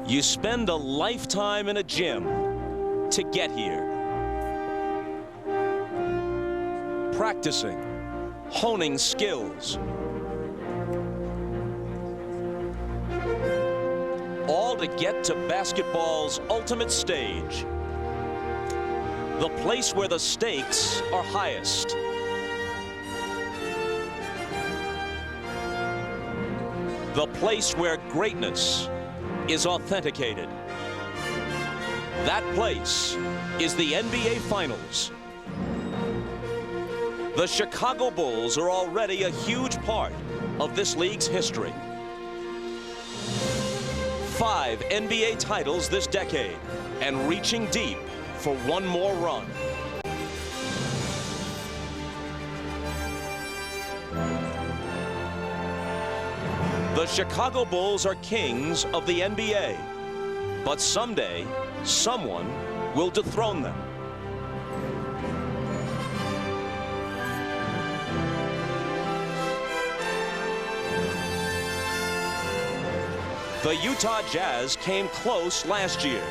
You spend a lifetime in a gym to get here. Practicing, honing skills. All to get to basketball's ultimate stage. The place where the stakes are highest. The place where greatness is authenticated. That place is the NBA Finals. The Chicago Bulls are already a huge part of this league's history. 5 NBA titles this decade, and reaching deep for one more run. The Chicago Bulls are kings of the NBA, but someday, someone will dethrone them. The Utah Jazz came close last year,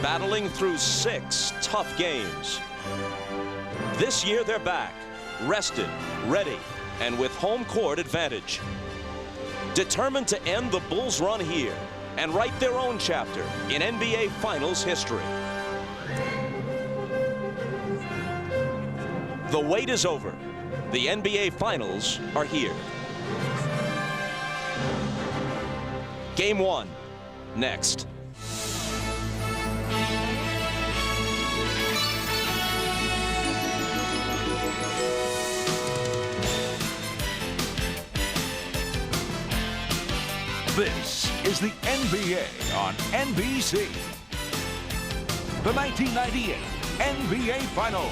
battling through 6 tough games. This year they're back, rested, ready, and with home court advantage. Determined to end the Bulls' run here and write their own chapter in NBA Finals history. The wait is over. The NBA Finals are here. Game 1, next. This is the NBA on NBC. The 1998 NBA Finals.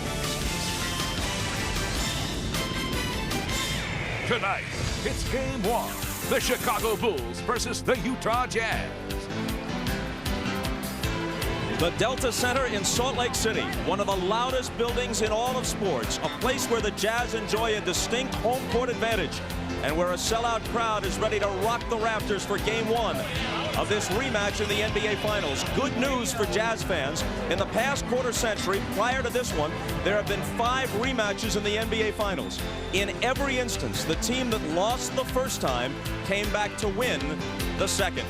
Tonight, it's Game 1. The Chicago Bulls versus the Utah Jazz. The Delta Center in Salt Lake City, one of the loudest buildings in all of sports, a place where the Jazz enjoy a distinct home court advantage, and where a sellout crowd is ready to rock the rafters for Game 1 of this rematch in the NBA Finals. Good news for Jazz fans. In the past quarter century, prior to this one, there have been 5 rematches in the NBA Finals. In every instance, the team that lost the first time came back to win the second.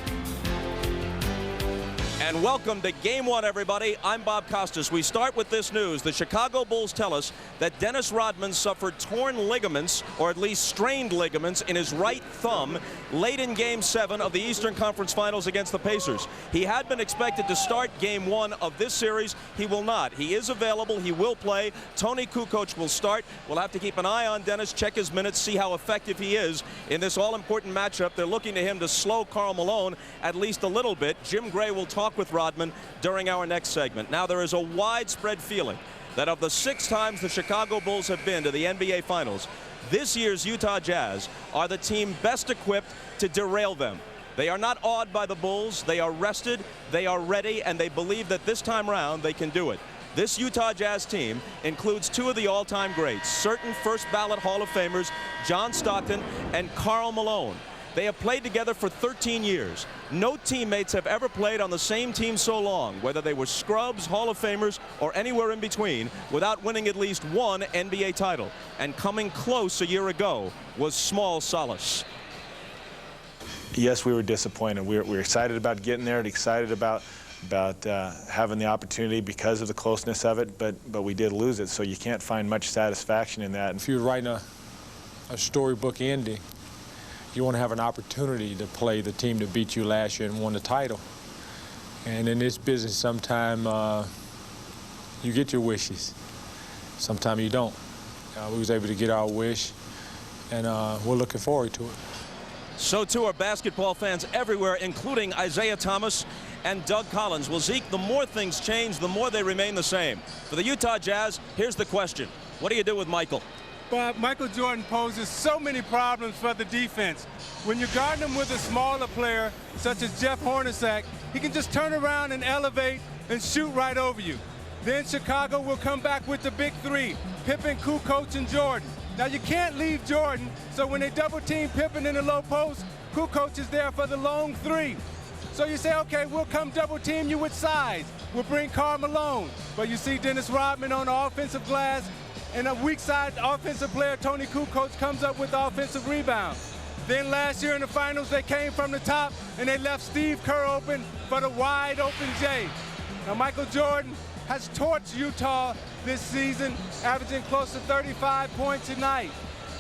And welcome to Game 1, everybody. I'm Bob Costas. We start with this news. The Chicago Bulls tell us that Dennis Rodman suffered torn ligaments, or at least strained ligaments, in his right thumb late in Game 7 of the Eastern Conference Finals against the Pacers. He had been expected to start Game 1 of this series. He will not. He is available. He will play. Tony Kukoc will start. We'll have to keep an eye on Dennis, check his minutes, see how effective he is in this all-important matchup. They're looking to him to slow Karl Malone at least a little bit. Jim Gray will talk with Rodman during our next segment. Now, there is a widespread feeling that of the 6 times the Chicago Bulls have been to the NBA Finals, this year's Utah Jazz are the team best equipped to derail them. They are not awed by the Bulls. They are rested, they are ready, and they believe that this time around they can do it. This Utah Jazz team includes 2 of the all-time greats, certain first-ballot Hall of Famers, John Stockton and Karl Malone. They have played together for 13 years. No teammates have ever played on the same team so long, whether they were scrubs, Hall of Famers, or anywhere in between, without winning at least 1 NBA title. And coming close a year ago was small solace. Yes, we were disappointed. We were excited about getting there, and excited about having the opportunity because of the closeness of it, but we did lose it, so you can't find much satisfaction in that. If you're writing a storybook ending, you want to have an opportunity to play the team that beat you last year and won the title. And in this business, sometimes you get your wishes. Sometimes you don't. We was able to get our wish, and we're looking forward to it. So too are basketball fans everywhere, including Isaiah Thomas and Doug Collins. Well, Zeke, the more things change, the more they remain the same. For the Utah Jazz, here's the question. What do you do with Michael? But Michael Jordan poses so many problems for the defense. When you're guarding him with a smaller player, such as Jeff Hornacek, he can just turn around and elevate and shoot right over you. Then Chicago will come back with the big 3, Pippen, Kukoc, and Jordan. Now, you can't leave Jordan, so when they double-team Pippen in the low post, Kukoc is there for the long 3. So you say, okay, we'll come double team you with size. We'll bring Karl Malone. But you see Dennis Rodman on the offensive glass, and a weak side offensive player, Tony Kukoc, comes up with the offensive rebound. Then last year in the finals, they came from the top, and they left Steve Kerr open for the wide open Jay. Now, Michael Jordan has torched Utah this season, averaging close to 35 points a night.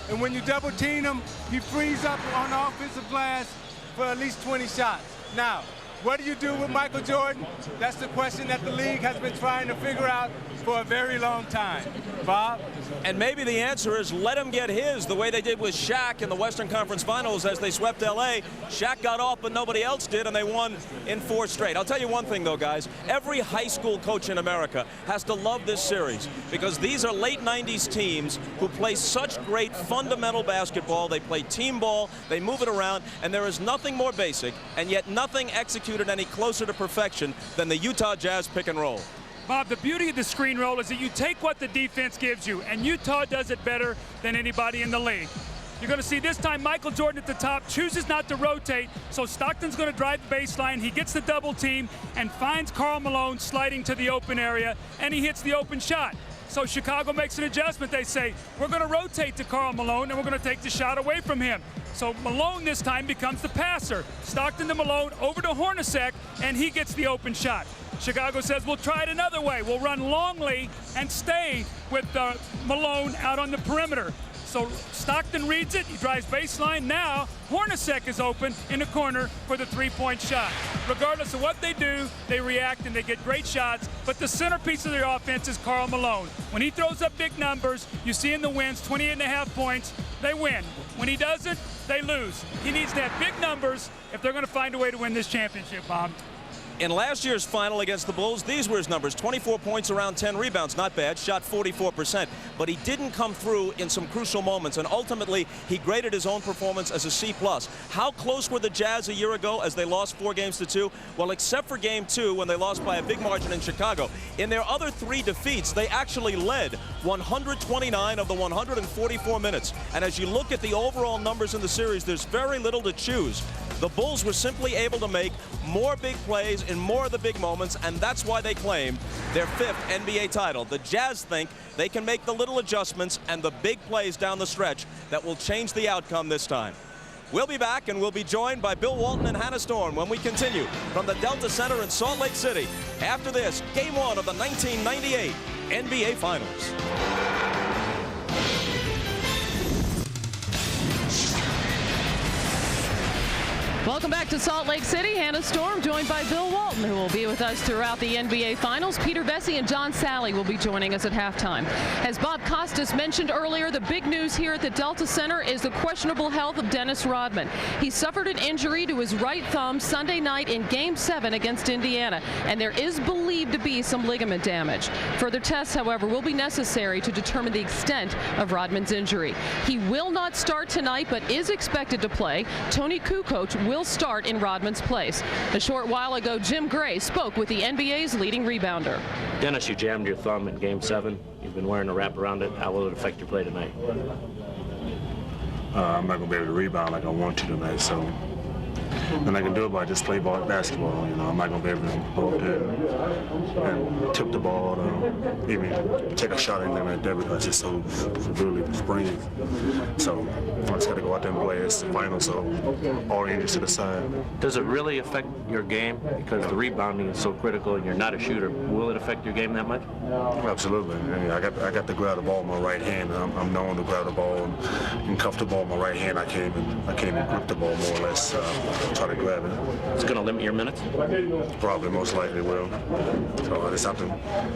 And when you double team him, he frees up on the offensive glass for at least 20 shots. Now, what do you do with Michael Jordan? That's the question that the league has been trying to figure out for a very long time. Bob? And maybe the answer is let him get his, the way they did with Shaq in the Western Conference Finals as they swept L.A. Shaq got off, but nobody else did, and they won in 4 straight. I'll tell you one thing, though, guys. Every high school coach in America has to love this series because these are late 90s teams who play such great fundamental basketball. They play team ball, they move it around, and there is nothing more basic and yet nothing executed any closer to perfection than the Utah Jazz pick and roll. Bob, the beauty of the screen roll is that you take what the defense gives you, and Utah does it better than anybody in the league. You're going to see this time Michael Jordan at the top chooses not to rotate, so Stockton's going to drive the baseline. He gets the double team and finds Karl Malone sliding to the open area, and he hits the open shot. So Chicago makes an adjustment. They say, we're going to rotate to Karl Malone, and we're going to take the shot away from him. So Malone this time becomes the passer. Stockton to Malone, over to Hornacek, and he gets the open shot. Chicago says, we'll try it another way. We'll run Longley and stay with Malone out on the perimeter. So Stockton reads it. He drives baseline. Now Hornacek is open in the corner for the three-point shot. Regardless of what they do, they react and they get great shots. But the centerpiece of their offense is Karl Malone. When he throws up big numbers, you see in the wins, 28.5 points, they win. When he doesn't, they lose. He needs to have big numbers if they're going to find a way to win this championship, Bob. In last year's final against the Bulls, these were his numbers. 24 points, around 10 rebounds. Not bad. Shot 44%. But he didn't come through in some crucial moments. And ultimately, he graded his own performance as a C+. How close were the Jazz a year ago as they lost 4-2? Well, except for Game 2 when they lost by a big margin in Chicago. In their other 3 defeats, they actually led 129 of the 144 minutes. And as you look at the overall numbers in the series, there's very little to choose. The Bulls were simply able to make more big plays in more of the big moments, and that's why they claimed their 5th NBA title. The Jazz think they can make the little adjustments and the big plays down the stretch that will change the outcome this time. We'll be back, and we'll be joined by Bill Walton and Hannah Storm when we continue from the Delta Center in Salt Lake City. After this, Game 1 of the 1998 NBA Finals. Welcome back to Salt Lake City. Hannah Storm joined by Bill Walton, who will be with us throughout the NBA Finals. Peter Bessie and John Sally will be joining us at halftime. As Bob Costas mentioned earlier, the big news here at the Delta Center is the questionable health of Dennis Rodman. He suffered an injury to his right thumb Sunday night in Game 7 against Indiana, and there is believed to be some ligament damage. Further tests, however, will be necessary to determine the extent of Rodman's injury. He will not start tonight, but is expected to play. Tony Kukoc will start in Rodman's place. A short while ago, Jim Gray spoke with the NBA's leading rebounder. Dennis, you jammed your thumb in Game 7. You've been wearing a wrap around it. How will it affect your play tonight? I'm not going to be able to rebound like I want to tonight, so and I can do it by just play basketball. You know, I'm not going to be able to go up there and tip the ball or even take a shot or anything like that because it's so severely sprained. So I just got to go out there and play. It's the final, so all injuries to the side. Does it really affect your game because the rebounding is so critical and you're not a shooter? Will it affect your game that much? Absolutely. I got to grab the ball with my right hand. I'm known to grab the ball and cuff the ball with my right hand. I can't even grip the ball more or less. Try to grab it. It's going to limit your minutes? Probably, most likely will. So it's something.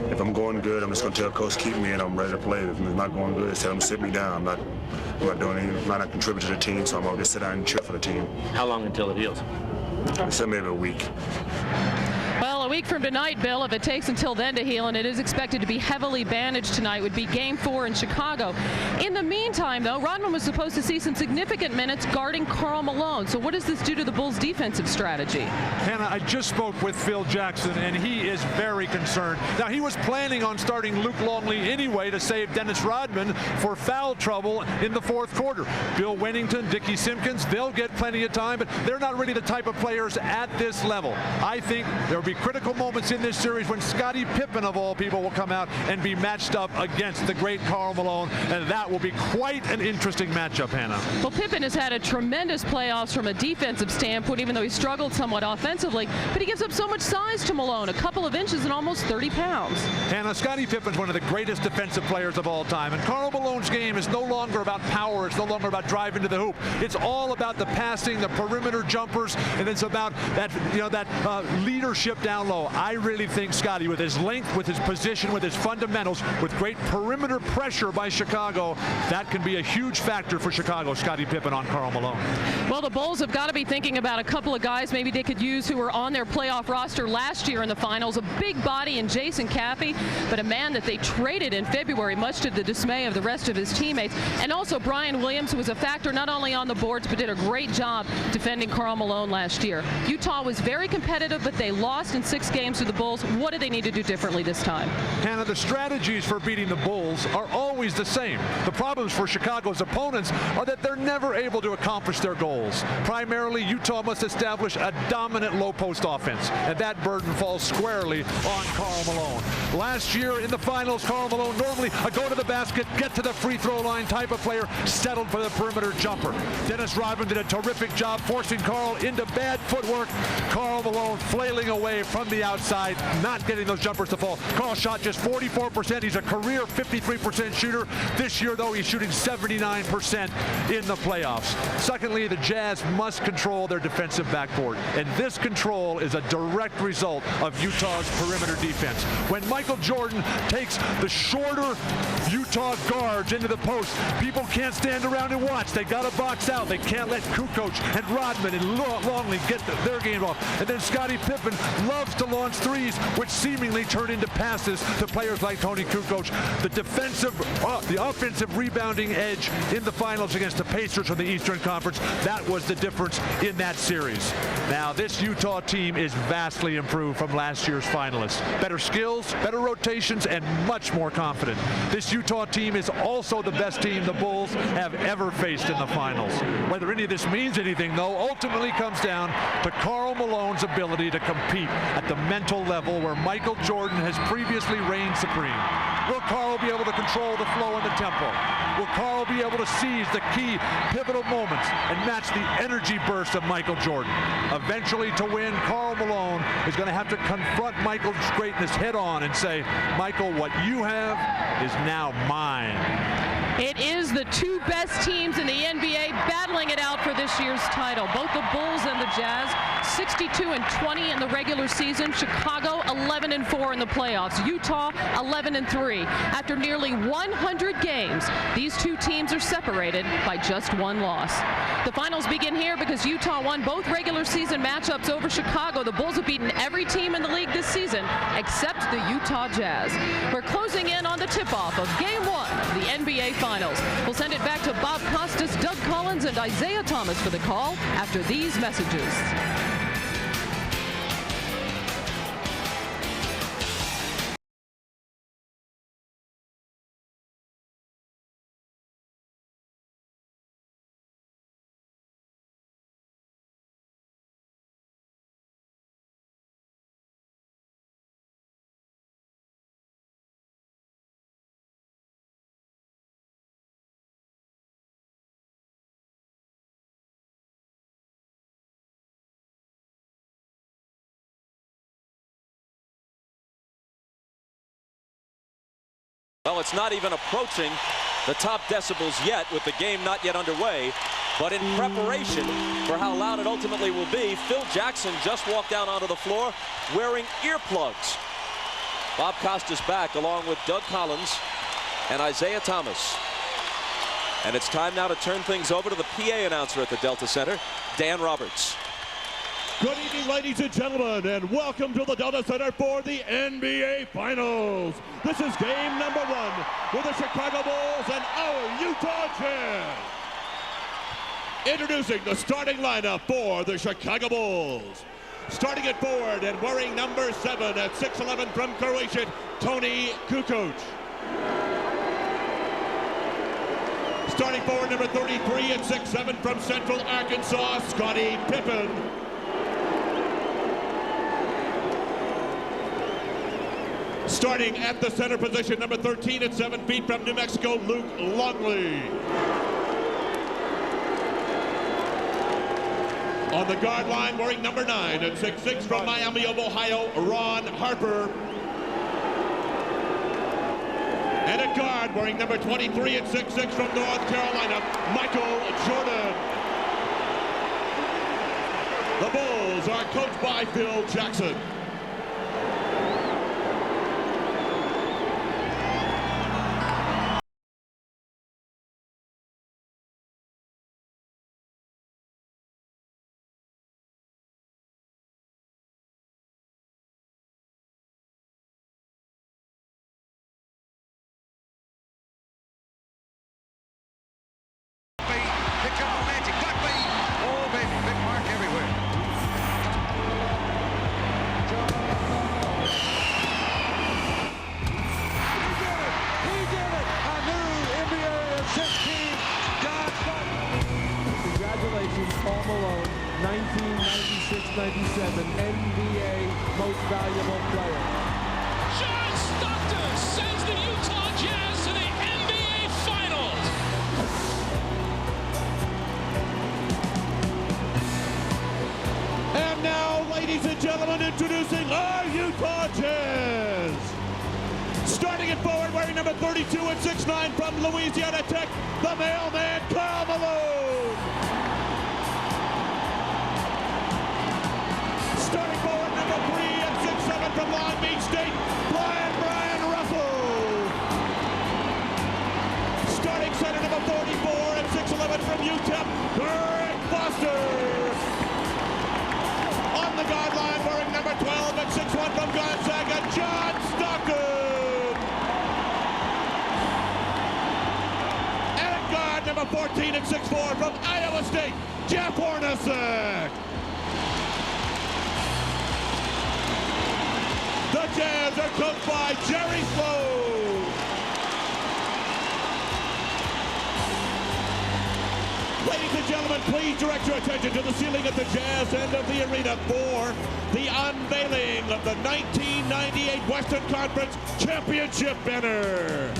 If I'm going good, I'm just going to tell Coach keep me and I'm ready to play. If it's not going good, tell him to sit me down. I'm not doing anything. I'm not contributing to the team, so I'm going to just sit down and cheer for the team. How long until it heals? It's maybe a week. Well, a week from tonight, Bill, if it takes until then to heal, and it is expected to be heavily bandaged tonight, would be Game 4 in Chicago. In the meantime, though, Rodman was supposed to see some significant minutes guarding Karl Malone. So what does this do to the Bulls' defensive strategy? Hannah, I just spoke with Phil Jackson, and he is very concerned. Now, he was planning on starting Luke Longley anyway to save Dennis Rodman for foul trouble in the fourth quarter. Bill Wennington, Dickie Simpkins, they'll get plenty of time, but they're not really the type of players at this level. I think there will be critical moments in this series when Scottie Pippen, of all people, will come out and be matched up against the great Karl Malone, and that will be quite an interesting matchup, Hannah. Well, Pippen has had a tremendous playoffs from a defensive standpoint, even though he struggled somewhat offensively, but he gives up so much size to Malone, a couple of inches and almost 30 pounds. Hannah, Scottie Pippen's one of the greatest defensive players of all time, and Karl Malone's game is no longer about power, it's no longer about driving to the hoop. It's all about the passing, the perimeter jumpers, and it's about that, leadership down low. I really think Scottie, with his length, with his position, with his fundamentals, with great perimeter pressure by Chicago, that can be a huge factor for Chicago. Scottie Pippen on Karl Malone. Well, the Bulls have got to be thinking about a couple of guys maybe they could use who were on their playoff roster last year in the finals. A big body in Jason Caffey, but a man that they traded in February, much to the dismay of the rest of his teammates. And also Brian Williams, who was a factor not only on the boards, but did a great job defending Karl Malone last year. Utah was very competitive, but they lost in 6 games to the Bulls. What do they need to do differently this time? Hannah, the strategies for beating the Bulls are always the same. The problems for Chicago's opponents are that they're never able to accomplish their goals. Primarily, Utah must establish a dominant low-post offense, and that burden falls squarely on Karl Malone. Last year in the finals, Karl Malone, normally a go-to-the-basket, get-to-the-free-throw line type of player, settled for the perimeter jumper. Dennis Rodman did a terrific job forcing Karl into bad footwork. Karl Malone flailing away from the outside, not getting those jumpers to fall. Karl shot just 44%. He's a career 53% shooter. This year, though, he's shooting 79% in the playoffs. Secondly, the Jazz must control their defensive backboard, and this control is a direct result of Utah's perimeter defense. When Michael Jordan takes the shorter Utah guards into the post, people can't stand around and watch. They got to box out. They can't let Kukoc and Rodman and Longley get their game off. And then Scottie Pippen loves to launch threes, which seemingly turn into passes to players like Tony Kukoc. The offensive rebounding edge in the finals against the Pacers from the Eastern Conference, that was the difference in that series. Now, this Utah team is vastly improved from last year's finalists. Better skills, better rotations, and much more confident. This Utah team is also the best team the Bulls have ever faced in the finals. Whether any of this means anything, though, ultimately comes down to Karl Malone's ability to compete at the mental level where Michael Jordan has previously reigned supreme. Will Karl be able to control the flow and the tempo? Will Karl be able to seize the key pivotal moments and match the energy burst of Michael Jordan? Eventually, to win, Karl Malone is going to have to confront Michael's greatness head on and say, Michael, what you have is now mine. It is the 2 best teams in the NBA battling it out for this year's title. Both the Bulls and the Jazz, 62-20 in the regular season. Chicago, 11-4 in the playoffs. Utah, 11-3. After nearly 100 games, these 2 teams are separated by just 1 loss. The finals begin here because Utah won both regular season matchups over Chicago. The Bulls have beaten every team in the league this season except the Utah Jazz. We're closing in on the tip-off of Game 1 of the NBA Finals. We'll send it back to Bob Costas, Doug Collins, and Isaiah Thomas for the call after these messages. Well, it's not even approaching the top decibels yet with the game not yet underway. But in preparation for how loud it ultimately will be, Phil Jackson just walked down onto the floor wearing earplugs. Bob Costas back along with Doug Collins and Isaiah Thomas. And it's time now to turn things over to the PA announcer at the Delta Center, Dan Roberts. Good evening, ladies and gentlemen, and welcome to the Delta Center for the NBA Finals. This is game number 1 with the Chicago Bulls and our Utah Jazz. Introducing the starting lineup for the Chicago Bulls. Starting at forward and wearing number 7 at 6'11" from Croatia, Toni Kukoc. Starting forward number 33 at 6'7" from Central Arkansas, Scottie Pippen. Starting at the center position, number 13 at 7 feet from New Mexico, Luke Longley. On the guard line, wearing number 9 at 6'6" from Miami of Ohio, Ron Harper. And at guard, wearing number 23 at 6'6" from North Carolina, Michael Jordan. The Bulls are coached by Phil Jackson. Paul Malone, 1996-97 NBA Most Valuable Player. John Stockton sends the Utah Jazz to the NBA Finals. And now, ladies and gentlemen, introducing our Utah Jazz. Starting at forward, wearing number 32 at 6'9" from Louisiana Tech, the mailman, Karl Malone. Starting forward, number 3 at 6'7" from Long Beach State, Brian Russell. Starting center, number 44 at 6'11" from UTEP, Greg Foster. On the guard line, wearing number 12 at 6'1" from Gonzaga, John Stockton. And at guard, number 14 at 6'4" from Iowa State, Jeff Hornacek. The Jazz are coached by Jerry Sloan. Ladies and gentlemen, please direct your attention to the ceiling at the Jazz end of the arena for the unveiling of the 1998 Western Conference Championship banner.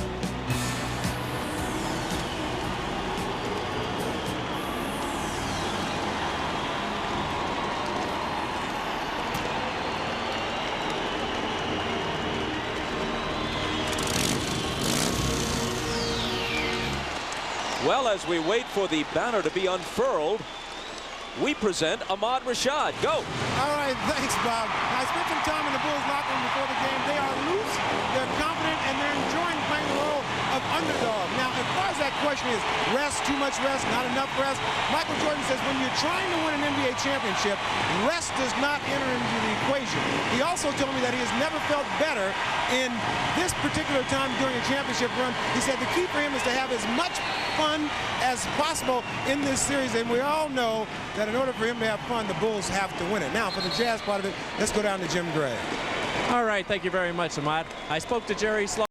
Well, as we wait for the banner to be unfurled, we present Ahmad Rashad. Go. All right, thanks, Bob. I spent some time in the Bulls locker room before the game. They are loose, they're confident, and they're enjoying playing the role of underdog. Now, as far as that question is, rest, too much rest, not enough rest, Michael Jordan says when you're trying to win an NBA championship, rest does not enter into the equation. He also told me that he has never felt better in this particular time during a championship run. He said the key for him is to have as much fun as possible in this series, and we all know that in order for him to have fun, the Bulls have to win it. Now, for the Jazz part of it, let's go down to Jim Gray. All right, thank you very much, Ahmad. I spoke to Jerry Sloan.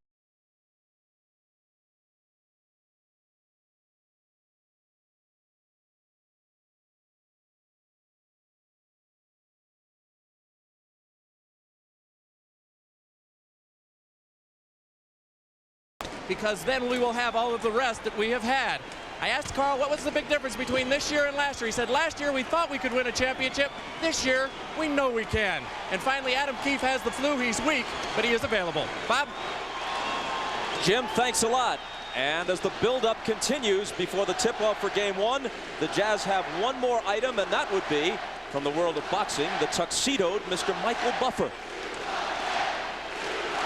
Because then we will have all of the rest that we have had. I asked Carl what was the big difference between this year and last year. He said last year we thought we could win a championship. This year we know we can. And finally, Adam Keefe has the flu. He's weak, but he is available. Bob? Jim, thanks a lot. And as the build-up continues before the tip-off for Game 1, the Jazz have one more item, and that would be, from the world of boxing, the tuxedoed Mr. Michael Buffer.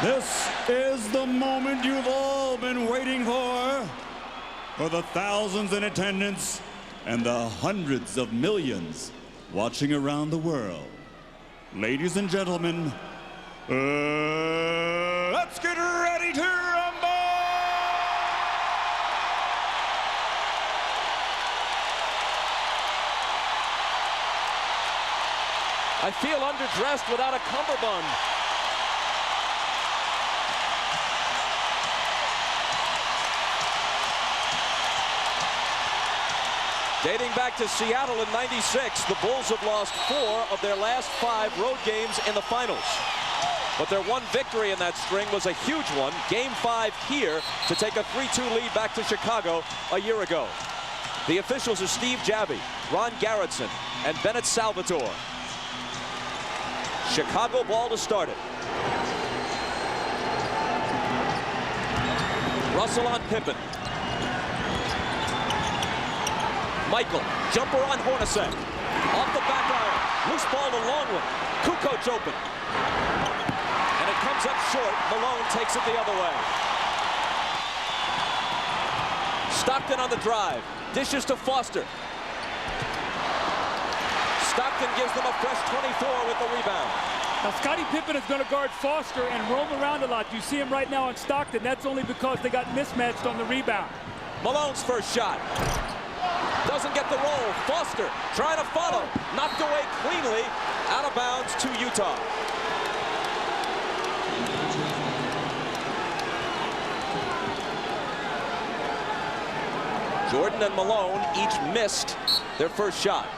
This is the moment you've all been waiting for the thousands in attendance and the hundreds of millions watching around the world. Ladies and gentlemen, let's get ready to rumble! I feel underdressed without a cummerbund. Dating back to Seattle in '96, the Bulls have lost 4 of their last 5 road games in the finals. But their one victory in that string was a huge one, Game 5 here, to take a 3-2 lead back to Chicago a year ago. The officials are Steve Javie, Ron Garrettson, and Bennett Salvatore. Chicago ball to start it. Russell on Pippen. Michael, jumper on Hornacek. Off the back iron. Loose ball to Longwood. Kukoc open. And it comes up short. Malone takes it the other way. Stockton on the drive. Dishes to Foster. Stockton gives them a fresh 24 with the rebound. Now, Scottie Pippen is going to guard Foster and roam around a lot. You see him right now on Stockton. That's only because they got mismatched on the rebound. Malone's first shot. Doesn't get the roll. Foster trying to follow. Knocked away cleanly. Out of bounds to Utah. Jordan and Malone each missed their first shot.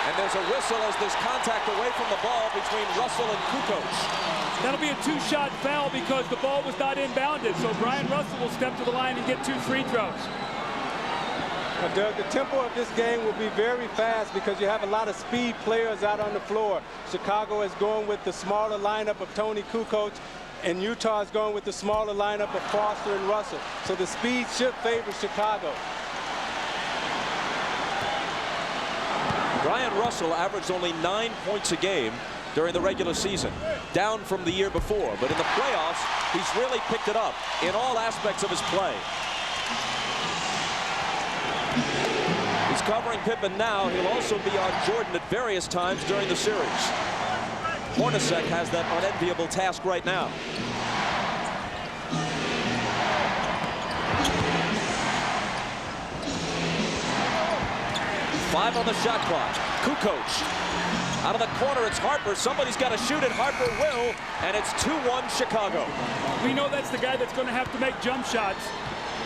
And there's a whistle as there's contact away from the ball between Russell and Kukoc. That'll be a 2-shot foul because the ball was not inbounded. So Brian Russell will step to the line and get 2 free throws. Doug, the tempo of this game will be very fast because you have a lot of speed players out on the floor. Chicago is going with the smaller lineup of Tony Kukoc, and Utah is going with the smaller lineup of Foster and Russell. So the speed should favor Chicago. Brian Russell averaged only 9 points a game during the regular season, down from the year before. But in the playoffs, he's really picked it up in all aspects of his play. He's covering Pippen now. He'll also be on Jordan at various times during the series. Hornacek has that unenviable task right now. Five on the shot clock. Kukoc. Out of the corner, it's Harper. Somebody's got to shoot it. Harper will, and it's 2-1 Chicago. We know that's the guy that's going to have to make jump shots.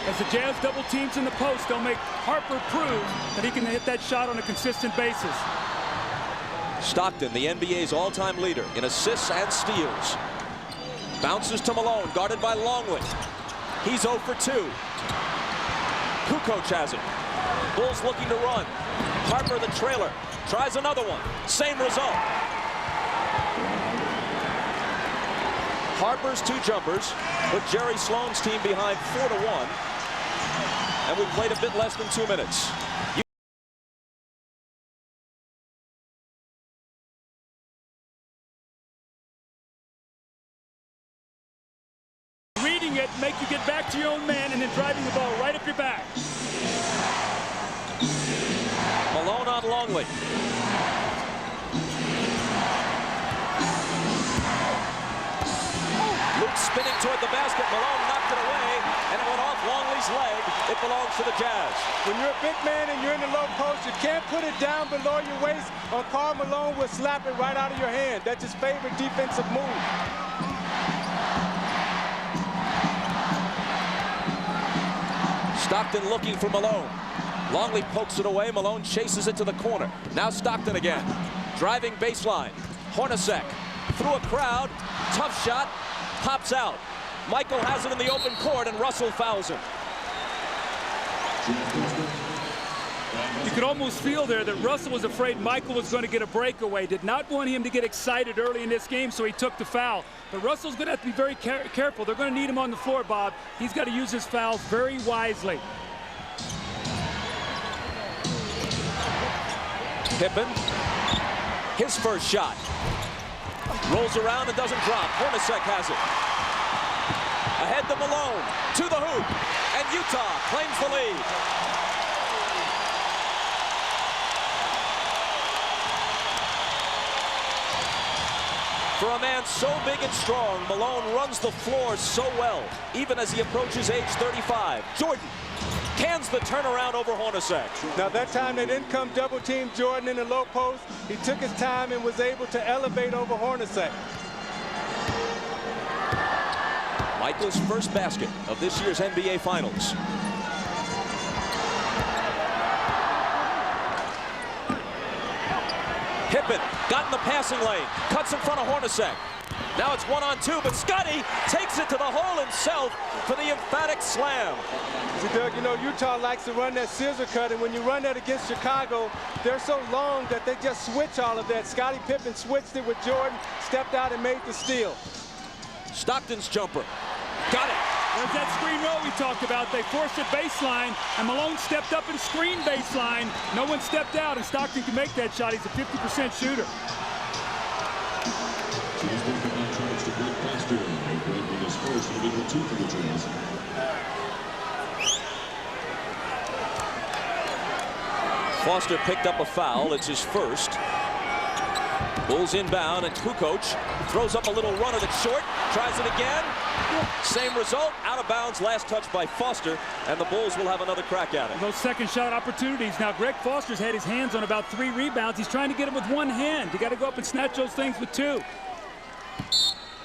As the Jazz double teams in the post, they'll make Harper prove that he can hit that shot on a consistent basis. Stockton, the NBA's all-time leader in assists and steals. Bounces to Malone, guarded by Longwood. He's 0 for 2. Kukoc has it. Bulls looking to run. Harper, the trailer, tries another one. Same result. Harper's 2 jumpers put Jerry Sloan's team behind 4-1. And we played a bit less than 2 minutes. Reading it, make you get back to your own man, and then driving the ball right up your back. Malone on Longley. Luke spinning toward the basket. Malone knocked it away, and it went off Longley's leg. It belongs to the Jazz. When you're a big man and you're in the low post, you can't put it down below your waist, or Karl Malone will slap it right out of your hand. That's his favorite defensive move. Stockton looking for Malone. Longley pokes it away. Malone chases it to the corner. Now Stockton again. Driving baseline. Hornacek through a crowd. Tough shot. Pops out. Michael has it in the open court, and Russell fouls him. You could almost feel there that Russell was afraid Michael was going to get a breakaway. Did not want him to get excited early in this game, so he took the foul. But Russell's going to have to be very careful. They're going to need him on the floor, Bob. He's got to use his fouls very wisely. Pippen, his first shot. Rolls around and doesn't drop. Hornacek has it. Ahead to Malone, to the hoop, and Utah claims the lead. For a man so big and strong, Malone runs the floor so well, even as he approaches age 35. Jordan cans the turnaround over Hornacek. Now that time they didn't come double team Jordan in the low post. He took his time and was able to elevate over Hornacek. Michael's first basket of this year's NBA Finals. Pippen got in the passing lane, cuts in front of Hornacek. Now it's 1-on-2, but Scotty takes it to the hole himself for the emphatic slam. See, Doug, you know, Utah likes to run that scissor cut, and when you run that against Chicago, they're so long that they just switch all of that. Scottie Pippen switched it with Jordan, stepped out and made the steal. Stockton's jumper. Got it. There's that screen roll we talked about. They forced it baseline, and Malone stepped up and screened baseline. No one stepped out, and Stockton can make that shot. He's a 50% shooter. Foster picked up a foul. It's his first. Bulls inbound, and Kukoc throws up a little runner that's short. Tries it again. Same result. Out of bounds. Last touch by Foster, and the Bulls will have another crack at it. Those second shot opportunities. Now, Greg Foster's had his hands on about 3 rebounds. He's trying to get them with one hand. You got to go up and snatch those things with 2.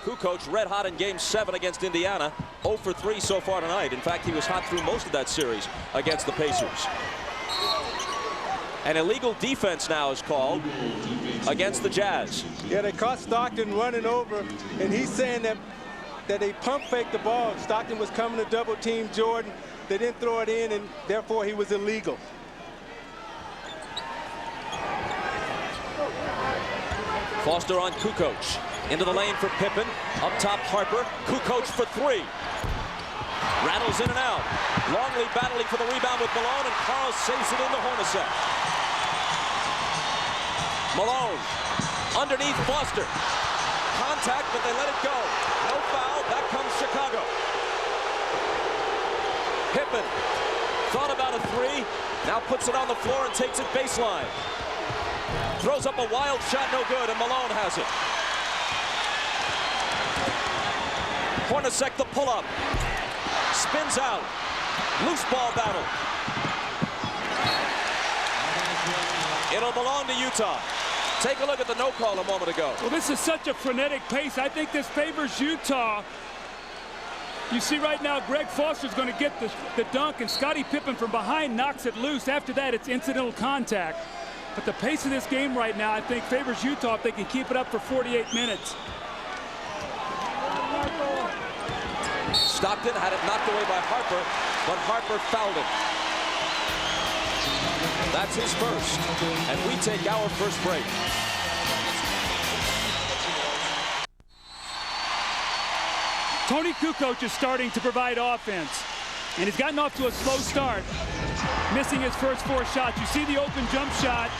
Kukoc red hot in Game 7 against Indiana. 0 for 3 so far tonight. In fact, he was hot through most of that series against the Pacers. An illegal defense now is called against the Jazz. Yeah, they caught Stockton running over, and he's saying that they pump faked the ball. Stockton was coming to double team Jordan. They didn't throw it in, and therefore he was illegal. Foster on Kukoc. Into the lane for Pippen. Up top Harper. Kukoc for 3. Rattles in and out. Longley battling for the rebound with Malone, and Carl saves it into Hornacek. Malone underneath Foster. Contact, but they let it go. No foul. Back comes Chicago. Pippen thought about a 3. Now puts it on the floor and takes it baseline. Throws up a wild shot, no good, and Malone has it. Hornacek the pull-up. Spins out. Loose ball battle. It'll belong to Utah. Take a look at the no call a moment ago. Well, this is such a frenetic pace. I think this favors Utah. You see right now, Greg Foster's going to get the dunk, and Scottie Pippen from behind knocks it loose. After that, it's incidental contact. But the pace of this game right now, I think, favors Utah if they can keep it up for 48 minutes. Stockton had it knocked away by Harper, but Harper fouled it. That's his first, and we take our first break. Tony Kukoc is starting to provide offense, and he's gotten off to a slow start, missing his first 4 shots. You see the open jump shot,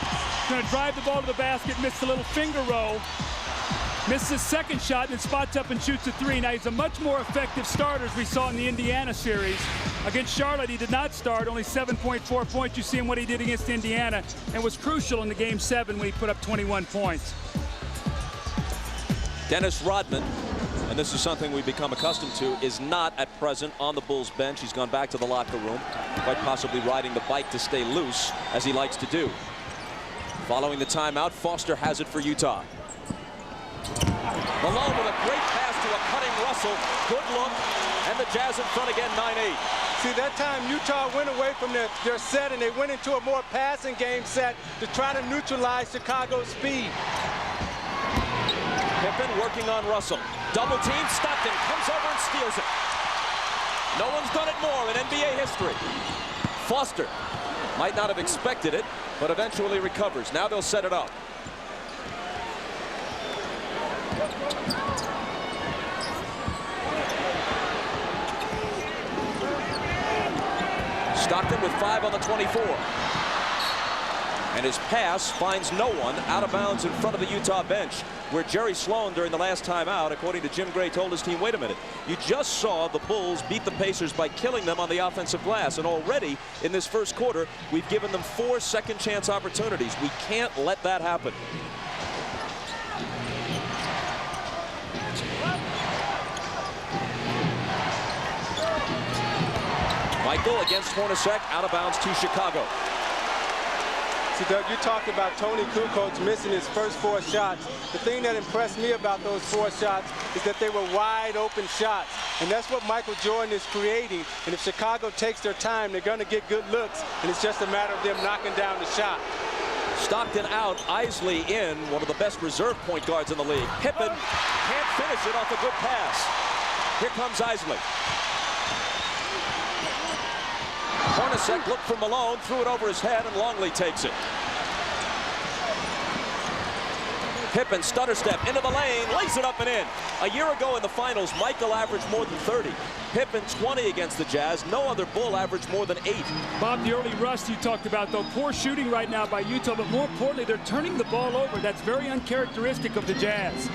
going to drive the ball to the basket, missed a little finger roll, misses his second shot, and spots up and shoots a 3. Now, he's a much more effective starter, as we saw in the Indiana series. Against Charlotte, he did not start, only 7.4 points. You see him what he did against Indiana, and was crucial in the Game 7 when he put up 21 points. Dennis Rodman, and this is something we've become accustomed to, is not at present on the Bulls bench. He's gone back to the locker room, quite possibly riding the bike to stay loose, as he likes to do. Following the timeout, Foster has it for Utah. Malone with a great pass to a cutting Russell. Good look, and the Jazz in front again, 9-8. See, that time Utah went away from their set, and they went into a more passing game set to try to neutralize Chicago's speed. Pippen working on Russell. Double team, Stockton comes over and steals it. No one's done it more in NBA history. Foster might not have expected it, but eventually recovers. Now they'll set it up. Stockton with 5 on the 24. And his pass finds no one, out of bounds in front of the Utah bench, where Jerry Sloan, during the last timeout, according to Jim Gray, told his team, wait a minute, you just saw the Bulls beat the Pacers by killing them on the offensive glass, and already in this first quarter, we've given them 4 second chance opportunities. We can't let that happen. Michael against Hornacek, out of bounds to Chicago. See, Doug, you talked about Tony Kukoc missing his first 4 shots. The thing that impressed me about those 4 shots is that they were wide open shots. And that's what Michael Jordan is creating. And if Chicago takes their time, they're going to get good looks. And it's just a matter of them knocking down the shot. Stockton out, Isley in, one of the best reserve point guards in the league. Pippen can't finish it off a good pass. Here comes Isley. Hornacek looked for Malone, threw it over his head, and Longley takes it. Pippen stutter step into the lane, lays it up and in. A year ago in the finals, Michael averaged more than 30. Pippen 20 against the Jazz. No other Bull averaged more than 8. Bob, the early rust you talked about, though, poor shooting right now by Utah, but more importantly, they're turning the ball over. That's very uncharacteristic of the Jazz.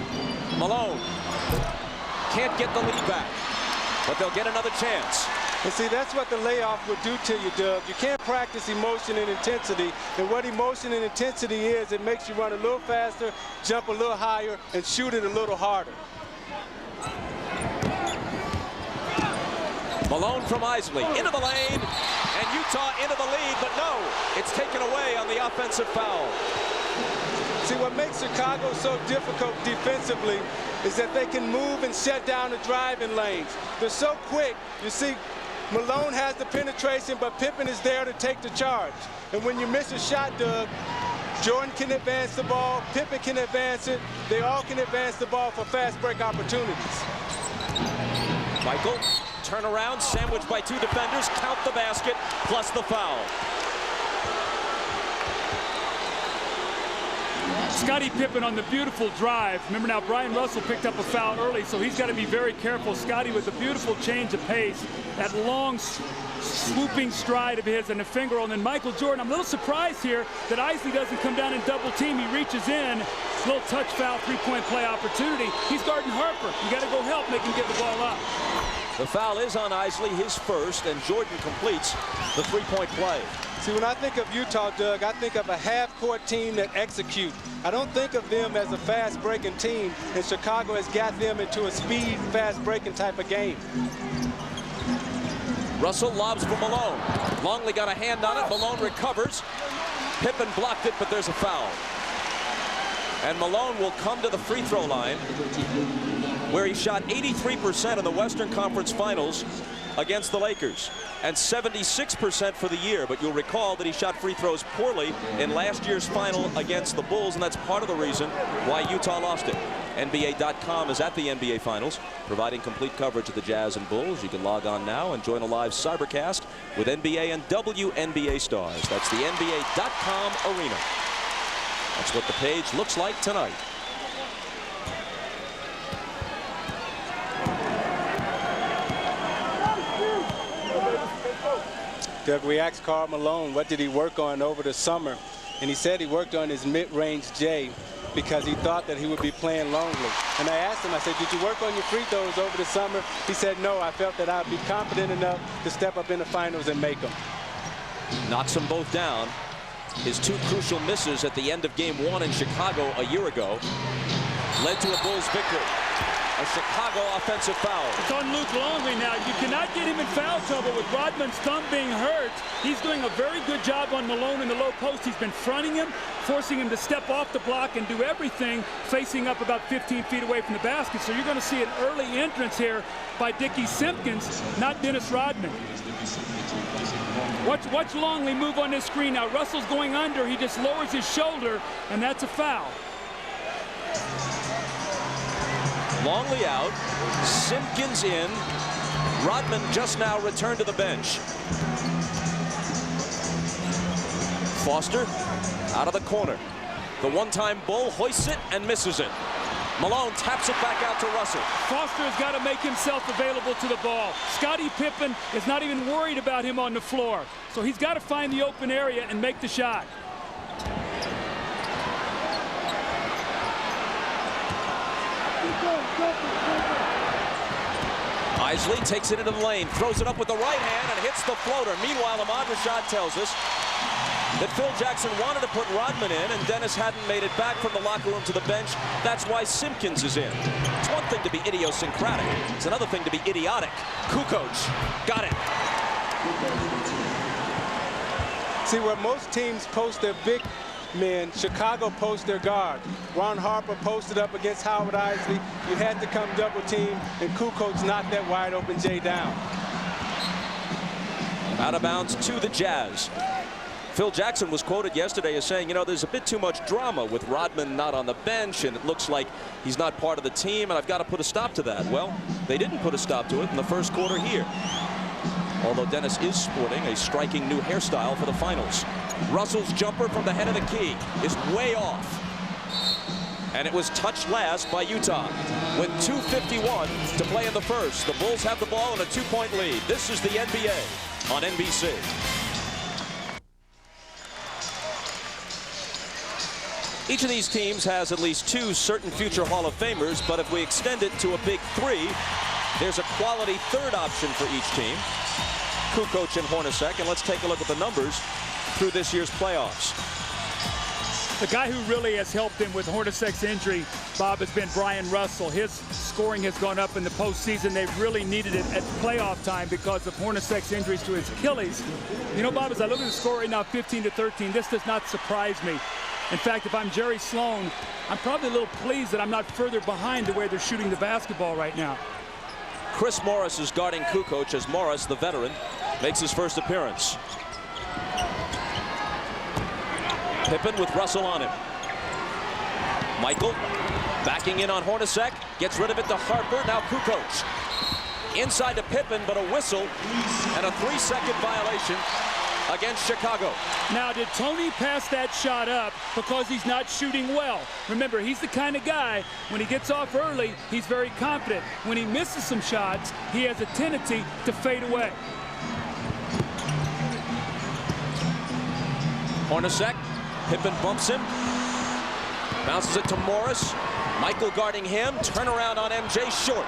Malone can't get the lead back, but they'll get another chance. And see, that's what the layoff would do to you, Doug. You can't practice emotion and intensity. And what emotion and intensity is, it makes you run a little faster, jump a little higher, and shoot it a little harder. Malone from Isley into the lane, and Utah into the lead, but no, it's taken away on the offensive foul. See, what makes Chicago so difficult defensively is that they can move and shut down the driving lanes. They're so quick. You see, Malone has the penetration, but Pippen is there to take the charge. And when you miss a shot, Doug, Jordan can advance the ball, Pippen can advance it. They all can advance the ball for fast break opportunities. Michael, turn around, sandwiched by 2 defenders, count the basket, plus the foul. Scottie Pippen on the beautiful drive. Remember now, Brian Russell picked up a foul early, so he's got to be very careful. Scottie with a beautiful change of pace, that long swooping stride of his and a finger roll. And then Michael Jordan, I'm a little surprised here that Isley doesn't come down and double team. He reaches in, little touch foul, 3-point play opportunity. He's guarding Harper. You got to go help, make him give the ball up. The foul is on Isley, his first, and Jordan completes the 3-point play. See, when I think of Utah, Doug, I think of a half-court team that execute. I don't think of them as a fast-breaking team, and Chicago has got them into a speed, fast-breaking type of game. Russell lobs for Malone. Longley got a hand on it. Malone recovers. Pippen blocked it, but there's a foul. And Malone will come to the free throw line, where he shot 83% in the Western Conference Finals against the Lakers and 76% for the year. But you'll recall that he shot free throws poorly in last year's final against the Bulls, and that's part of the reason why Utah lost it. NBA.com is at the NBA Finals, providing complete coverage of the Jazz and Bulls. You can log on now and join a live cybercast with NBA and WNBA stars. That's the NBA.com arena. That's what the page looks like tonight. Doug, we asked Karl Malone what did he work on over the summer, and he said he worked on his mid-range J because he thought that he would be playing Longley. And I asked him, I said, did you work on your free throws over the summer? He said, no, I felt that I'd be confident enough to step up in the finals and make them. Knocks them both down. His 2 crucial misses at the end of Game 1 in Chicago a year ago led to a Bulls victory. A Chicago offensive foul. It's on Luke Longley now. You cannot get him in foul trouble with Rodman's thumb being hurt. He's doing a very good job on Malone in the low post. He's been fronting him, forcing him to step off the block and do everything facing up about 15 feet away from the basket. So you're going to see an early entrance here by Dickie Simpkins, not Dennis Rodman. Watch Longley move on this screen now. Russell's going under. He just lowers his shoulder, and that's a foul. Longley out, Simpkins in. Rodman just now returned to the bench. Foster out of the corner. The one-time Bull hoists it and misses it. Malone taps it back out to Russell. Foster has got to make himself available to the ball. Scottie Pippen is not even worried about him on the floor. So he's got to find the open area and make the shot. Isley takes it into the lane, throws it up with the right hand and hits the floater. Meanwhile, Ahmad Rashad tells us that Phil Jackson wanted to put Rodman in, and Dennis hadn't made it back from the locker room to the bench. That's why Simpkins is in. It's one thing to be idiosyncratic. It's another thing to be idiotic. Kukoc got it. See, where most teams post their big men, Chicago posts their guard. Ron Harper posted up against Howard Isley. You had to come double team, and Kukoc knocked that wide open Jay down. Out of bounds to the Jazz. Phil Jackson was quoted yesterday as saying, you know, there's a bit too much drama with Rodman not on the bench, and it looks like he's not part of the team, and I've got to put a stop to that. Well, they didn't put a stop to it in the first quarter here. Although Dennis is sporting a striking new hairstyle for the finals. Russell's jumper from the head of the key is way off. And it was touched last by Utah. With 2:51 to play in the first, the Bulls have the ball in a 2-point lead. This is the NBA on NBC. Each of these teams has at least 2 certain future Hall of Famers, but if we extend it to a big 3, there's a quality third option for each team. Kukoc and Hornacek, and let's take a look at the numbers through this year's playoffs. The guy who really has helped him with Hornacek's injury, Bob, has been Brian Russell. His scoring has gone up in the postseason. They've really needed it at playoff time because of Hornacek's injuries to his Achilles. You know, Bob, as I look at the score right now, 15-13, this does not surprise me. In fact, if I'm Jerry Sloan, I'm probably a little pleased that I'm not further behind the way they're shooting the basketball right now. Chris Morris is guarding Kukoc as Morris, the veteran, makes his first appearance. Pippen with Russell on him. Michael backing in on Hornacek, gets rid of it to Harper, now Kukoc. Inside to Pippen, but a whistle and a 3-second violation against Chicago. Now, did Tony pass that shot up because he's not shooting well? Remember, he's the kind of guy, when he gets off early, he's very confident. When he misses some shots, he has a tendency to fade away. Hornacek, Pippen bumps him, bounces it to Morris. Michael guarding him, turnaround on MJ, short.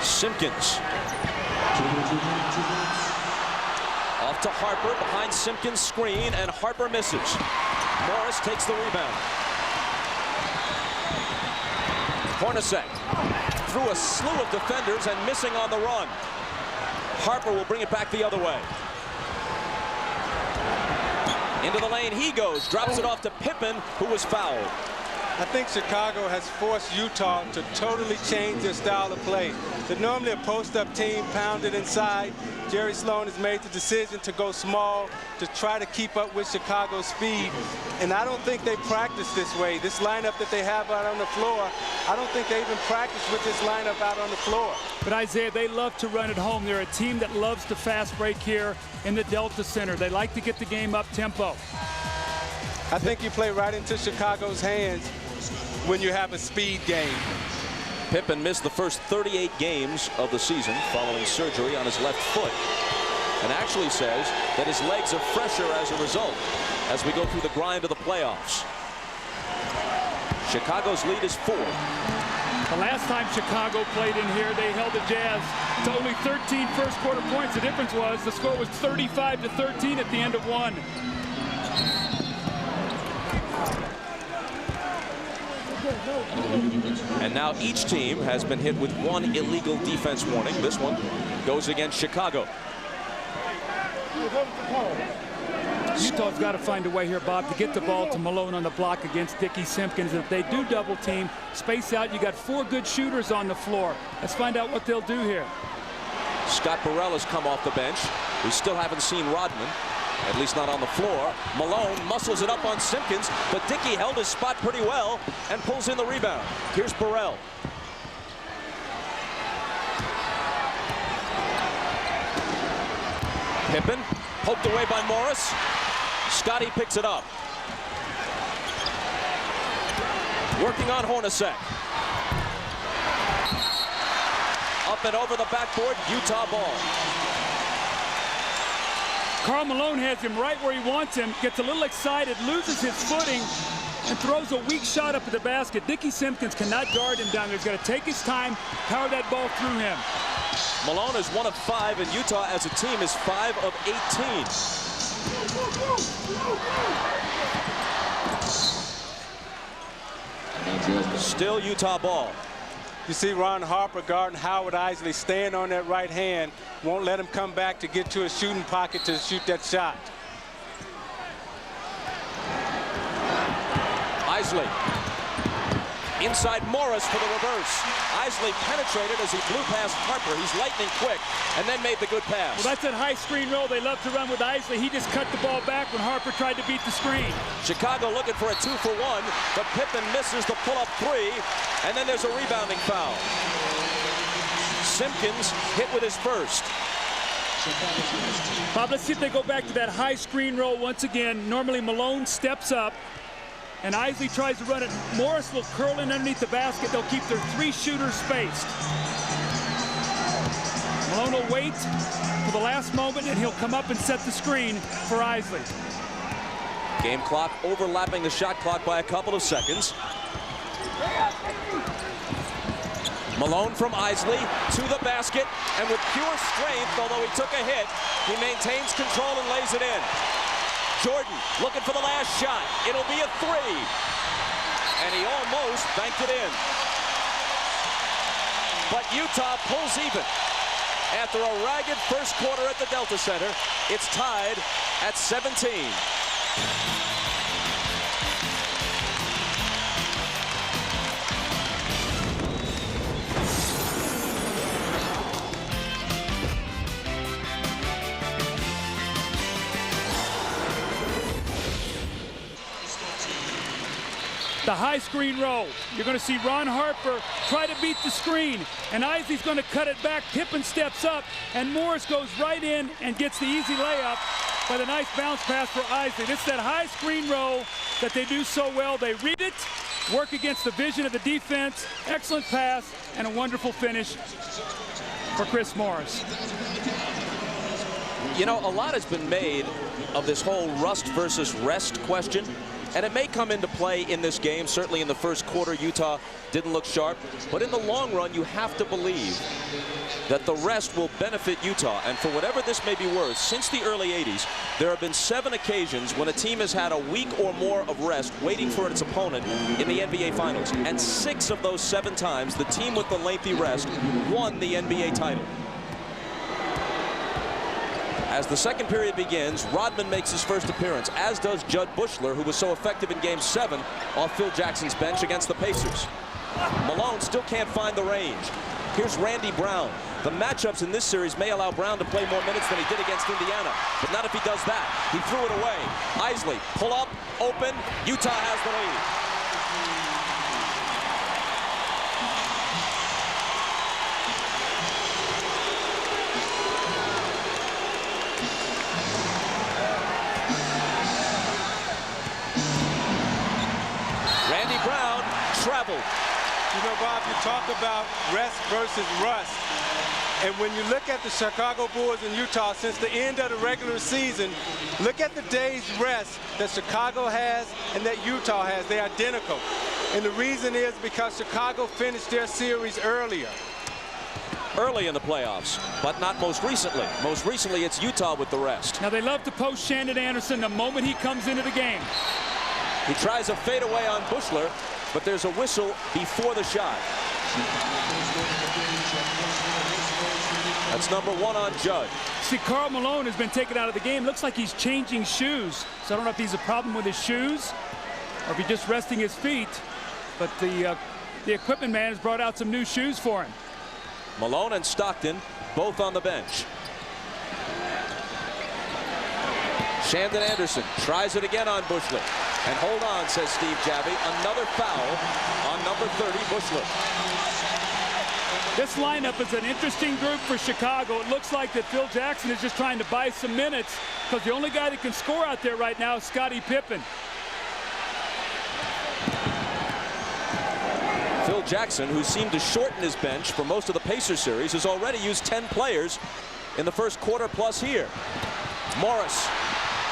Simpkins. Off to Harper, behind Simpkins' screen, and Harper misses. Morris takes the rebound. Hornacek through a slew of defenders and missing on the run. Harper will bring it back the other way. Into the lane he goes, drops it off to Pippen, who was fouled. I think Chicago has forced Utah to totally change their style of play. They're normally a post-up team, pounded inside. Jerry Sloan has made the decision to go small to try to keep up with Chicago's speed. And I don't think they practice this way. This lineup that they have out on the floor, I don't think they even practice with this lineup out on the floor. But Isaiah, they love to run at home. They're a team that loves to fast break here in the Delta Center. They like to get the game up tempo. I think you play right into Chicago's hands when you have a speed game. Pippen missed the first 38 games of the season following surgery on his left foot, and actually says that his legs are fresher as a result as we go through the grind of the playoffs. Chicago's lead is 4. The last time Chicago played in here, they held the Jazz to only 13 first quarter points. The difference was the score was 35-13 at the end of one. And now each team has been hit with 1 illegal defense warning. This one goes against Chicago. Utah's got to find a way here, Bob, to get the ball to Malone on the block against Dickie Simpkins. If they do double team, space out, you got 4 good shooters on the floor. Let's find out what they'll do here. Scott Burrell has come off the bench. We still haven't seen Rodman, at least not on the floor. Malone muscles it up on Simpkins, but Dickey held his spot pretty well and pulls in the rebound. Here's Burrell. Pippen, poked away by Morris. Scotty picks it up. Working on Hornacek. Up and over the backboard, Utah ball. Karl Malone has him right where he wants him, gets a little excited, loses his footing, and throws a weak shot up at the basket. Dickie Simpkins cannot guard him down there. He's got to take his time, power that ball through him. Malone is 1 of 5, and Utah as a team is 5 of 18. Still Utah ball. You see Ron Harper guarding Howard Isley, staying on that right hand, won't let him come back to get to a shooting pocket to shoot that shot. Isley. Inside Morris for the reverse. Isley penetrated as he blew past Harper. He's lightning quick and then made the good pass. Well, that's that high screen roll they love to run with Isley. He just cut the ball back when Harper tried to beat the screen. Chicago looking for a 2-for-1, but Pippen misses the pull-up three, and then there's a rebounding foul. Simpkins hit with his first. Bob, let's see if they go back to that high screen roll once again. Normally Malone steps up and Isley tries to run it. Morris will curl in underneath the basket. They'll keep their three shooters spaced. Malone will wait for the last moment and he'll come up and set the screen for Isley. Game clock overlapping the shot clock by a couple of seconds. Malone from Isley to the basket, and with pure strength, although he took a hit, he maintains control and lays it in. Jordan looking for the last shot. It'll be a three. And he almost banked it in. But Utah pulls even. After a ragged first quarter at the Delta Center, it's tied at 17. The high screen roll. You're going to see Ron Harper try to beat the screen, and Isley's going to cut it back. Pippen steps up, and Morris goes right in and gets the easy layup by the nice bounce pass for Isley. This is that high screen roll that they do so well. They read it, work against the vision of the defense, excellent pass, and a wonderful finish for Chris Morris. You know, a lot has been made of this whole rust versus rest question. And it may come into play in this game. Certainly in the first quarter, Utah didn't look sharp. But in the long run, you have to believe that the rest will benefit Utah. And for whatever this may be worth, since the early 80s, there have been 7 occasions when a team has had a week or more of rest waiting for its opponent in the NBA Finals. And 6 of those 7 times, the team with the lengthy rest won the NBA title. As the second period begins, Rodman makes his first appearance, as does Judd Bushler, who was so effective in Game 7 off Phil Jackson's bench against the Pacers. Malone still can't find the range. Here's Randy Brown. The matchups in this series may allow Brown to play more minutes than he did against Indiana, but not if he does that. He threw it away. Isley, pull up, open. Utah has the lead. Traveled. You know, Bob, you talk about rest versus rust. And when you look at the Chicago Bulls in Utah since the end of the regular season, look at the day's rest that Chicago has and that Utah has. They're identical. And the reason is because Chicago finished their series earlier. Early in the playoffs, but not most recently. Most recently, it's Utah with the rest. Now, they love to post Shandon Anderson the moment he comes into the game. He tries a fadeaway on Bushler, but there's a whistle before the shot. That's number 1 on Judd. See, Karl Malone has been taken out of the game. Looks like he's changing shoes. So I don't know if he's a problem with his shoes or if he's just resting his feet. But the equipment man has brought out some new shoes for him. Malone and Stockton both on the bench. Shandon Anderson tries it again on Bushler. And hold on, says Steve Javie. Another foul on number 30, Bushler. This lineup is an interesting group for Chicago. It looks like that Phil Jackson is just trying to buy some minutes because the only guy that can score out there right now is Scottie Pippen. Phil Jackson, who seemed to shorten his bench for most of the Pacers series, has already used 10 players in the first quarter plus here. Morris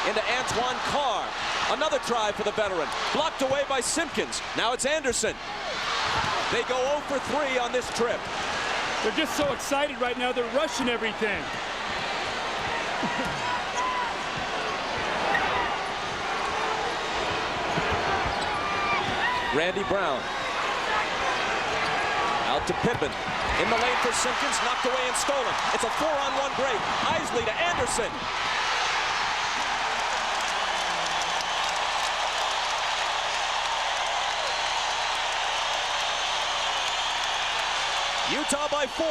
into Antoine Carr. Another try for the veteran. Blocked away by Simpkins. Now it's Anderson. They go 0 for 3 on this trip. They're just so excited right now. They're rushing everything. Randy Brown Out to Pippen. In the lane for Simpkins. Knocked away and stolen. It's a 4-on-1 break. Isley to Anderson. Utah by 4.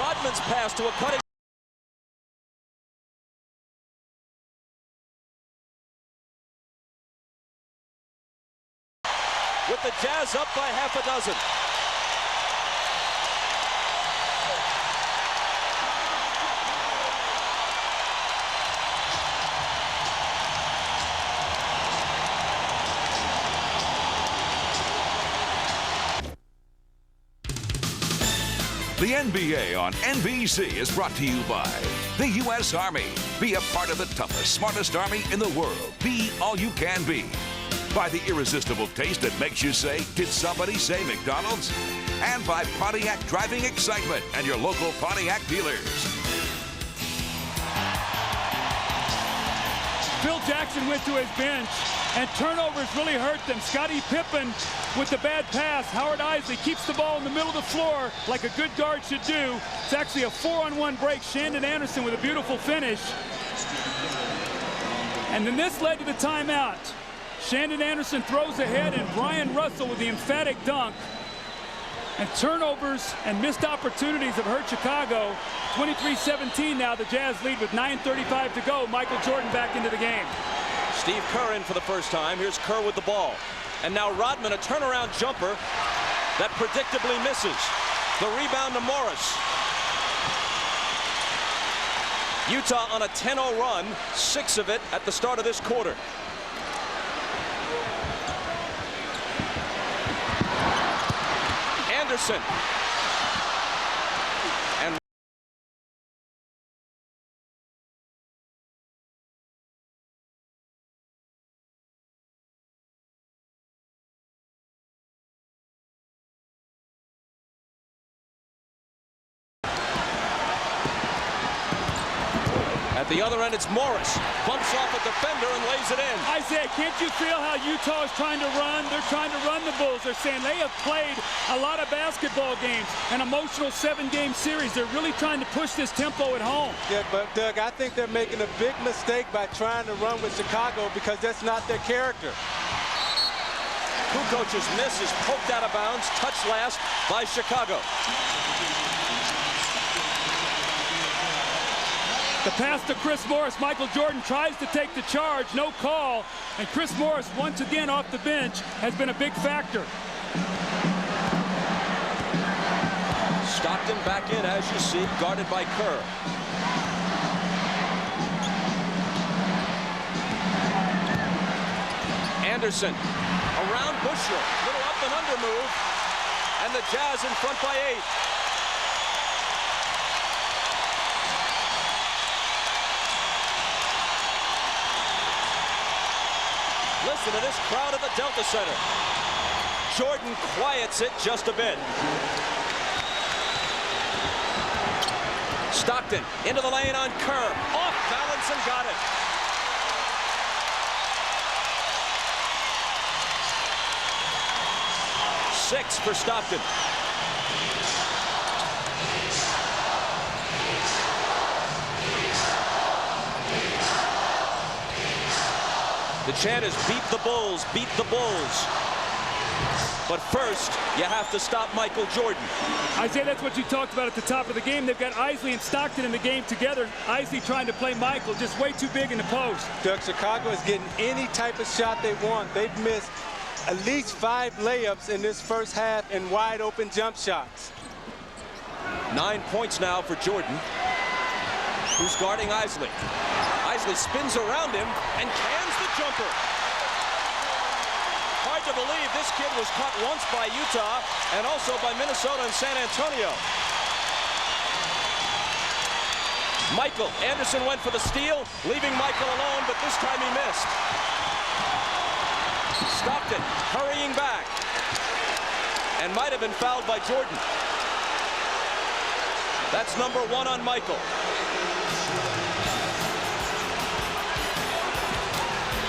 Rodman's pass to a cutting. With the Jazz up by half a dozen. The NBA on NBC is brought to you by the U.S. Army. Be a part of the toughest, smartest army in the world. Be all you can be. By the irresistible taste that makes you say, did somebody say McDonald's? And by Pontiac Driving Excitement and your local Pontiac dealers. Phil Jackson went to his bench, and turnovers really hurt them. Scottie Pippen with the bad pass. Howard Isley keeps the ball in the middle of the floor like a good guard should do. It's actually a 4-on-1 break. Shandon Anderson with a beautiful finish. And then this led to the timeout. Shandon Anderson throws ahead, and Brian Russell with the emphatic dunk. And turnovers and missed opportunities have hurt Chicago. 23-17 now. The Jazz lead with 9:35 to go. Michael Jordan back into the game. Steve Kerr in for the first time. Here's Kerr with the ball. And now Rodman, a turnaround jumper that predictably misses. The rebound to Morris. Utah on a 10-0 run, 6 of it at the start of this quarter. Anderson. And at the other end, it's Morris. Bumps off a defender and lays it in. Isaiah, can't you feel how Utah is trying to run? They're trying to run the Bulls. They're saying they have played a lot of basketball games, an emotional 7-game series. They're really trying to push this tempo at home. Yeah, but Doug, I think they're making a big mistake by trying to run with Chicago because that's not their character. Kukoc's miss is poked out of bounds, touched last by Chicago. The pass to Chris Morris. Michael Jordan tries to take the charge. No call. And Chris Morris, once again off the bench, has been a big factor. Stockton back in, as you see, guarded by Kerr. Anderson around Busher. Little up and under move. And the Jazz in front by 8. Listen to this crowd at the Delta Center. Jordan quiets it just a bit. Stockton into the lane on Kerr. Off balance and got it. Six for Stockton. The chant is beat the Bulls, beat the Bulls. But first, you have to stop Michael Jordan. Isaiah, that's what you talked about at the top of the game. They've got Isley and Stockton in the game together. Isley trying to play Michael, just way too big in the post. Doug, Chicago is getting any type of shot they want. They've missed at least 5 layups in this first half and wide open jump shots. 9 points now for Jordan, who's guarding Isley. Isley spins around him and cans the jumper. Hard to believe this kid was caught once by Utah and also by Minnesota and San Antonio. Michael Anderson went for the steal, leaving Michael alone, but this time he missed. Stockton hurrying back and might have been fouled by Jordan. That's number 1 on Michael.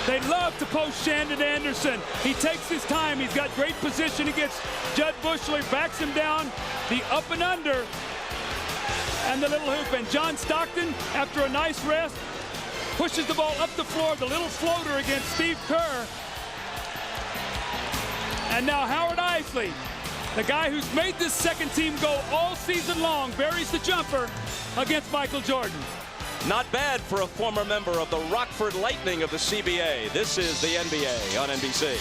They love to post Shandon Anderson. He takes his time. He's got great position against Judd Bushler. Backs him down. The up and under. And the little hoop. And John Stockton, after a nice rest, pushes the ball up the floor. The little floater against Steve Kerr. And now Howard Isley, the guy who's made this second team go all season long, buries the jumper against Michael Jordan. Not bad for a former member of the Rockford Lightning of the CBA. This is the NBA on NBC.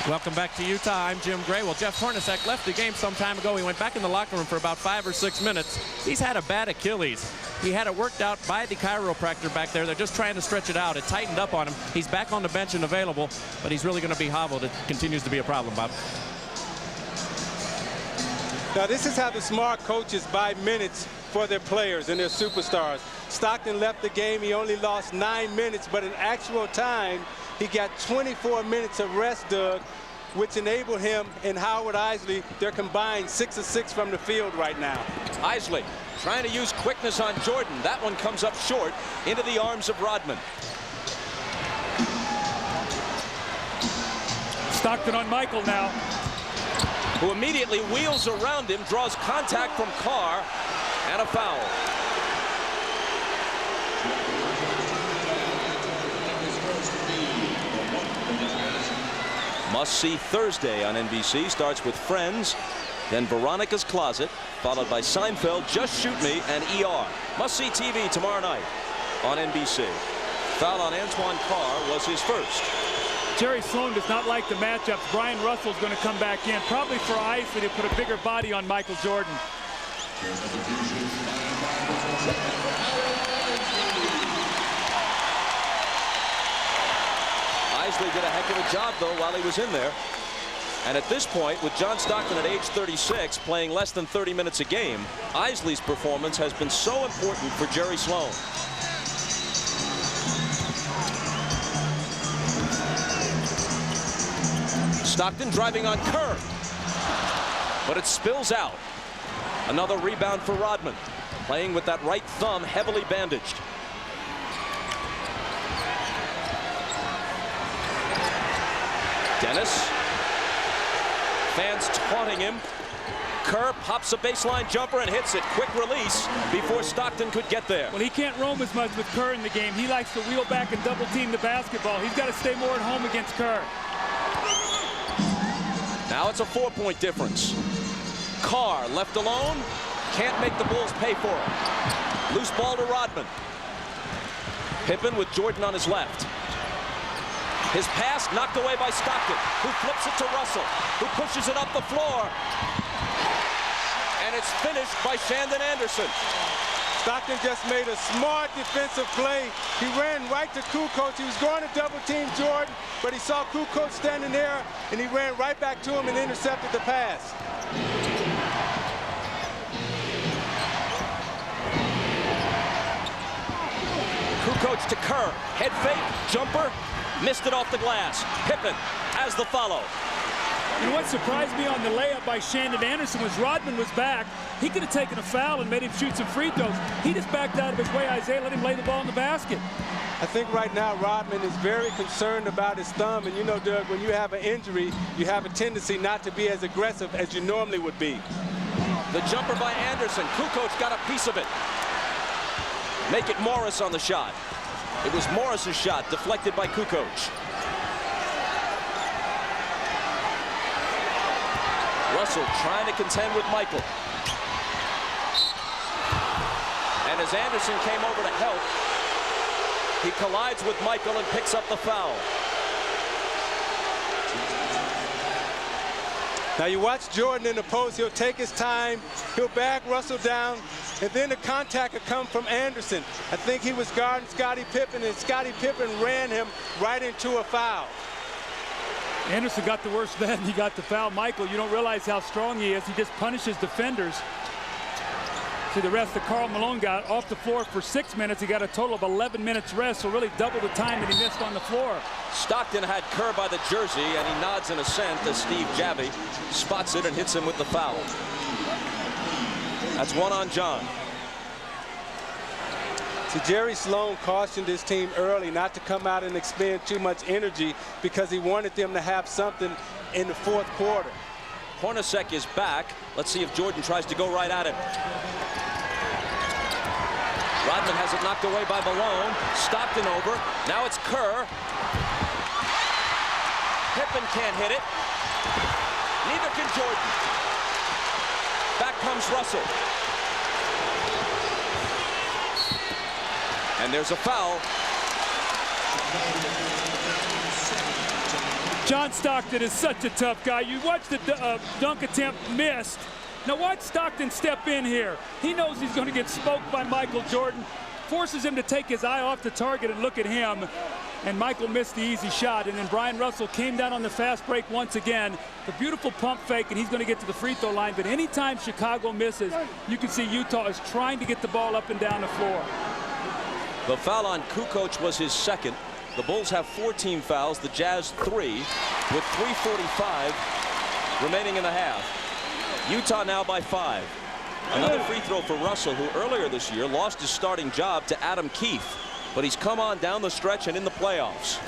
Welcome back to Utah. I'm Jim Gray. Well, Jeff Hornacek left the game some time ago. He went back in the locker room for about 5 or 6 minutes. He's had a bad Achilles. He had it worked out by the chiropractor back there. They're just trying to stretch it out. It tightened up on him. He's back on the bench and available, but he's really going to be hobbled. It continues to be a problem, Bob. Now, this is how the smart coaches buy minutes for their players and their superstars. Stockton left the game. He only lost 9 minutes, but in actual time, he got 24 minutes of rest, Doug, which enabled him and Howard Isley, they're combined 6 of 6 from the field right now. Isley trying to use quickness on Jordan. That one comes up short into the arms of Rodman. Stockton on Michael now, who immediately wheels around him, draws contact from Carr, and a foul. Must See Thursday on NBC starts with Friends, then Veronica's Closet, followed by Seinfeld, Just Shoot Me, and ER. Must See TV tomorrow night on NBC. Foul on Antoine Carr was his first. Jerry Sloan does not like the matchups. Brian Russell's going to come back in, probably for Isley to put a bigger body on Michael Jordan. Isley did a heck of a job, though, while he was in there. And at this point, with John Stockton at age 36, playing less than 30 minutes a game, Isley's performance has been so important for Jerry Sloan. Stockton driving on Kerr, but it spills out. Another rebound for Rodman, playing with that right thumb heavily bandaged. Dennis. Fans taunting him. Kerr pops a baseline jumper and hits it. Quick release before Stockton could get there. Well, he can't roam as much with Kerr in the game. He likes to wheel back and double team the basketball. He's got to stay more at home against Kerr. Now it's a 4-point difference. Carr left alone. Can't make the Bulls pay for it. Loose ball to Rodman. Pippen with Jordan on his left. His pass knocked away by Stockton, who flips it to Russell, who pushes it up the floor. And it's finished by Shandon Anderson. Stockton just made a smart defensive play. He ran right to Kukoc. He was going to double team Jordan, but he saw Kukoc standing there, and he ran right back to him and intercepted the pass. Kukoc to Kerr. Head fake, jumper, missed it off the glass. Pippen has the follow. And what surprised me on the layup by Shandon Anderson was Rodman was back. He could have taken a foul and made him shoot some free throws. He just backed out of his way. Isaiah let him lay the ball in the basket. I think right now Rodman is very concerned about his thumb. And you know, Doug, when you have an injury, you have a tendency not to be as aggressive as you normally would be. The jumper by Anderson. Kukoc got a piece of it. Make it Morris on the shot. It was Morris's shot, deflected by Kukoc. Russell trying to contend with Michael. And as Anderson came over to help, he collides with Michael and picks up the foul. Now you watch Jordan in the post. He'll take his time. He'll back Russell down. And then the contact will come from Anderson. I think he was guarding Scottie Pippen, and Scottie Pippen ran him right into a foul. Anderson got the worst of that, and he got the foul. Michael, you don't realize how strong he is. He just punishes defenders. See, the rest that Karl Malone got off the floor for 6 minutes. He got a total of 11 minutes rest, so really double the time that he missed on the floor. Stockton had Kerr by the jersey, and he nods in assent as Steve Javie spots it and hits him with the foul. That's one on John. See, Jerry Sloan cautioned his team early not to come out and expend too much energy because he wanted them to have something in the fourth quarter. Hornacek is back. Let's see if Jordan tries to go right at him. Rodman has it knocked away by Malone. Stockton over. Now it's Kerr. Pippen can't hit it. Neither can Jordan. Back comes Russell. And there's a foul. John Stockton is such a tough guy. You watch the dunk attempt missed. Now watch Stockton step in here. He knows he's going to get smoked by Michael Jordan. Forces him to take his eye off the target and look at him. And Michael missed the easy shot. And then Brian Russell came down on the fast break once again. The beautiful pump fake, and he's going to get to the free throw line. But anytime Chicago misses, you can see Utah is trying to get the ball up and down the floor. The foul on Kukoc was his second. The Bulls have 14 fouls, the Jazz 3, with 3:45 remaining in the half. Utah now by 5. Another free throw for Russell, who earlier this year lost his starting job to Adam Keefe. But he's come on down the stretch and in the playoffs.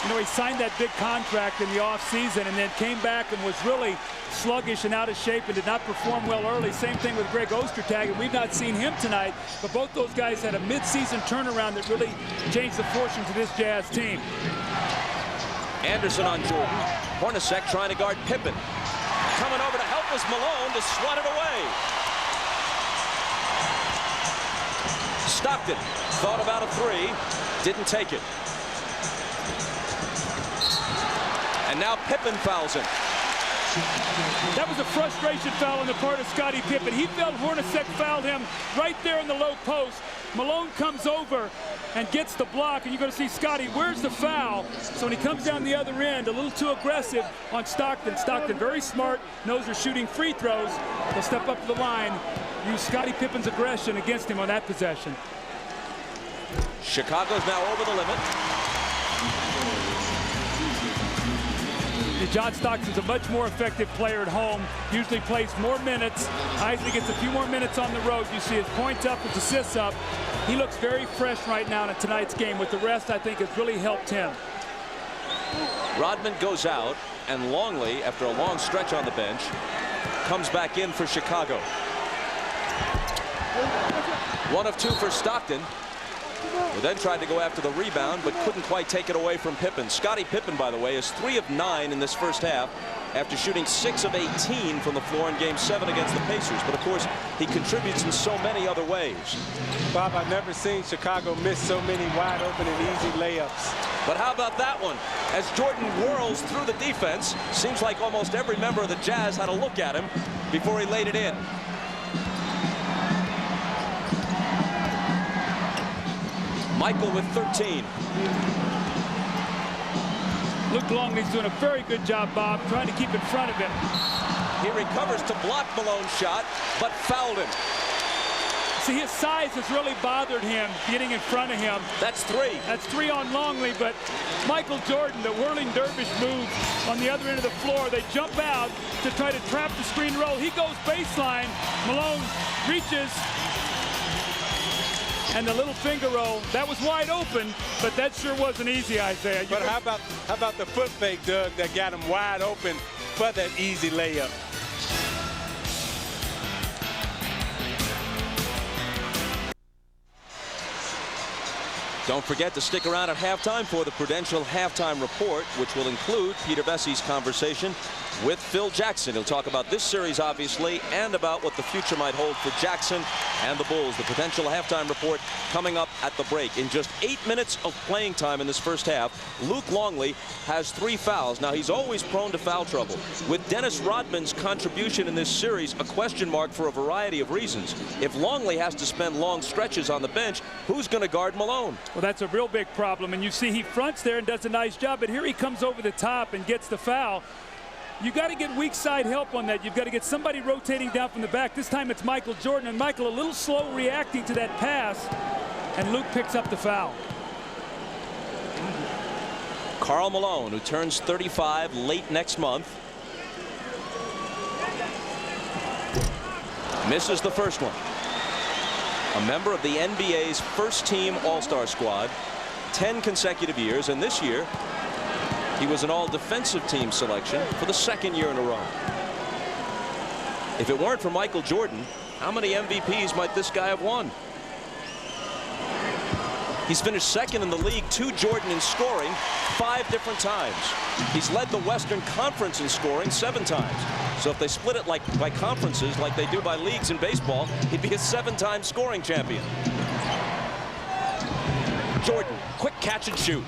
You know, he signed that big contract in the offseason and then came back and was really sluggish and out of shape and did not perform well early. Same thing with Greg Ostertag, and we've not seen him tonight. But both those guys had a midseason turnaround that really changed the fortunes of this Jazz team. Anderson on Jordan. Hornacek trying to guard Pippen. Coming over to help us Malone to swat it away. Stockton thought about a three, didn't take it. And now Pippen fouls him. That was a frustration foul on the part of Scottie Pippen. He felt Hornacek fouled him right there in the low post. Malone comes over and gets the block, and you're going to see Scottie, where's the foul? So when he comes down the other end, a little too aggressive on Stockton. Stockton very smart, knows they're shooting free throws. He'll step up to the line, use Scottie Pippen's aggression against him on that possession. Chicago's now over the limit. John Stockton's a much more effective player at home, usually plays more minutes. Isley gets a few more minutes on the road. You see his points up, his assists up. He looks very fresh right now in tonight's game. With the rest, I think has really helped him. Rodman goes out, and Longley, after a long stretch on the bench, comes back in for Chicago. 1 of 2 for Stockton, who then tried to go after the rebound but couldn't quite take it away from Pippen. Scottie Pippen, by the way, is 3 of 9 in this first half after shooting 6 of 18 from the floor in Game 7 against the Pacers. But, of course, he contributes in so many other ways. Bob, I've never seen Chicago miss so many wide open and easy layups. But how about that one? As Jordan whirls through the defense, seems like almost every member of the Jazz had a look at him before he laid it in. Michael with 13. Luke Longley's doing a very good job, Bob, trying to keep in front of him. He recovers to block Malone's shot, but fouled him. See, his size has really bothered him, getting in front of him. That's 3. That's 3 on Longley, but Michael Jordan, the whirling dervish move on the other end of the floor. They jump out to try to trap the screen roll. He goes baseline. Malone reaches. And the little finger roll, that was wide open, but that sure wasn't easy, Isaiah. But how about the foot fake, Doug, that got him wide open for that easy layup? Don't forget to stick around at halftime for the Prudential Halftime Report, which will include Peter Bessie's conversation with Phil Jackson. He'll talk about this series, obviously, and about what the future might hold for Jackson and the Bulls. The Prudential Halftime Report coming up at the break. In just 8 minutes of playing time in this first half, Luke Longley has 3 fouls. Now, he's always prone to foul trouble. With Dennis Rodman's contribution in this series a question mark for a variety of reasons. If Longley has to spend long stretches on the bench, who's going to guard Malone? Well, that's a real big problem, and you see he fronts there and does a nice job, but here he comes over the top and gets the foul. You got to get weak side help on that. You've got to get somebody rotating down from the back. This time it's Michael Jordan, and Michael a little slow reacting to that pass, and Luke picks up the foul. Karl Malone, who turns 35 late next month, misses the first one. A member of the NBA's first-team All-Star squad, 10 consecutive years, and this year he was an all-defensive team selection for the second year in a row. If it weren't for Michael Jordan, how many MVPs might this guy have won? He's finished second in the league to Jordan in scoring 5 different times. He's led the Western Conference in scoring 7 times. So if they split it like by conferences like they do by leagues in baseball, he'd be a 7-time scoring champion. Jordan, quick catch and shoot.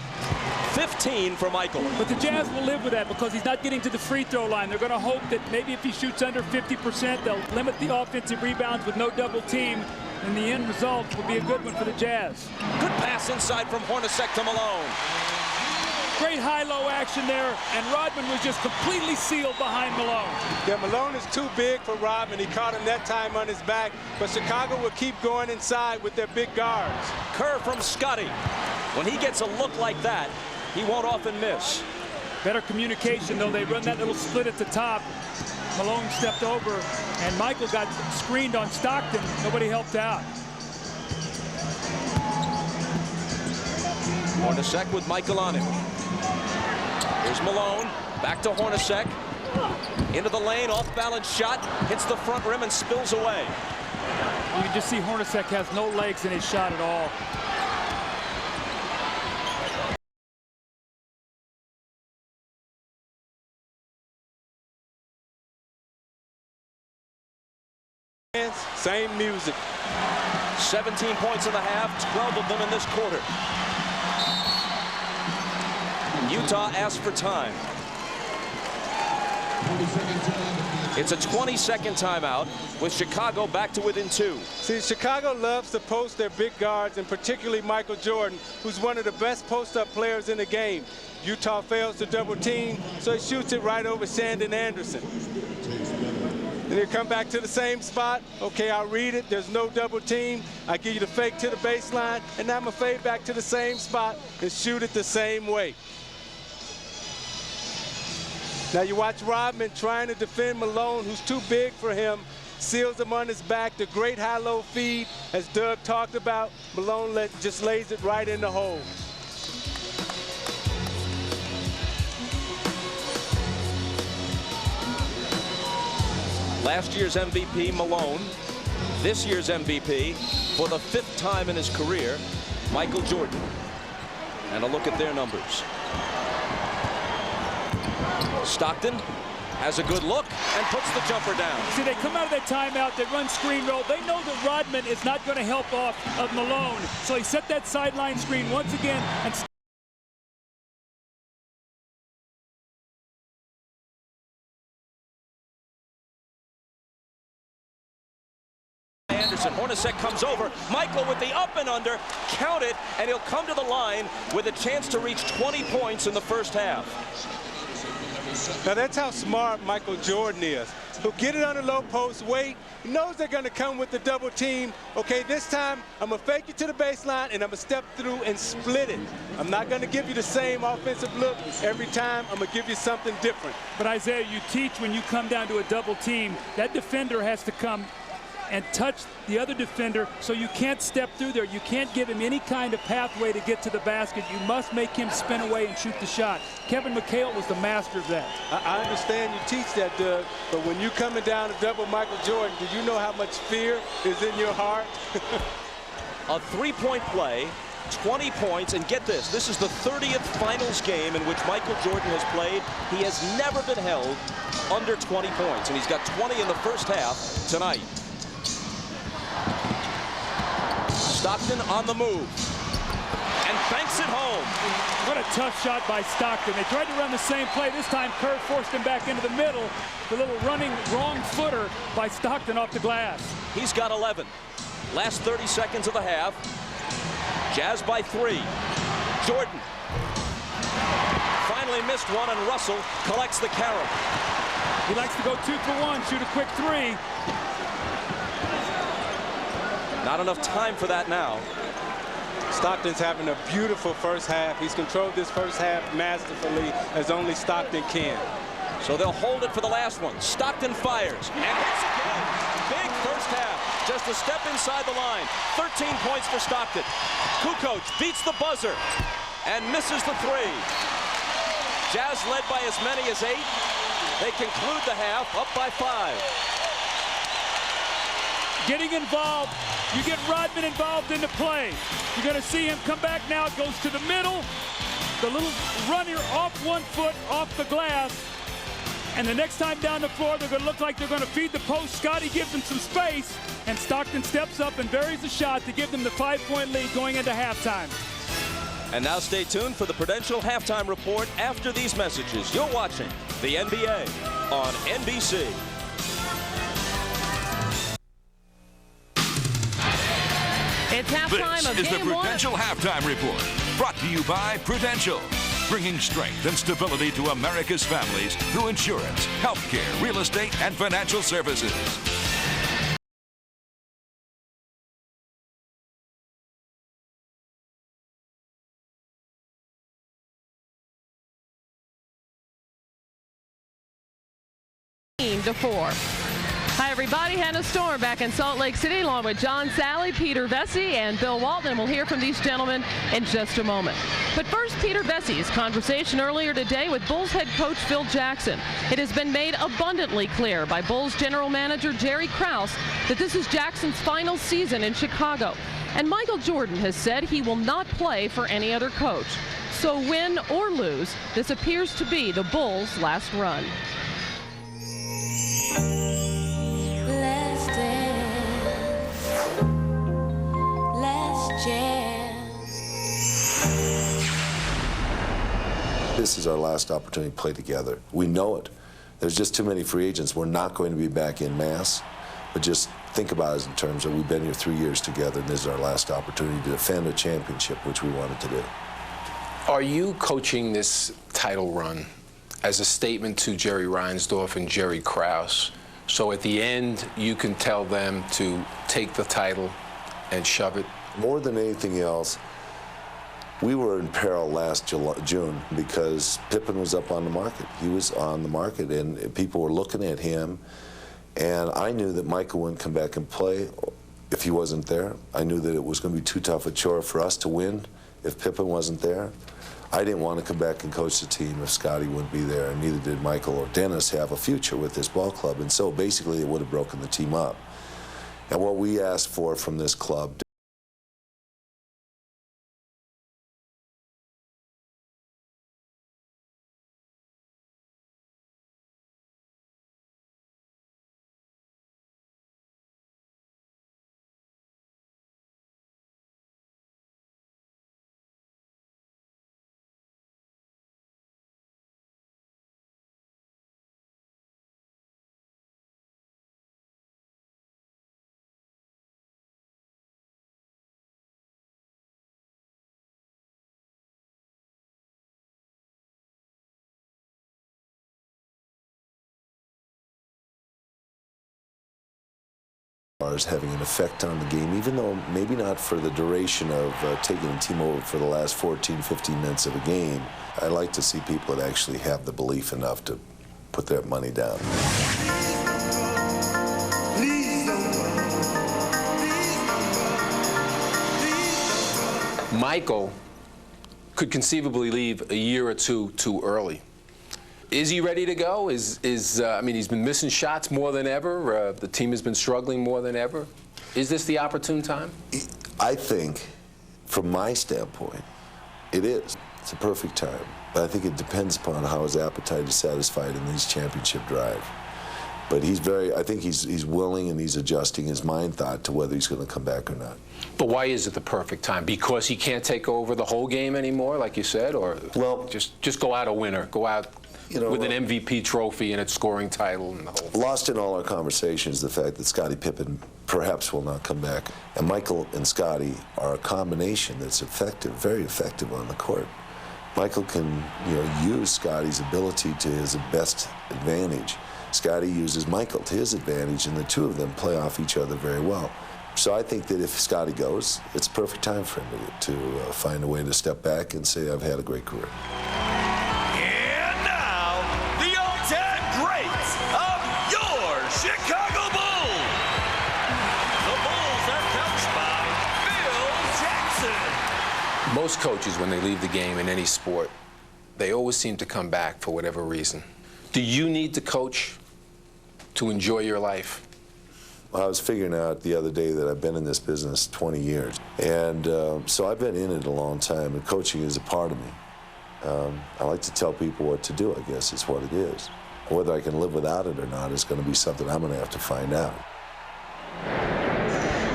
15 for Michael. But the Jazz will live with that because he's not getting to the free throw line. They're going to hope that maybe if he shoots under 50%, they'll limit the offensive rebounds with no double team. And the end result will be a good one for the Jazz. Good pass inside from Hornacek to Malone. Great high-low action there, and Rodman was just completely sealed behind Malone. Yeah, Malone is too big for Rodman. He caught him that time on his back, but Chicago will keep going inside with their big guards. Kerr from Scotty. When he gets a look like that, he won't often miss. Better communication, though. They run that little split at the top. Malone stepped over, and Michael got screened on Stockton. Nobody helped out. Hornacek with Michael on him. Here's Malone. Back to Hornacek. Into the lane, off-balance shot. Hits the front rim and spills away. You can just see Hornacek has no legs in his shot at all. Same music. 17 points in the half, 12 of them in this quarter. Utah asked for time. It's a 20-second timeout with Chicago back to within 2. See, Chicago loves to post their big guards, and particularly Michael Jordan, who's one of the best post-up players in the game. Utah fails to double team, so he shoots it right over Shandon Anderson. And they come back to the same spot. Okay, I'll read it. There's no double team. I give you the fake to the baseline, and now I'm going to fade back to the same spot and shoot it the same way. Now you watch Rodman trying to defend Malone, who's too big for him, seals him on his back. The great high-low feed, as Doug talked about, Malone just lays it right in the hole. Last year's MVP, Malone. This year's MVP, for the 5th time in his career, Michael Jordan. And a look at their numbers. Stockton has a good look and puts the jumper down. See, they come out of that timeout, they run screen roll. They know that Rodman is not going to help off of Malone. So he set that sideline screen once again. And Anderson, Hornacek comes over. Michael with the up and under. Count it, and he'll come to the line with a chance to reach 20 points in the first half. Now that's how smart Michael Jordan is. He'll get it on the low post, wait. He knows they're going to come with the double team. Okay, this time I'm going to fake it to the baseline and I'm going to step through and split it. I'm not going to give you the same offensive look every time. I'm going to give you something different. But Isaiah, you teach when you come down to a double team, that defender has to come and touch the other defender, so you can't step through there. You can't give him any kind of pathway to get to the basket. You must make him spin away and shoot the shot. Kevin McHale was the master of that. I understand you teach that, Doug, but when you're coming down to double Michael Jordan, do you know how much fear is in your heart? A 3-point play, 20 points, and get this, this is the 30th finals game in which Michael Jordan has played. He has never been held under 20 points, and he's got 20 in the first half tonight. Stockton on the move and banks it home. What a tough shot by Stockton. They tried to run the same play. This time Kerr forced him back into the middle. The little running wrong footer by Stockton off the glass. He's got 11. Last 30 seconds of the half. Jazz by 3. Jordan finally missed one, and Russell collects the carom. He likes to go 2 for 1, shoot a quick 3. Not enough time for that now. Stockton's having a beautiful first half. He's controlled this first half masterfully, as only Stockton can. So they'll hold it for the last one. Stockton fires, and hits again. Big first half. Just a step inside the line. 13 points for Stockton. Kukoc beats the buzzer and misses the three. Jazz led by as many as 8. They conclude the half up by 5. Getting involved. You get Rodman involved in the play. You're going to see him come back now. It goes to the middle. The little runner off 1 foot off the glass. And the next time down the floor, they're going to look like they're going to feed the post. Scotty gives them some space, and Stockton steps up and buries the shot to give them the 5-point lead going into halftime. And now stay tuned for the Prudential Halftime Report after these messages. You're watching the NBA on NBC. It's halftime of This is the Game 1. Prudential Halftime Report, brought to you by Prudential, bringing strength and stability to America's families through insurance, healthcare, real estate, and financial services. To 4. Hi, everybody. Hannah Storm back in Salt Lake City along with John Sally, Peter Vesey, and Bill Walton. We'll hear from these gentlemen in just a moment. But first, Peter Vesey's conversation earlier today with Bulls head coach Phil Jackson. It has been made abundantly clear by Bulls general manager Jerry Krause that this is Jackson's final season in Chicago. And Michael Jordan has said he will not play for any other coach. So win or lose, this appears to be the Bulls' last run. Let's dance. Let's jam. This is our last opportunity to play together. We know it. There's just too many free agents. We're not going to be back in mass. But just think about it in terms of we've been here 3 years together, and this is our last opportunity to defend a championship, which we wanted to do. Are you coaching this title run as a statement to Jerry Reinsdorf and Jerry Krause, so at the end you can tell them to take the title and shove it? More than anything else, we were in peril last June because Pippen was up on the market. He was on the market, and people were looking at him, and I knew that Michael wouldn't come back and play if he wasn't there. I knew that it was going to be too tough a chore for us to win if Pippen wasn't there. I didn't want to come back and coach the team if Scotty wouldn't be there, and neither did Michael or Dennis have a future with this ball club, and so basically it would have broken the team up. And what we asked for from this club is having an effect on the game, even though maybe not for the duration of taking the team over for the last 14, 15 minutes of a game. I like to see people that actually have the belief enough to put their money down. Michael could conceivably leave a year or two too early. Is he ready to go? I mean, he's been missing shots more than ever. The team has been struggling more than ever. Is this the opportune time? I think, from my standpoint, it is. It's a perfect time. But I think it depends upon how his appetite is satisfied in this championship drive. But I think he's willing, and he's adjusting his mind thought to whether he's going to come back or not. But why is it the perfect time? Because he can't take over the whole game anymore, like you said? Or well, just go out a winner, go out with an MVP trophy and its scoring title and the whole thing. Lost in all our conversations the fact that Scottie Pippen perhaps will not come back. And Michael and Scottie are a combination that's effective, very effective on the court. Michael can use Scottie's ability to his best advantage. Scottie uses Michael to his advantage, and the two of them play off each other very well. So I think that if Scottie goes, it's a perfect time for him to find a way to step back and say, I've had a great career. And now, the All-Time coaches, when they leave the game in any sport, they always seem to come back for whatever reason. Do you need to coach to enjoy your life? I was figuring out the other day that I've been in this business 20 years. And so I've been in it a long time, and coaching is a part of me. I like to tell people what to do, I guess, is what it is. Whether I can live without it or not is going to be something I'm going to have to find out.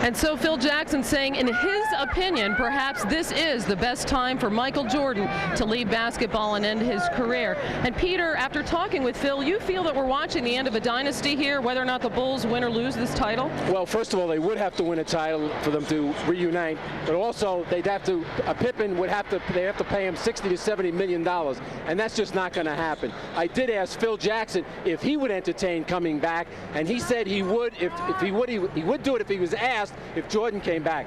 And so Phil Jackson saying, in his opinion, perhaps this is the best time for Michael Jordan to leave basketball and end his career. And Peter, after talking with Phil, you feel that we're watching the end of a dynasty here, whether or not the Bulls win or lose this title? Well, first of all, they would have to win a title for them to reunite, but also they'd have to, Pippen would have to, they have to pay him $60 to $70 million, and that's just not going to happen. I did ask Phil Jackson if he would entertain coming back, and he said he would, he would do it if he was asked if Jordan came back.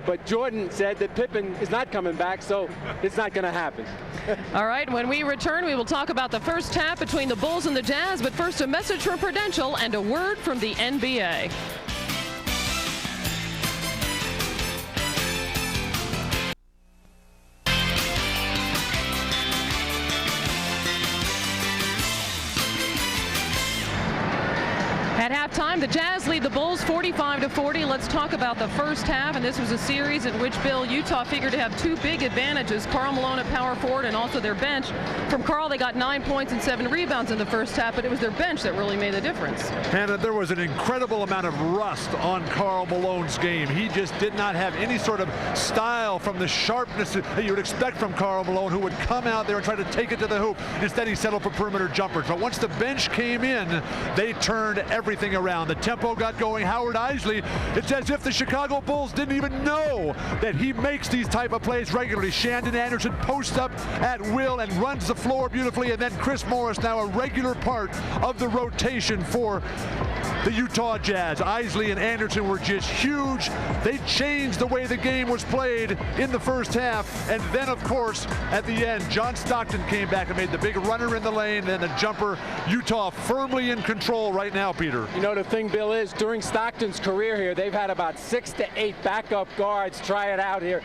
But Jordan said that Pippen is not coming back, so it's not going to happen. All right, when we return, we will talk about the first half between the Bulls and the Jazz, but first a message from Prudential and a word from the NBA. At halftime, the Jazz lead the Bulls 45-40. Let's talk about the first half, and this was a series in which, Bill, Utah figured to have two big advantages, Karl Malone at power forward and also their bench. From Karl, they got 9 points and 7 rebounds in the first half, but it was their bench that really made the difference. Hannah, there was an incredible amount of rust on Karl Malone's game. He just did not have any sort of style from the sharpness that you would expect from Karl Malone, who would come out there and try to take it to the hoop. Instead, he settled for perimeter jumpers. But once the bench came in, they turned everything around. The tempo got going. Howard Eisley, it's as if the Chicago Bulls didn't even know that he makes these type of plays regularly. Shandon Anderson posts up at will and runs the floor beautifully, and then Chris Morris, now a regular part of the rotation for the Utah Jazz. Eisley and Anderson were just huge. They changed the way the game was played in the first half, and then of course at the end John Stockton came back and made the big runner in the lane, then the jumper. Utah firmly in control right now, Peter. You know, the thing, Bill, is during Stockton's career here, they've had about 6 to 8 backup guards try it out here.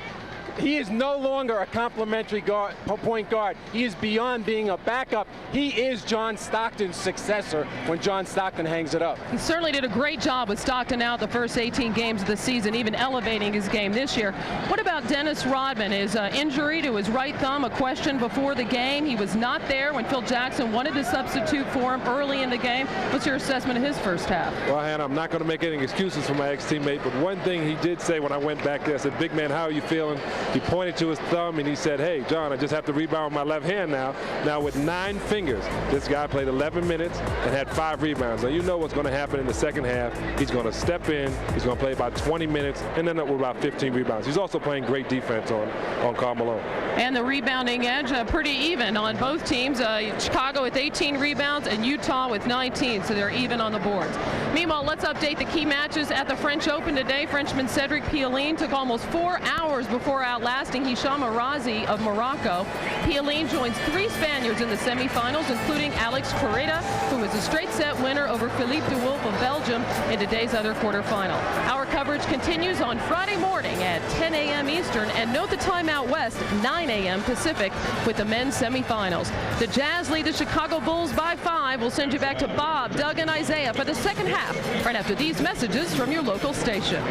He is no longer a complimentary point guard. He is beyond being a backup. He is John Stockton's successor when John Stockton hangs it up. He certainly did a great job with Stockton out the first 18 games of the season, even elevating his game this year. What about Dennis Rodman? His injury to his right thumb, a question before the game. He was not there when Phil Jackson wanted to substitute for him early in the game. What's your assessment of his first half? Well, Hannah, I'm not going to make any excuses for my ex-teammate, but one thing he did say when I went back there, I said, "Big man, how are you feeling?" He pointed to his thumb and he said, "Hey, John, I just have to rebound with my left hand now." Now with 9 fingers, this guy played 11 minutes and had 5 rebounds. Now you know what's going to happen in the second half. He's going to step in, he's going to play about 20 minutes, and end up with about 15 rebounds. He's also playing great defense on Karl Malone. And the rebounding edge, pretty even on both teams. Chicago with 18 rebounds and Utah with 19, so they're even on the boards. Meanwhile, let's update the key matches at the French Open today. Frenchman Cedric Pioline took almost 4 hours before outlasting Hicham Arazi of Morocco. Pioline joins 3 Spaniards in the semifinals, including Alex Correda, who is a straight set winner over Philippe de Wolf of Belgium in today's other quarterfinal. Our coverage continues on Friday morning at 10 a.m. Eastern, and note the time out west, 9 a.m. Pacific, with the men's semifinals. The Jazz lead the Chicago Bulls by 5. We'll send you back to Bob, Doug, and Isaiah for the second half, right after these messages from your local station.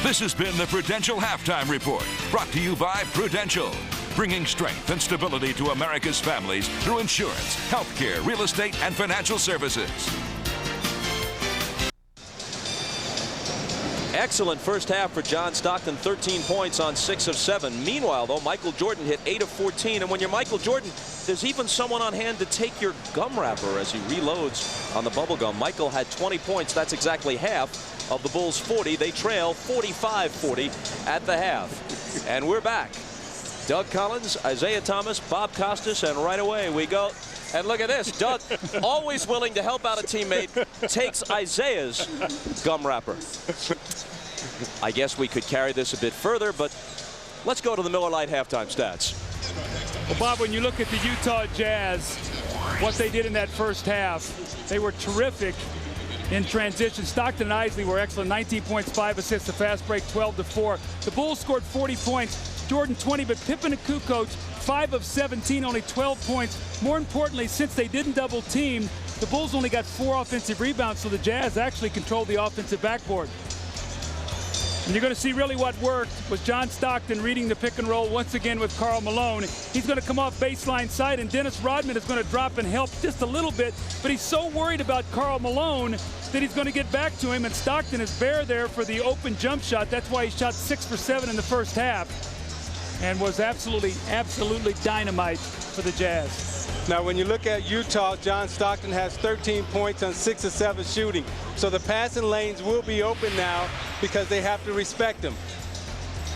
This has been the Prudential Halftime Report, brought to you by Prudential, bringing strength and stability to America's families through insurance, healthcare, real estate, and financial services. Excellent first half for John Stockton, 13 points on 6 of 7. Meanwhile, though, Michael Jordan hit 8 of 14. And when you're Michael Jordan, there's even someone on hand to take your gum wrapper as he reloads on the bubble gum. Michael had 20 points. That's exactly half of the Bulls' 40. They trail 45-40 at the half. And we're back. Doug Collins, Isaiah Thomas, Bob Costas, and right away we go. And look at this. Doug, always willing to help out a teammate, takes Isaiah's gum wrapper. I guess we could carry this a bit further, but let's go to the Miller Lite halftime stats. Well, Bob, when you look at the Utah Jazz, what they did in that first half, they were terrific in transition. Stockton and Eisley were excellent. 19 points, 5 assists, the fast break 12-4. The Bulls scored 40 points. Jordan 20, but Pippen and Kukoc 5 of 17, only 12 points. More importantly, since they didn't double team, the Bulls only got 4 offensive rebounds, so the Jazz actually controlled the offensive backboard. And you're going to see really what worked was John Stockton reading the pick and roll once again with Karl Malone. He's going to come off baseline side, and Dennis Rodman is going to drop and help just a little bit, but he's so worried about Karl Malone that he's going to get back to him, and Stockton is bare there for the open jump shot. That's why he shot 6 for 7 in the first half and was absolutely dynamite for the Jazz. Now, when you look at Utah, John Stockton has 13 points on 6 of 7 shooting. So the passing lanes will be open now because they have to respect him.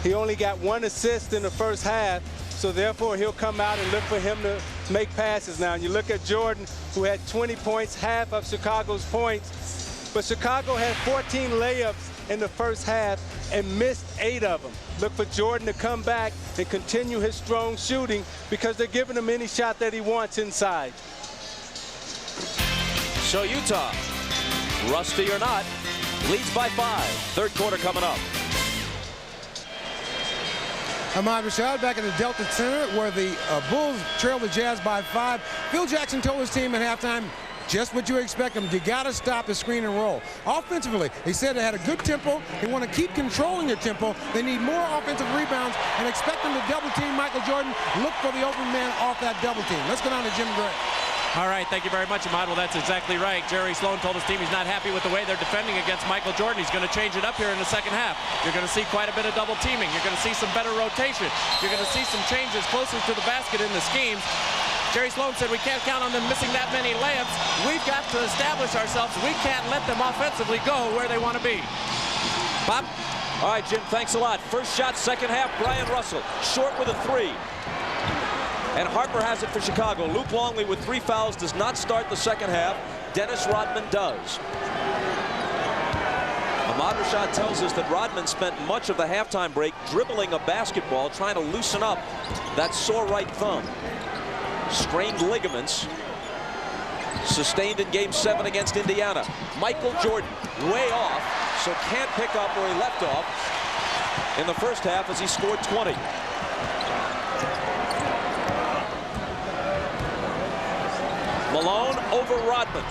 He only got 1 assist in the first half, so therefore he'll come out and look for him to make passes now. And you look at Jordan, who had 20 points, half of Chicago's points. But Chicago had 14 layups in the first half and missed 8 of them. Look for Jordan to come back and continue his strong shooting because they're giving him any shot that he wants inside. So Utah, rusty or not, leads by 5. Third quarter coming up. Ahmad Rashad back in the Delta Center where the Bulls trail the Jazz by 5. Phil Jackson told his team at halftime, just what you expect them. You got to stop the screen and roll. Offensively, he said they had a good tempo. They want to keep controlling their tempo. They need more offensive rebounds and expect them to double team Michael Jordan. Look for the open man off that double team. Let's go down to Jim Gray. All right, thank you very much, Ahmad. Well, that's exactly right. Jerry Sloan told his team he's not happy with the way they're defending against Michael Jordan. He's going to change it up here in the second half. You're going to see quite a bit of double teaming. You're going to see some better rotation. You're going to see some changes closer to the basket in the schemes. Jerry Sloan said we can't count on them missing that many layups. We've got to establish ourselves. We can't let them offensively go where they want to be. Bob? All right, Jim, thanks a lot. First shot, second half, Brian Russell. Short with a 3. And Harper has it for Chicago. Luke Longley with 3 fouls does not start the second half. Dennis Rodman does. Ahmad Rashad tells us that Rodman spent much of the halftime break dribbling a basketball, trying to loosen up that sore right thumb. Strained ligaments sustained in game 7 against Indiana. Michael Jordan way off, so can't pick up where he left off in the first half as he scored 20. Malone over Rodman,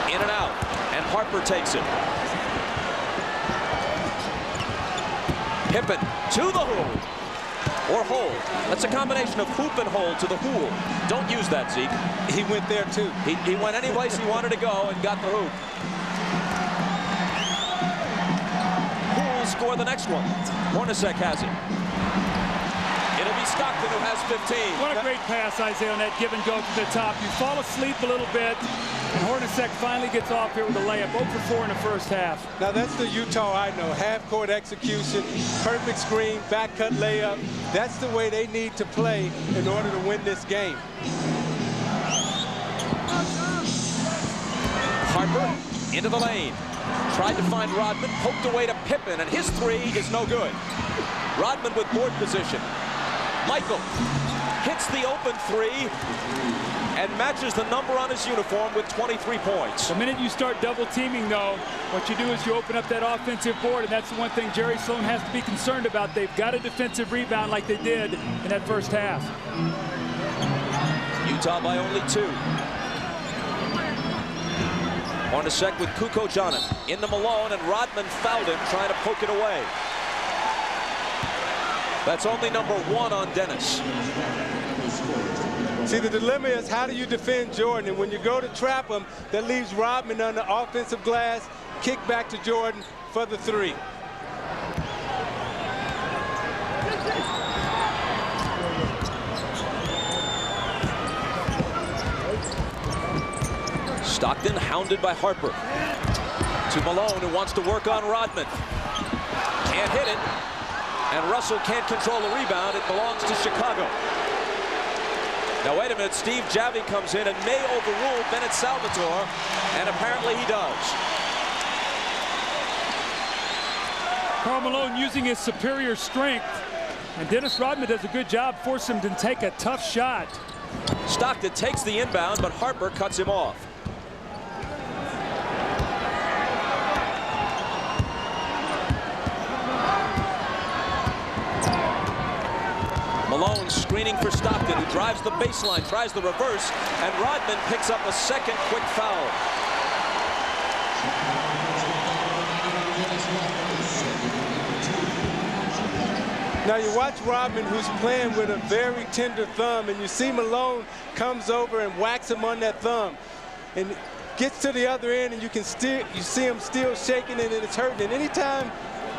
in and out, and Harper takes it. Pippen to the hoop. Or hold. That's a combination of hoop and hold to the hool. Don't use that, Zeke. He went there too. He went any place he wanted to go and got the hoop. Who will score the next one? Hornacek has it. It'll be Stockton who has 15. What a great pass, Isaiah, on that give and go to the top. You fall asleep a little bit, and Hornacek finally gets off here with a layup. 0 for 4 in the first half. Now that's the Utah I know. Half-court execution, perfect screen, back-cut layup. That's the way they need to play in order to win this game. Harper into the lane. Tried to find Rodman, poked away to Pippen, and his 3 is no good. Rodman with board position. Michael hits the open 3 and matches the number on his uniform with 23 points. The minute you start double teaming, though, what you do is you open up that offensive board, and that's the one thing Jerry Sloan has to be concerned about. They've got a defensive rebound like they did in that first half. Utah by only 2. Hornacek with Kukoc on him. In the Malone, and Rodman fouled him trying to poke it away. That's only number 1 on Dennis. See, the dilemma is how do you defend Jordan? And when you go to trap him, that leaves Rodman on the offensive glass, kick back to Jordan for the 3. Stockton hounded by Harper. To Malone, who wants to work on Rodman. Can't hit it. And Russell can't control the rebound. It belongs to Chicago. Now, wait a minute. Steve Javie comes in and may overrule Bennett Salvatore, and apparently he does. Karl Malone using his superior strength, and Dennis Rodman does a good job forcing him to take a tough shot. Stockton takes the inbound, but Harper cuts him off. Malone screening for Stockton, who drives the baseline, tries the reverse, and Rodman picks up a second quick foul. Now you watch Rodman, who's playing with a very tender thumb, and you see Malone comes over and whacks him on that thumb, and gets to the other end, and you see him still shaking it, and it's hurting. And anytime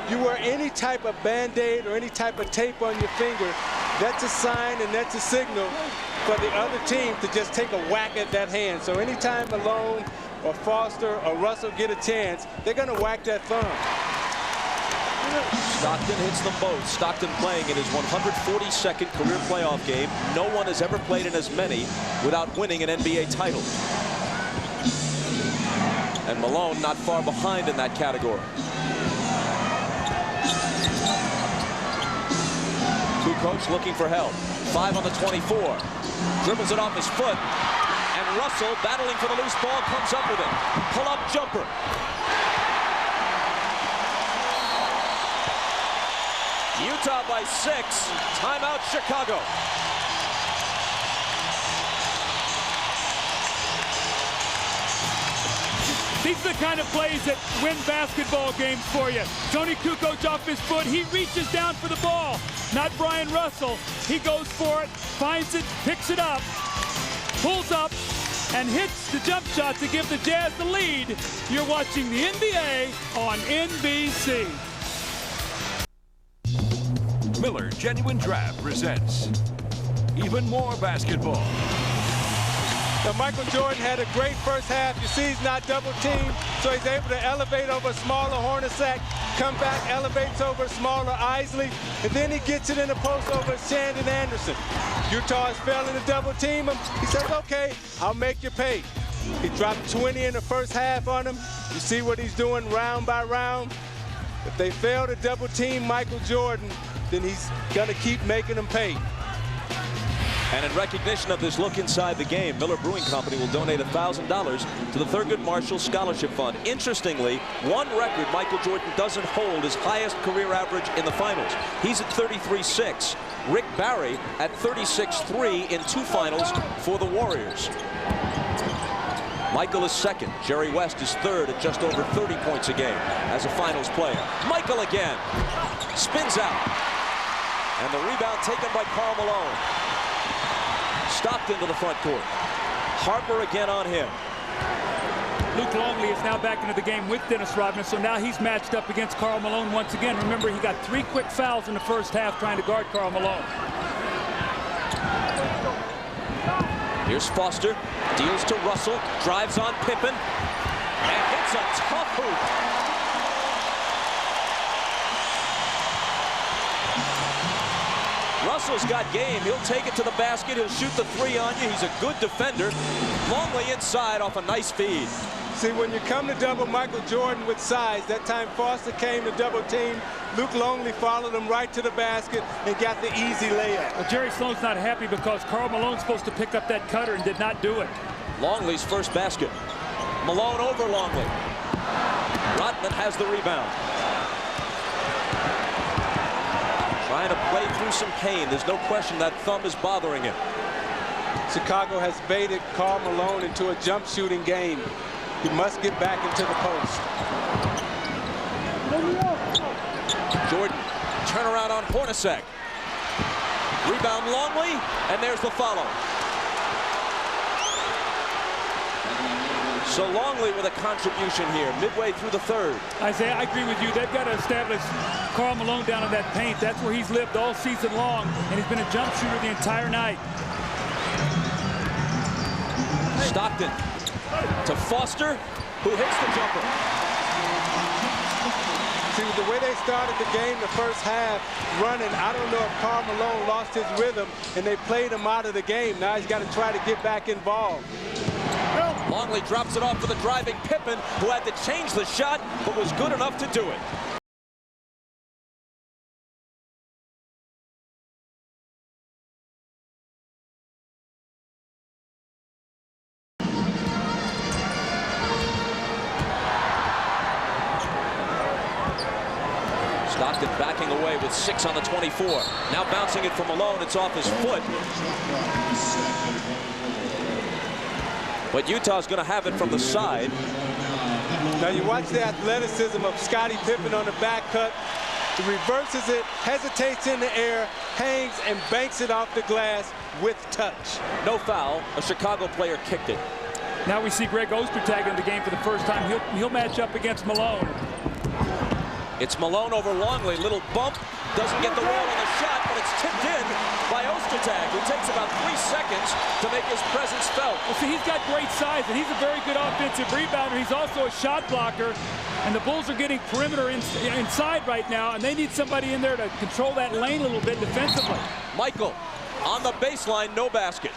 you wear any type of Band-Aid or any type of tape on your finger, that's a sign and that's a signal for the other team to just take a whack at that hand. So anytime Malone or Foster or Russell get a chance, they're going to whack that thumb. Stockton hits them both. Stockton playing in his 142nd career playoff game. No one has ever played in as many without winning an NBA title. And Malone not far behind in that category. Kukoc looking for help. 5 on the 24. Dribbles it off his foot. And Russell, battling for the loose ball, comes up with it. Pull-up jumper. Utah by 6. Timeout, Chicago. These are the kind of plays that win basketball games for you. Tony Kukoc off his foot. He reaches down for the ball. Not Brian Russell. He goes for it, finds it, picks it up, pulls up, and hits the jump shot to give the Jazz the lead. You're watching the NBA on NBC. Miller Genuine Draft presents even more basketball. Now, Michael Jordan had a great first half. You see he's not double teamed, so he's able to elevate over a smaller Hornacek, come back, elevates over a smaller Isley, and then he gets it in the post over Shandon Anderson. Utah is failing to double team him. He says, okay, I'll make you pay. He dropped 20 in the first half on him. You see what he's doing round by round. If they fail to double team Michael Jordan, then he's gonna keep making them pay. And in recognition of this look inside the game, Miller Brewing Company will donate $1,000 to the Thurgood Marshall Scholarship Fund. Interestingly, one record Michael Jordan doesn't hold, his highest career average in the finals. He's at 33.6. Rick Barry at 36.3 in 2 finals for the Warriors. Michael is second. Jerry West is third at just over 30 points a game as a finals player. Michael again. Spins out. And the rebound taken by Karl Malone. Stockton to the front court. Harper again on him. Luke Longley is now back into the game with Dennis Rodman, so now he's matched up against Karl Malone once again. Remember, he got 3 quick fouls in the first half trying to guard Karl Malone. Here's Foster, deals to Russell, drives on Pippen, and hits a tough hoop. Russell's got game. He'll take it to the basket. He'll shoot the 3 on you. He's a good defender. Longley inside off a nice feed. See, when you come to double Michael Jordan with size, that time Foster came to double team. Luke Longley followed him right to the basket and got the easy layup. Well, Jerry Sloan's not happy because Karl Malone's supposed to pick up that cutter and did not do it. Longley's first basket. Malone over Longley. Rodman has the rebound. Trying to play through some pain. There's no question that thumb is bothering him. Chicago has baited Karl Malone into a jump shooting game. He must get back into the post. Jordan, turnaround on Hornacek. Rebound Longley, and there's the follow. So Longley with a contribution here, midway through the third. Isaiah, I agree with you. They've got to establish Karl Malone down in that paint. That's where he's lived all season long, and he's been a jump shooter the entire night. Stockton to Foster, who hits the jumper. See, the way they started the game the first half running, I don't know if Karl Malone lost his rhythm and they played him out of the game. Now he's got to try to get back involved. Longley drops it off for the driving Pippen, who had to change the shot, but was good enough to do it. Stockton backing away with 6 on the 24. Now bouncing it from Malone. It's off his foot. But Utah's going to have it from the side. Now you watch the athleticism of Scottie Pippen on the back cut. He reverses it, hesitates in the air, hangs and banks it off the glass with touch. No foul. A Chicago player kicked it. Now we see Greg Ostertag in the game for the first time. He'll match up against Malone. It's Malone over Longley. Little bump. Doesn't get the roll on the shot, but it's tipped in by Ostertag, who takes about 3 seconds to make his presence felt. Well, see, he's got great size, and he's a very good offensive rebounder. He's also a shot blocker, and the Bulls are getting perimeter inside right now, and they need somebody in there to control that lane a little bit defensively. Michael on the baseline, no basket.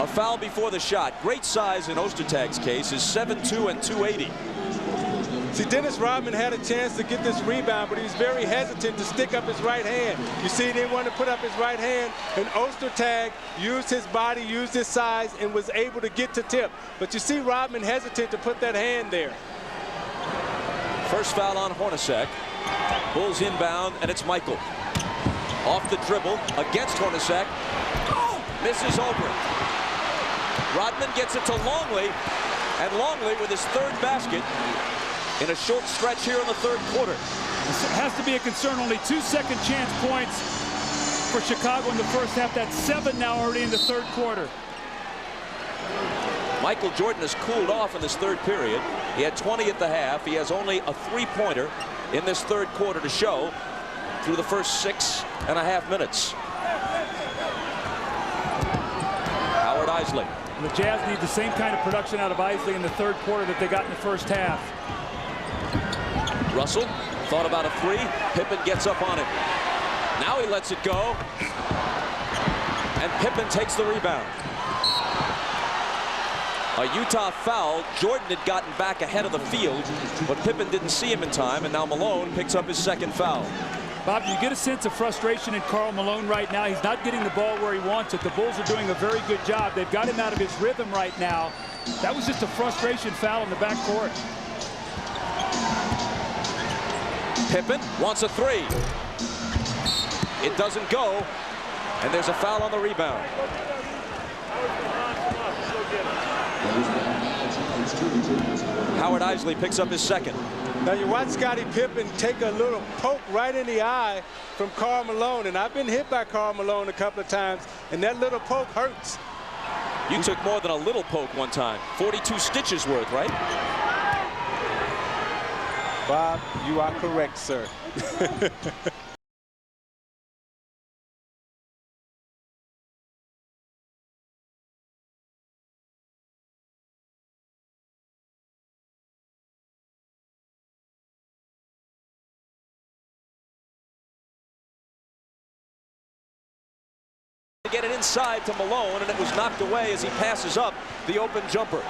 A foul before the shot. Great size in Ostertag's case is 7'2" and 280. See, Dennis Rodman had a chance to get this rebound, but he was very hesitant to stick up his right hand. You see, he didn't want to put up his right hand, and Ostertag used his body, used his size, and was able to get to tip. But you see Rodman hesitant to put that hand there. First foul on Hornacek. Bulls inbound, and it's Michael. Off the dribble, against Hornacek. Misses over it. Rodman gets it to Longley, and Longley with his 3rd basket in a short stretch here in the 3rd quarter. It has to be a concern. Only 2 second chance points for Chicago in the first half. That's 7 now already in the 3rd quarter. Michael Jordan has cooled off in this 3rd period. He had 20 at the half. He has only a 3-pointer in this 3rd quarter to show through the first 6.5 minutes. Howard Isley. The Jazz need the same kind of production out of Isley in the 3rd quarter that they got in the first half. Russell thought about a 3. Pippen gets up on it. Now he lets it go. And Pippen takes the rebound. A Utah foul. Jordan had gotten back ahead of the field, but Pippen didn't see him in time, and now Malone picks up his 2nd foul. Bob, you get a sense of frustration in Karl Malone right now. He's not getting the ball where he wants it. The Bulls are doing a very good job. They've got him out of his rhythm right now. That was just a frustration foul in the backcourt. Pippen wants a 3. It doesn't go, and there's a foul on the rebound. Howard Isley picks up his 2nd. Now you watch Scottie Pippen take a little poke right in the eye from Karl Malone, and I've been hit by Karl Malone a couple of times, and that little poke hurts. You took more than a little poke one time. 42 stitches worth, right? Bob, you are correct, sir. Get it inside to Malone, and it was knocked away as he passes up the open jumper.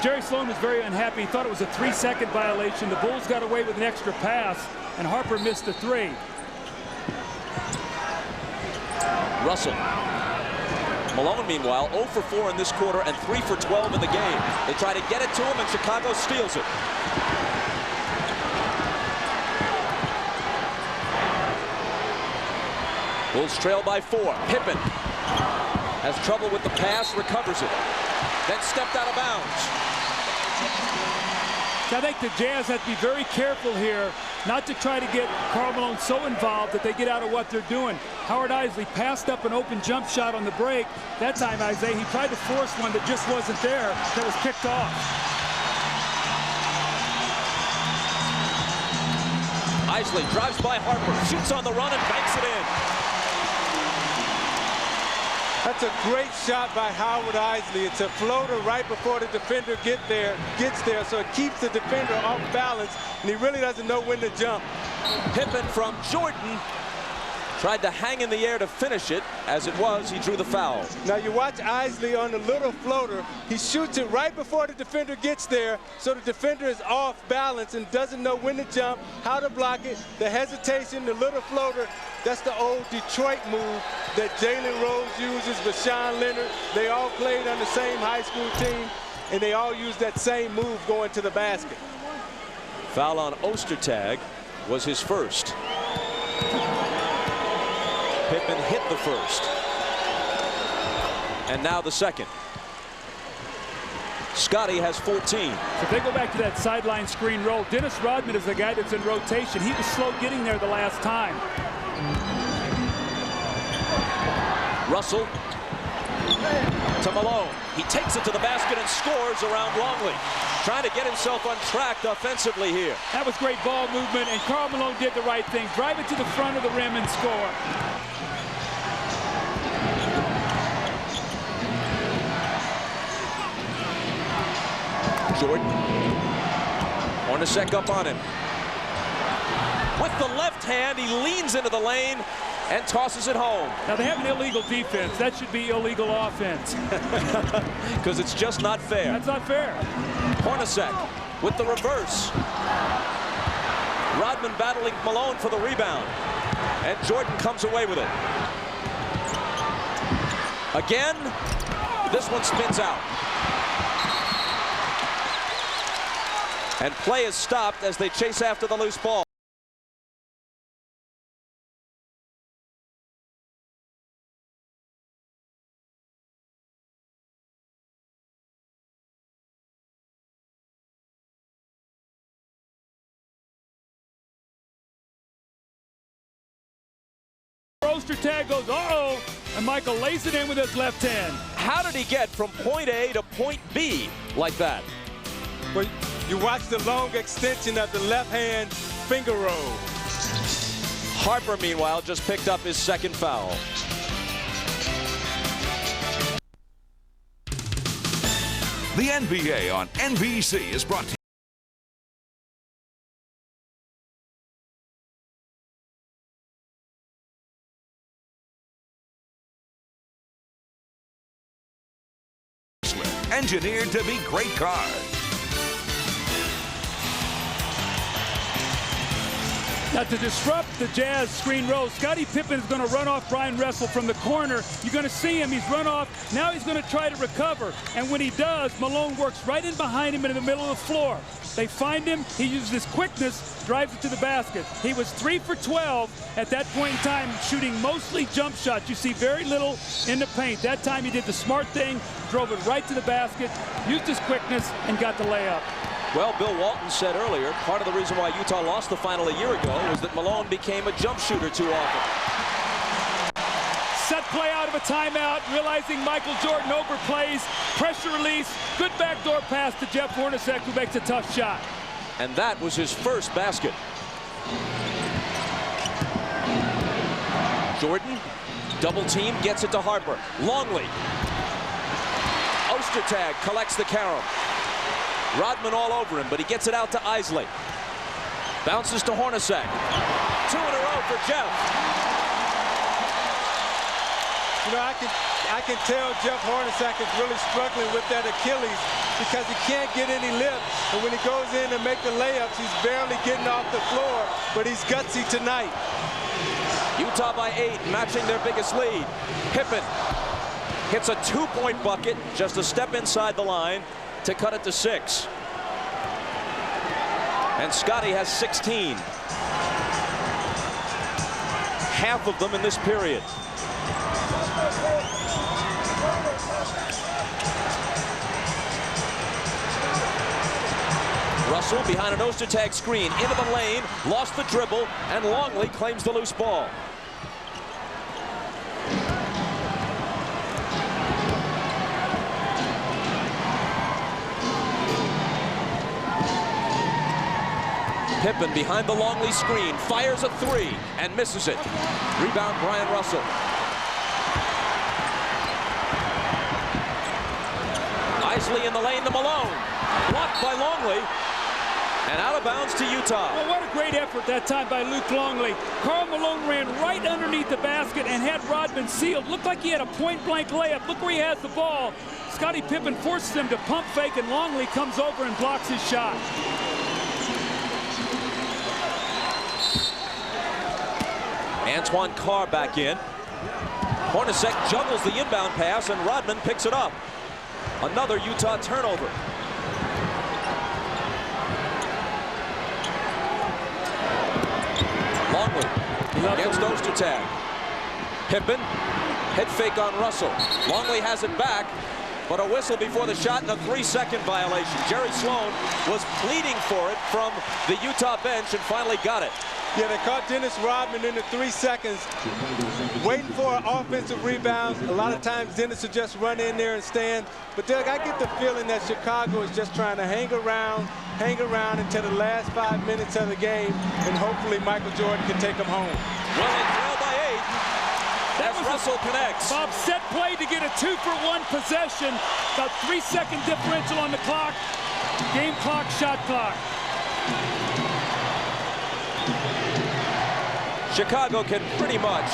Jerry Sloan was very unhappy. He thought it was a 3-second violation. The Bulls got away with an extra pass, and Harper missed the 3. Russell. Malone, meanwhile, 0 for 4 in this quarter and 3 for 12 in the game. They try to get it to him, and Chicago steals it. Bulls trail by 4. Pippen has trouble with the pass, recovers it, then stepped out of bounds. I think the Jazz have to be very careful here not to try to get Karl Malone so involved that they get out of what they're doing. Howard Isley passed up an open jump shot on the break. That time, Isaiah, he tried to force one that just wasn't there, that was picked off. Isley drives by Harper, shoots on the run, and banks it in. That's a great shot by Howard Isley. It's a floater right before the defender gets there, so it keeps the defender off balance, and he really doesn't know when to jump. Pippen from Jordan tried to hang in the air to finish it. As it was, he drew the foul. Now you watch Isley on the little floater. He shoots it right before the defender gets there, so the defender is off balance and doesn't know when to jump, how to block it. The hesitation, the little floater, that's the old Detroit move that Jalen Rose uses, Vashawn Leonard. They all played on the same high school team, and they all used that same move going to the basket. Foul on Ostertag was his first. Pippen hit the first. And now the second. Scotty has 14. If they go back to that sideline screen roll, Dennis Rodman is the guy that's in rotation. He was slow getting there the last time. Russell to Malone. He takes it to the basket and scores around Longley. Trying to get himself untracked offensively here. That was great ball movement, and Karl Malone did the right thing. Drive it to the front of the rim and score. Jordan. Hornacek up on him. With the left hand, he leans into the lane and tosses it home. Now they have an illegal defense. That should be illegal offense. Because it's just not fair. That's not fair. Hornacek with the reverse. Rodman battling Malone for the rebound. And Jordan comes away with it. Again, this one spins out. And play is stopped as they chase after the loose ball. Roaster tag goes, uh-oh, and Michael lays it in with his left hand. How did he get from point A to point B like that? Well, you watch the long extension of the left hand finger roll. Harper, meanwhile, just picked up his second foul. The NBA on NBC is brought to you. Engineered to be great cars. Now to disrupt the Jazz screen roll, Scottie Pippen is going to run off Brian Russell from the corner. You're going to see him. He's run off. Now he's going to try to recover. And when he does, Malone works right in behind him in the middle of the floor. They find him. He uses his quickness, drives it to the basket. He was 3 for 12 at that point in time, shooting mostly jump shots. You see very little in the paint. That time he did the smart thing, drove it right to the basket, used his quickness, and got the layup. Well, Bill Walton said earlier, part of the reason why Utah lost the final a year ago was that Malone became a jump shooter too often. Set play out of a timeout, realizing Michael Jordan overplays, pressure release, good backdoor pass to Jeff Hornacek, who makes a tough shot. And that was his first basket. Jordan, double team, gets it to Harper. Longley. Ostertag collects the carom. Rodman all over him, but he gets it out to Isley. Bounces to Hornacek. 2 in a row for Jeff. You know, I can tell Jeff Hornacek is really struggling with that Achilles because he can't get any lift. And when he goes in and make the layups, he's barely getting off the floor, but he's gutsy tonight. Utah by 8, matching their biggest lead. Pippen hits a 2-point bucket, just a step inside the line to cut it to 6. And Scotty has 16. Half of them in this period. Russell behind an Ostertag screen, into the lane, lost the dribble, and Longley claims the loose ball. Pippen behind the Longley screen, fires a 3 and misses it. Rebound Brian Russell. Isley in the lane to Malone. Blocked by Longley. And out of bounds to Utah. Well, what a great effort that time by Luke Longley. Karl Malone ran right underneath the basket and had Rodman sealed. Looked like he had a point-blank layup. Look where he has the ball. Scottie Pippen forces him to pump fake, and Longley comes over and blocks his shot. Antoine Carr back in. Hornacek juggles the inbound pass, and Rodman picks it up. Another Utah turnover. Longley against Ostertag. Pippen, head fake on Russell. Longley has it back, but a whistle before the shot and a 3-second violation. Jerry Sloan was pleading for it from the Utah bench and finally got it. Yeah, they caught Dennis Rodman in the 3 seconds, waiting for an offensive rebound. A lot of times Dennis will just run in there and stand. But Doug, I get the feeling that Chicago is just trying to hang around until the last 5 minutes of the game, and hopefully Michael Jordan can take them home. Well, they trail by 8. As Russell connects. Bob, set play to get a 2-for-1 possession. About 3-second differential on the clock. Game clock, shot clock. Chicago can pretty much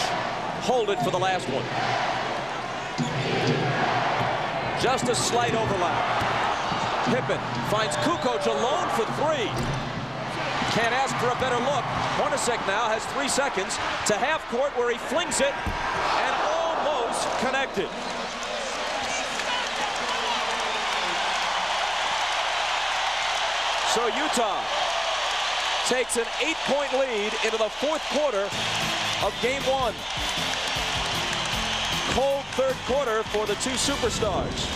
hold it for the last one. Just a slight overlap. Pippen finds Kukoc alone for 3. Can't ask for a better look. Hornacek now has 3 seconds to half court where he flings it and almost connected. So Utah takes an 8-point lead into the 4th quarter of game 1. Cold 3rd quarter for the 2 superstars.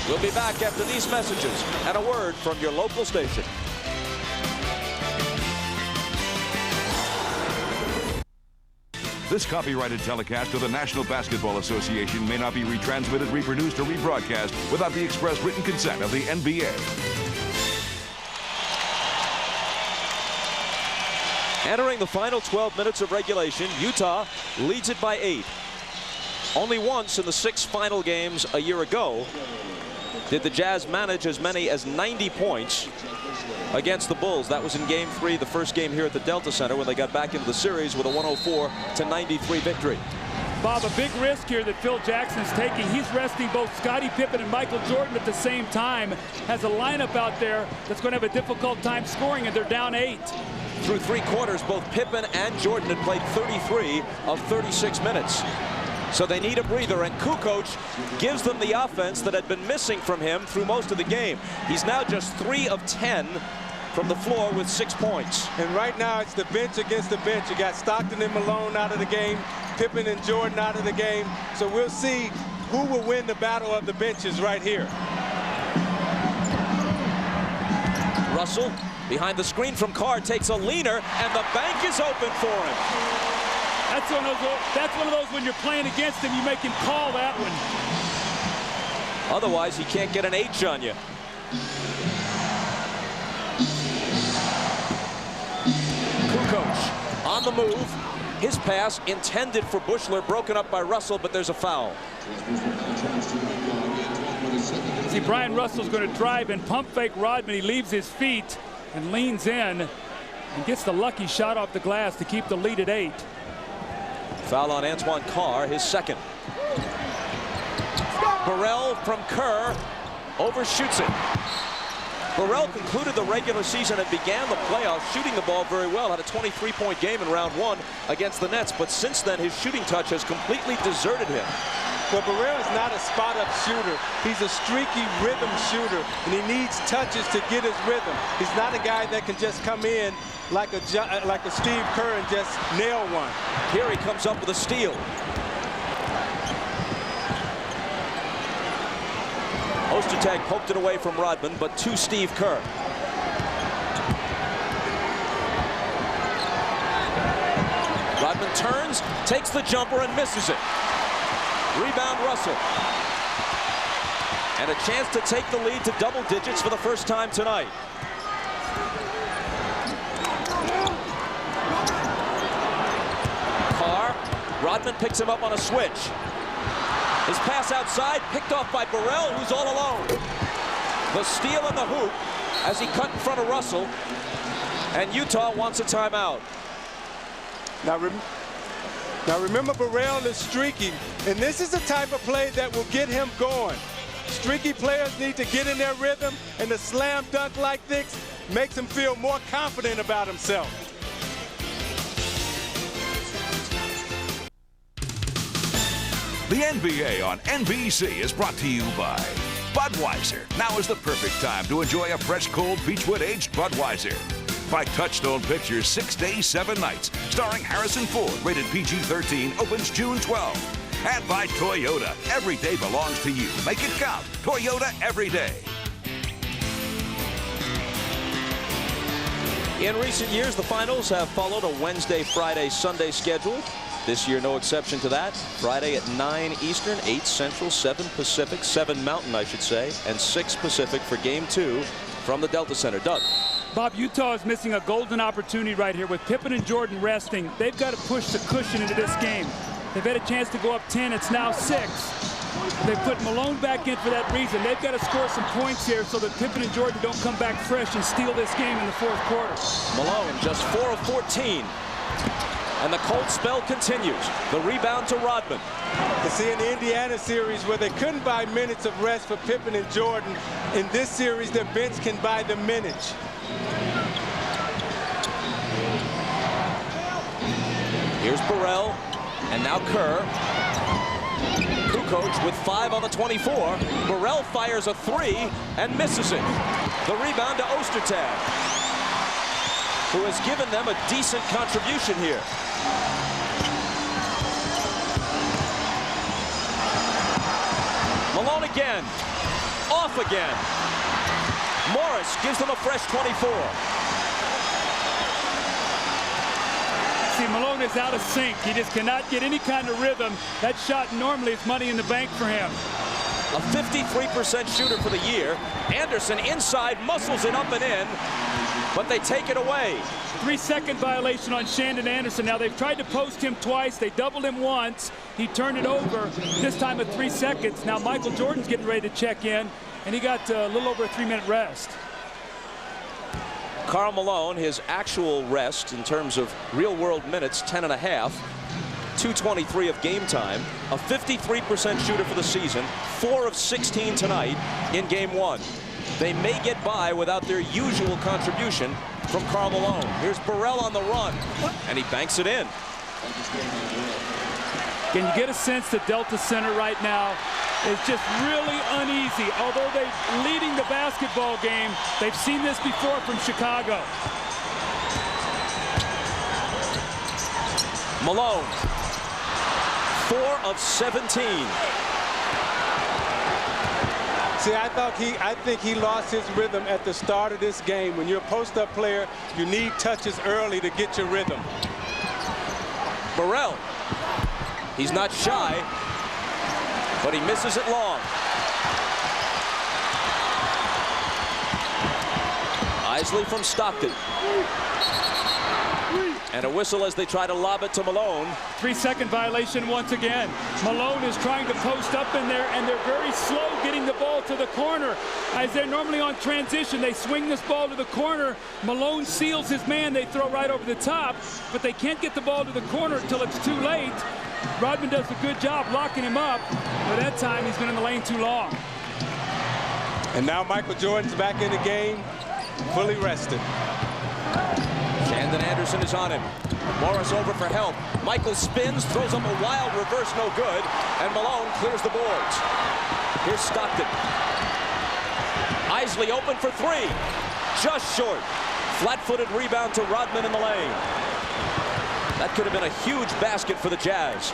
We'll be back after these messages and a word from your local station. This copyrighted telecast of the National Basketball Association may not be retransmitted, reproduced, or rebroadcast without the express written consent of the NBA. Entering the final 12 minutes of regulation, Utah leads it by 8. Only once in the 6 final games a year ago did the Jazz manage as many as 90 points against the Bulls. That was in Game 3, the first game here at the Delta Center, when they got back into the series with a 104-93 victory. Bob, a big risk here that Phil Jackson's taking. He's resting both Scottie Pippen and Michael Jordan at the same time. Has a lineup out there that's going to have a difficult time scoring, and they're down 8. Through 3 quarters, both Pippen and Jordan had played 33 of 36 minutes. So they need a breather, and Kukoc gives them the offense that had been missing from him through most of the game. He's now just 3 of 10 from the floor with 6 points. And right now it's the bench against the bench. You got Stockton and Malone out of the game, Pippen and Jordan out of the game. So we'll see who will win the battle of the benches right here. Russell behind the screen from Carr takes a leaner, and the bank is open for him. That's one of those when you're playing against him, you make him call that one. Otherwise, he can't get an H on you. Kukoc on the move. His pass intended for Buechler, broken up by Russell, but there's a foul. See, Brian Russell's going to drive and pump fake Rodman. He leaves his feet and leans in and gets the lucky shot off the glass to keep the lead at 8. Foul on Antoine Carr, his second. Burrell from Kerr overshoots it. Burrell concluded the regular season and began the playoffs shooting the ball very well. Had a 23-point game in round 1 against the Nets, but since then his shooting touch has completely deserted him. Well, Burrell is not a spot-up shooter. He's a streaky rhythm shooter, and he needs touches to get his rhythm. He's not a guy that can just come in like a Steve Kerr and just nail one. Here he comes up with a steal. Ostertag poked it away from Rodman, but to Steve Kerr. Rodman turns, takes the jumper, and misses it. Rebound Russell. And a chance to take the lead to double digits for the first time tonight. Carr, Rodman picks him up on a switch. His pass outside, picked off by Burrell, who's all alone. The steal and the hoop as he cut in front of Russell. And Utah wants a timeout. Now remember, Burrell is streaky, and this is the type of play that will get him going. Streaky players need to get in their rhythm, and the slam dunk like this makes him feel more confident about himself. The NBA on NBC is brought to you by Budweiser. Now is the perfect time to enjoy a fresh, cold, Beechwood-aged Budweiser. by Touchstone Pictures 6 days, 7 nights, starring Harrison Ford, rated PG-13, opens June 12th. And by Toyota, every day belongs to you. Make it count. Toyota every day. In recent years, the finals have followed a Wednesday, Friday, Sunday schedule. This year, no exception to that. Friday at 9 Eastern, 8 Central, 7 Pacific, 7 Mountain, I should say, and 6 Pacific for Game 2 from the Delta Center. Doug. Bob, Utah is missing a golden opportunity right here with Pippen and Jordan resting. They've got to push the cushion into this game. They've had a chance to go up 10. It's now 6. They put Malone back in for that reason. They've got to score some points here so that Pippen and Jordan don't come back fresh and steal this game in the 4th quarter. Malone just 4 of 14. And the cold spell continues. The rebound to Rodman. You see, in the Indiana series where they couldn't buy minutes of rest for Pippen and Jordan, in this series their bench can buy the minutes. Here's Burrell, and now Kerr. Kukoc with 5 on the 24. Burrell fires a 3 and misses it. The rebound to Ostertag, who has given them a decent contribution here. Malone again. Off again. Morris gives them a fresh 24. See, Malone is out of sync. He just cannot get any kind of rhythm. That shot normally is money in the bank for him. A 53% shooter for the year. Anderson inside, muscles it up and in, but they take it away. 3-second violation on Shandon Anderson. Now, they've tried to post him twice. They doubled him once. He turned it over, this time at 3 seconds. Now, Michael Jordan's getting ready to check in, and he got a little over a 3-minute rest. Karl Malone, his actual rest in terms of real-world minutes, 10.5. 2:23 of game time. A 53% shooter for the season. 4 of 16 tonight in Game 1. They may get by without their usual contribution from Karl Malone. Here's Burrell on the run, and he banks it in. Can you get a sense that Delta Center right now is just really uneasy? Although they're leading the basketball game, they've seen this before from Chicago. Malone, 4 of 17. See, I think he lost his rhythm at the start of this game. When you're a post-up player, you need touches early to get your rhythm. Burrell, he's not shy, but he misses it long. Isley from Stockton. And a whistle as they try to lob it to Malone. 3-second violation once again. Malone is trying to post up in there, and they're very slow getting the ball to the corner. As they're normally on transition, they swing this ball to the corner. Malone seals his man. They throw right over the top, but they can't get the ball to the corner until it's too late. Rodman does a good job locking him up, but that time he's been in the lane too long. And now Michael Jordan's back in the game, fully rested. Shandon Anderson is on him. Morris over for help. Michael spins, throws up a wild reverse, no good, and Malone clears the boards. Here's Stockton. Isley open for 3. Just short. Flat-footed rebound to Rodman in the lane. That could have been a huge basket for the Jazz.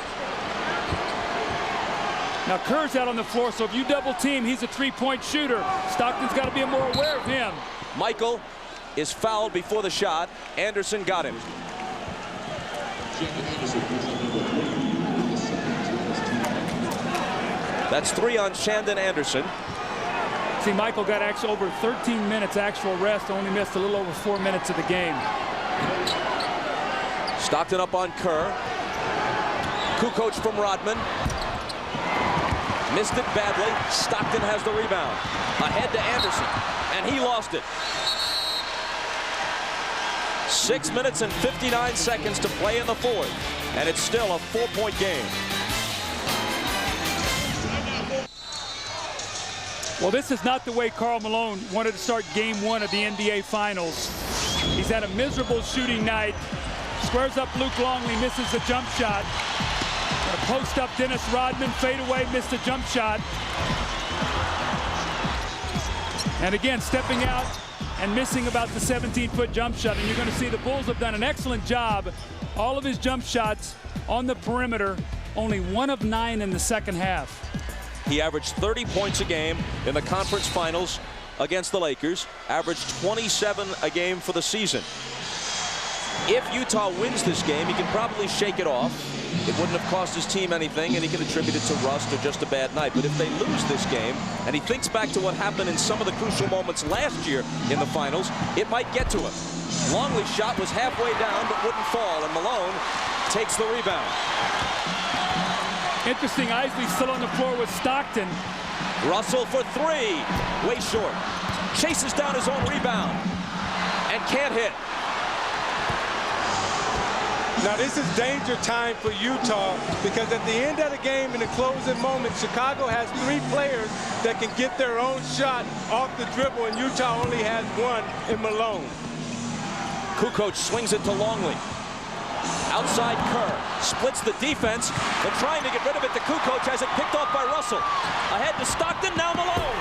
Now Kerr's out on the floor, so if you double team, he's a 3-point shooter. Stockton's got to be more aware of him. Michael is fouled before the shot. Anderson got him. That's 3 on Shandon Anderson. See, Michael got actually over 13 minutes actual rest, only missed a little over 4 minutes of the game. Stockton up on Kerr. Kukoc from Rodman. Missed it badly. Stockton has the rebound. Ahead to Anderson, and he lost it. 6 minutes and 59 seconds to play in the 4th, and it's still a 4-point game. Well, this is not the way Karl Malone wanted to start Game 1 of the NBA Finals. He's had a miserable shooting night. Squares up Luke Longley, misses the jump shot. Gonna post up Dennis Rodman, fade away, missed a jump shot. And again, stepping out and missing about the 17-foot jump shot. And you're going to see the Bulls have done an excellent job. All of his jump shots on the perimeter, only 1 of 9 in the second half. He averaged 30 points a game in the conference finals against the Lakers, averaged 27 a game for the season. If Utah wins this game, he can probably shake it off. It wouldn't have cost his team anything, and he can attribute it to rust or just a bad night. But if they lose this game, and he thinks back to what happened in some of the crucial moments last year in the finals, it might get to him. Longley's shot was halfway down, but wouldn't fall, and Malone takes the rebound. Interesting, Isley's still on the floor with Stockton. Russell for 3, way short. Chases down his own rebound, and can't hit. Now this is danger time for Utah, because at the end of the game, in the closing moment, Chicago has 3 players that can get their own shot off the dribble, and Utah only has 1 in Malone. Kukoc swings it to Longley. Outside Kerr, splits the defense, but trying to get rid of it to Kukoc, has it picked off by Russell. Ahead to Stockton, now Malone.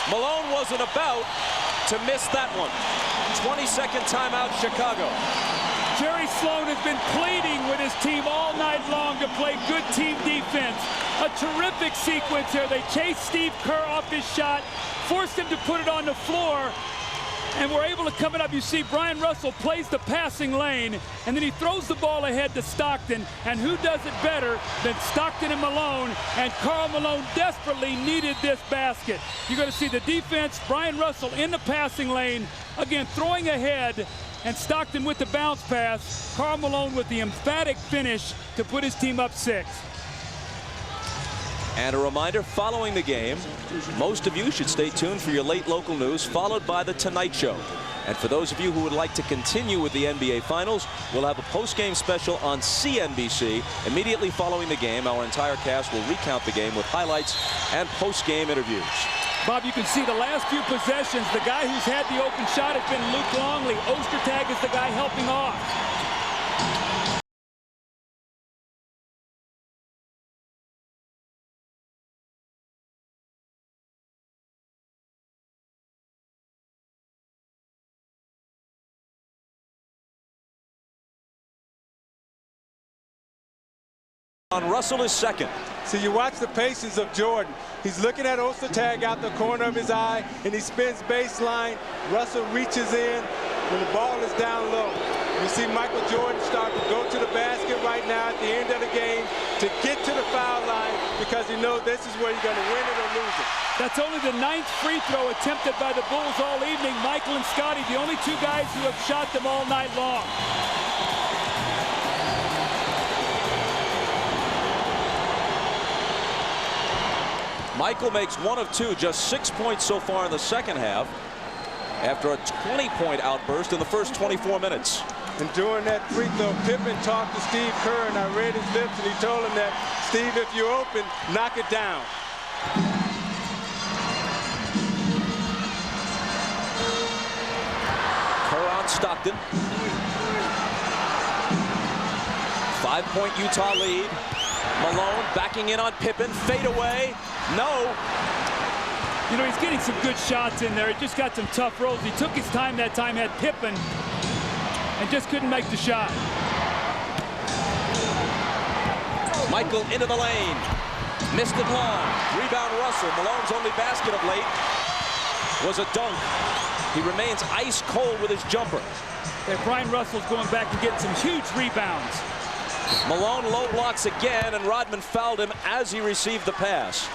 Malone wasn't about to miss that one. 22nd timeout, Chicago. Jerry Sloan has been pleading with his team all night long to play good team defense. A terrific sequence here. They chased Steve Kerr off his shot, forced him to put it on the floor, and we're able to come it up. You see Brian Russell plays the passing lane, and then he throws the ball ahead to Stockton, and who does it better than Stockton and Malone? And Karl Malone desperately needed this basket. You're going to see the defense, Brian Russell in the passing lane, again throwing ahead, and Stockton with the bounce pass. Karl Malone with the emphatic finish to put his team up 6. And a reminder, following the game, most of you should stay tuned for your late local news, followed by The Tonight Show. And for those of you who would like to continue with the NBA Finals, we'll have a post-game special on CNBC. Immediately following the game, our entire cast will recount the game with highlights and post-game interviews. Bob, you can see the last few possessions, the guy who's had the open shot has been Luke Longley. Ostertag is the guy helping off. Russell is second. So you watch the patience of Jordan. He's looking at Ostertag out the corner of his eye, and he spins baseline. Russell reaches in when the ball is down low. You see Michael Jordan start to go to the basket right now at the end of the game to get to the foul line, because he knows this is where you're going to win it or lose it. That's only the 9th free throw attempted by the Bulls all evening. Michael and Scotty, the only 2 guys who have shot them all night long. Michael makes 1 of 2, just 6 points so far in the second half, after a 20-point outburst in the first 24 minutes. And during that free throw, Pippen talked to Steve Kerr, and I read his lips, and he told him that, Steve, if you're open, knock it down. Kerr on Stockton. 5-point Utah lead. Malone backing in on Pippen, fade away. No. You know, he's getting some good shots in there. He just got some tough rolls. He took his time that time, had Pippen, and just couldn't make the shot. Michael into the lane. Missed it long. Rebound Russell. Malone's only basket of late was a dunk. He remains ice cold with his jumper. And Brian Russell's going back and getting some huge rebounds. Malone low blocks again, and Rodman fouled him as he received the pass.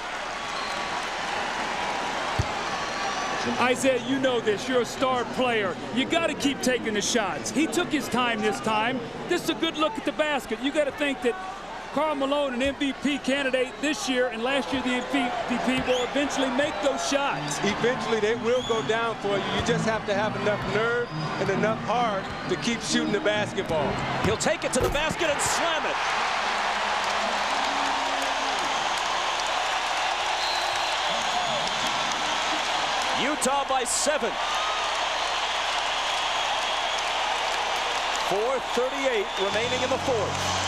Isaiah, you know this. You're a star player. You got to keep taking the shots. He took his time this time. This is a good look at the basket. You got to think that Karl Malone, an MVP candidate this year and last year the MVP, will eventually make those shots. Eventually they will go down for you. You just have to have enough nerve and enough heart to keep shooting the basketball. He'll take it to the basket and slam it. Utah by 7. 4:38 remaining in the fourth.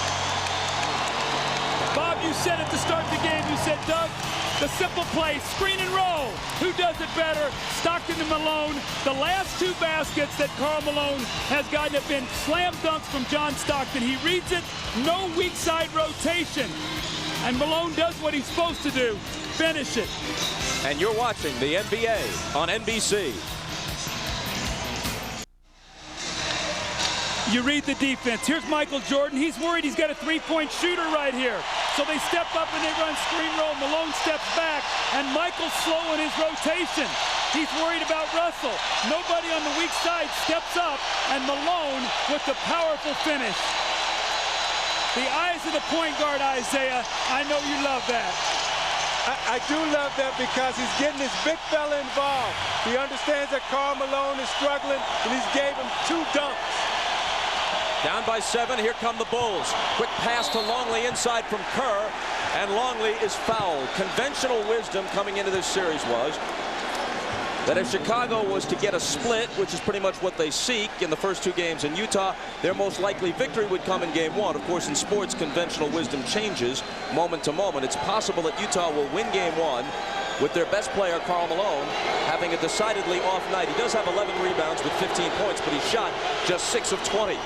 Bob, you said at the start of the game, you said, Doug, the simple play, screen and roll. Who does it better? Stockton and Malone. The last two baskets that Karl Malone has gotten have been slam dunks from John Stockton. He reads it, no weak side rotation. And Malone does what he's supposed to do, finish it. And you're watching the NBA on NBC. You read the defense. Here's Michael Jordan. He's worried he's got a three-point shooter right here. So they step up and they run screen roll. Malone steps back, and Michael's slow in his rotation. He's worried about Russell. Nobody on the weak side steps up, and Malone with the powerful finish. The eyes of the point guard, Isaiah. I know you love that. I do love that because he's getting his big fella involved. He understands that Karl Malone is struggling, and he's gave him 2 dunks. Down by 7, here come the Bulls. Quick pass to Longley inside from Kerr, and Longley is fouled. Conventional wisdom coming into this series was that if Chicago was to get a split, which is pretty much what they seek in the first 2 games in Utah, their most likely victory would come in game 1. Of course, in sports, conventional wisdom changes moment to moment. It's possible that Utah will win game 1 with their best player, Karl Malone, having a decidedly off night. He does have 11 rebounds with 15 points, but he shot just 6 of 20.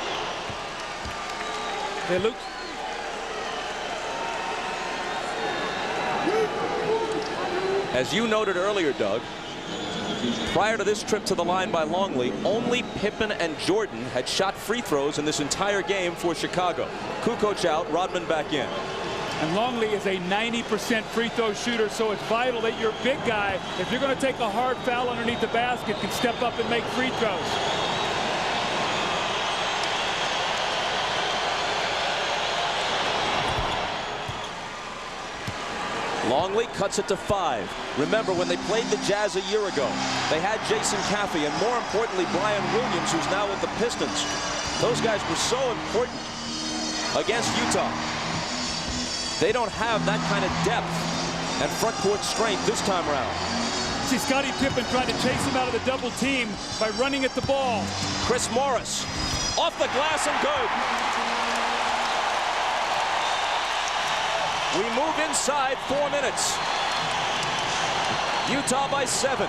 Hey, Luke. As you noted earlier, Doug, prior to this trip to the line by Longley, only Pippen and Jordan had shot free throws in this entire game for Chicago. Kukoc out, Rodman back in. And Longley is a 90% free throw shooter, so it's vital that your big guy, if you're going to take a hard foul underneath the basket, can step up and make free throws. Longley cuts it to 5. Remember, when they played the Jazz a year ago, they had Jason Caffey and, more importantly, Brian Williams, who's now with the Pistons. Those guys were so important against Utah. They don't have that kind of depth and front court strength this time around. See Scottie Pippen trying to chase him out of the double team by running at the ball. Chris Morris off the glass and good. We move inside 4 minutes. Utah by 7.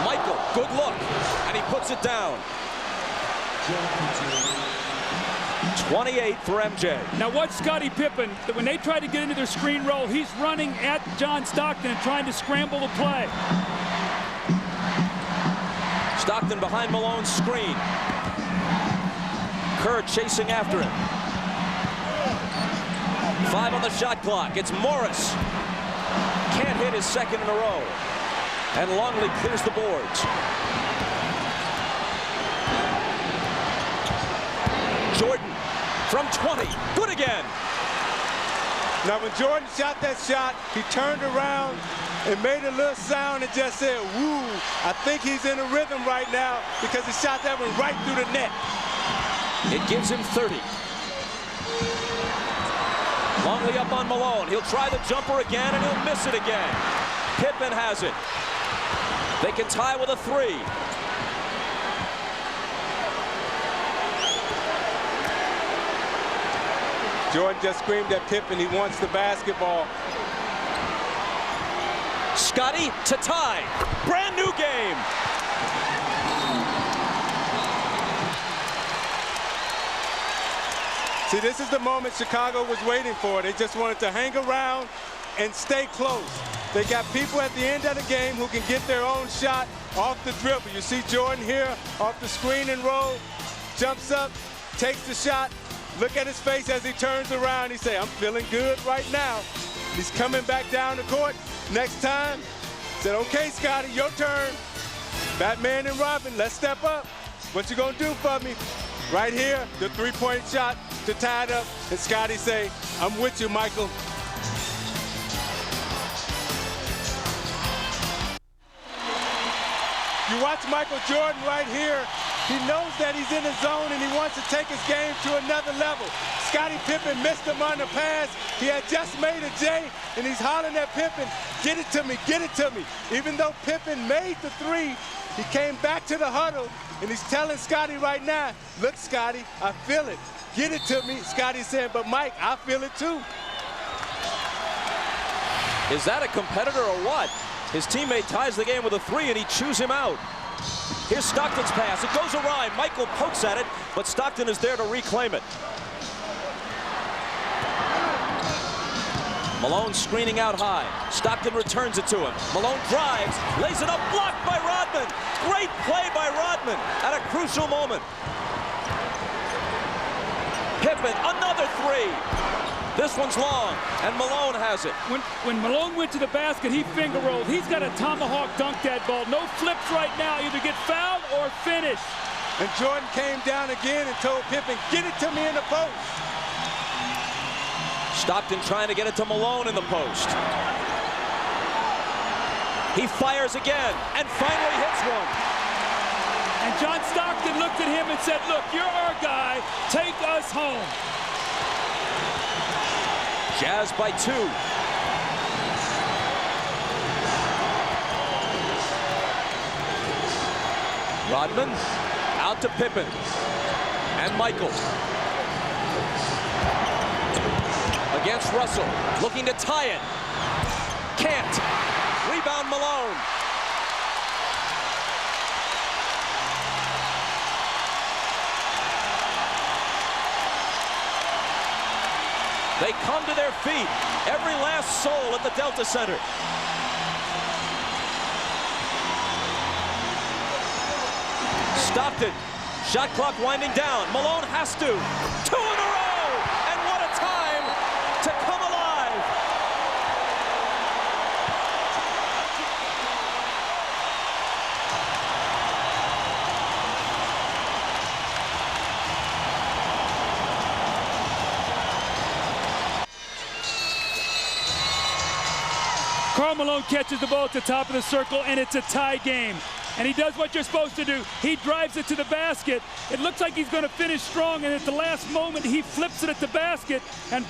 Michael, good look, and he puts it down. 28 for MJ. Now watch Scottie Pippen. When they try to get into their screen roll, he's running at John Stockton and trying to scramble the play. Stockton behind Malone's screen. Kerr chasing after him. 5 on the shot clock. It's Morris. Can't hit his second in a row. And Longley clears the boards. Jordan from 20. Good again. Now when Jordan shot that shot, he turned around and made a little sound and just said, woo. I think he's in a rhythm right now because the shot that went right through the net. It gives him 30. Longley up on Malone. He'll try the jumper again, and he'll miss it again. Pippen has it. They can tie with a 3. Jordan just screamed at Pippen. He wants the basketball. Scottie to tie. Brand new game. See, this is the moment Chicago was waiting for. They just wanted to hang around and stay close. They got people at the end of the game who can get their own shot off the dribble. You see Jordan here off the screen and roll, jumps up, takes the shot. Look at his face as he turns around. He say, I'm feeling good right now. He's coming back down the court. Next time, said, okay, Scottie, your turn. Batman and Robin, let's step up. What you gonna do for me? Right here, the three-point shot to tie it up. And Scottie say, I'm with you, Michael. You watch Michael Jordan right here. He knows that he's in the zone and he wants to take his game to another level. Scottie Pippen missed him on the pass. He had just made a J and he's hollering at Pippen, get it to me, get it to me. Even though Pippen made the 3, He came back to the huddle, and he's telling Scotty right now, look, Scotty, I feel it. Get it to me. Scotty's saying, but Mike, I feel it too. Is that a competitor or what? His teammate ties the game with a 3, and he chews him out. Here's Stockton's pass. It goes awry. Michael pokes at it, but Stockton is there to reclaim it. Malone screening out high. Stockton returns it to him. Malone drives, lays it up, blocked by Rodman. Great play by Rodman at a crucial moment. Pippen, another 3. This one's long, and Malone has it. When Malone went to the basket, he finger rolled. He's got a tomahawk dunk that ball. No flips right now. Either get fouled or finish. And Jordan came down again and told Pippen, get it to me in the post. Stockton trying to get it to Malone in the post. He fires again and finally hits one. And John Stockton looked at him and said, look, you're our guy. Take us home. Jazz by 2. Rodman out to Pippen and Michael. Against Russell, looking to tie it. Can't. Rebound Malone. They come to their feet. Every last soul at the Delta Center. Stockton. Shot clock winding down. Malone has to. 2 in a row. And what a time to come alive. Karl Malone catches the ball at the top of the circle, and it's a tie game. And he does what you're supposed to do. He drives it to the basket. It looks like he's going to finish strong, and at the last moment, he flips it at the basket, and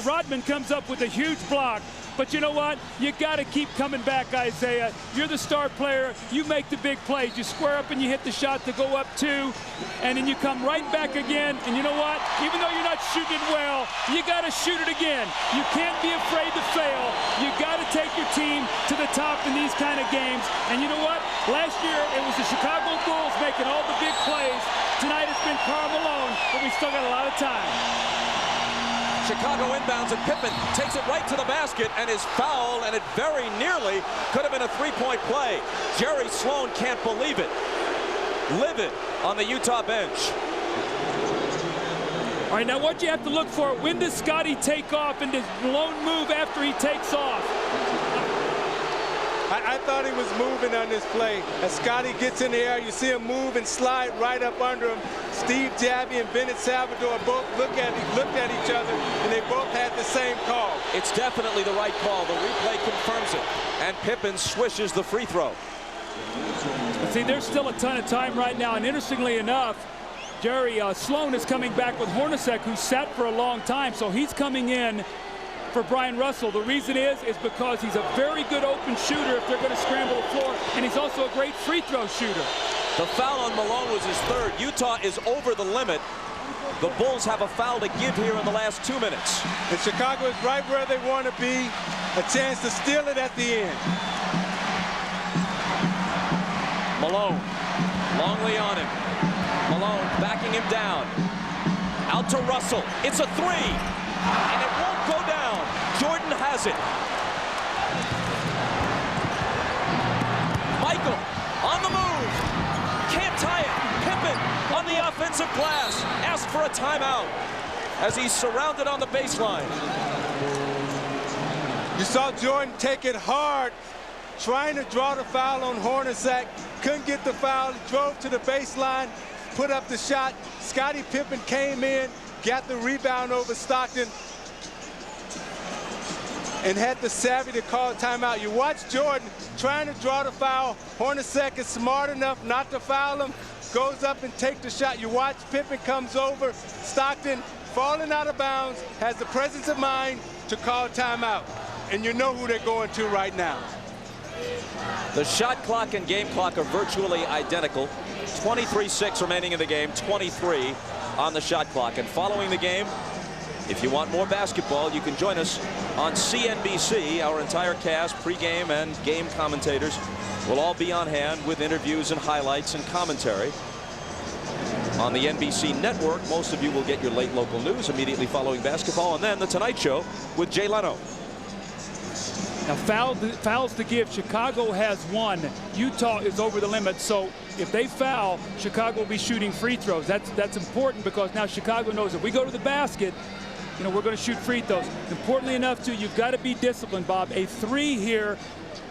Rodman comes up with a huge block. But you know what? You got to keep coming back, Isaiah. You're the star player. You make the big plays. You square up and you hit the shot to go up 2, and then you come right back again. And you know what? Even though you're not shooting it well, you got to shoot it again. You can't be afraid to fail. You got to take your team to the top in these kind of games. And you know what? Last year, it was the Chicago Bulls making all the big plays. Tonight, it's been Karl Malone, but we still got a lot of time. Chicago inbounds, and Pippen takes it right to the basket and is fouled, and it very nearly could have been a 3-point play. Jerry Sloan can't believe it. Livid on the Utah bench. All right, now what you have to look for, when does Scotty take off, and does Malone move after he takes off? I thought he was moving on this play. As Scotty gets in the air, you see him move and slide right up under him. Steve Javy and Bennett Salvador both looked at each other, and they both had the same call. It's definitely the right call. The replay confirms it. And Pippen swishes the free throw. But see, there's still a ton of time right now, and interestingly enough, Jerry Sloan is coming back with Hornacek, who sat for a long time, so he's coming in for Brian Russell. The reason is because he's a very good open shooter if they're going to scramble the floor, and he's also a great free throw shooter. The foul on Malone was his 3rd. Utah is over the limit. The Bulls have a foul to give here in the last 2 minutes. And Chicago is right where they want to be. A chance to steal it at the end. Malone, Longley on him. Malone backing him down. Out to Russell. It's a 3, and it won't go down. Jordan has it. Michael on the move. Can't tie it. Pippen on the offensive glass. Asked for a timeout as he's surrounded on the baseline. You saw Jordan take it hard, trying to draw the foul on Hornacek. Couldn't get the foul. Drove to the baseline, put up the shot. Scottie Pippen came in, got the rebound over Stockton, and had the savvy to call a timeout. You watch Jordan trying to draw the foul. Hornacek is smart enough not to foul him, goes up and takes the shot. You watch Pippen comes over. Stockton, falling out of bounds, has the presence of mind to call a timeout. And you know who they're going to right now. The shot clock and game clock are virtually identical. 23:6 remaining in the game, 23 on the shot clock. And following the game, if you want more basketball, you can join us on CNBC. Our entire cast, pregame and game commentators, will all be on hand with interviews and highlights and commentary. On the NBC network, most of you will get your late local news immediately following basketball, and then The Tonight Show with Jay Leno. Now fouls to give. Chicago has one. Utah is over the limit. So if they foul, Chicago will be shooting free throws. That's important, because now Chicago knows if we go to the basket, you know, we're going to shoot free throws. Importantly enough, too, you've got to be disciplined, Bob. A three here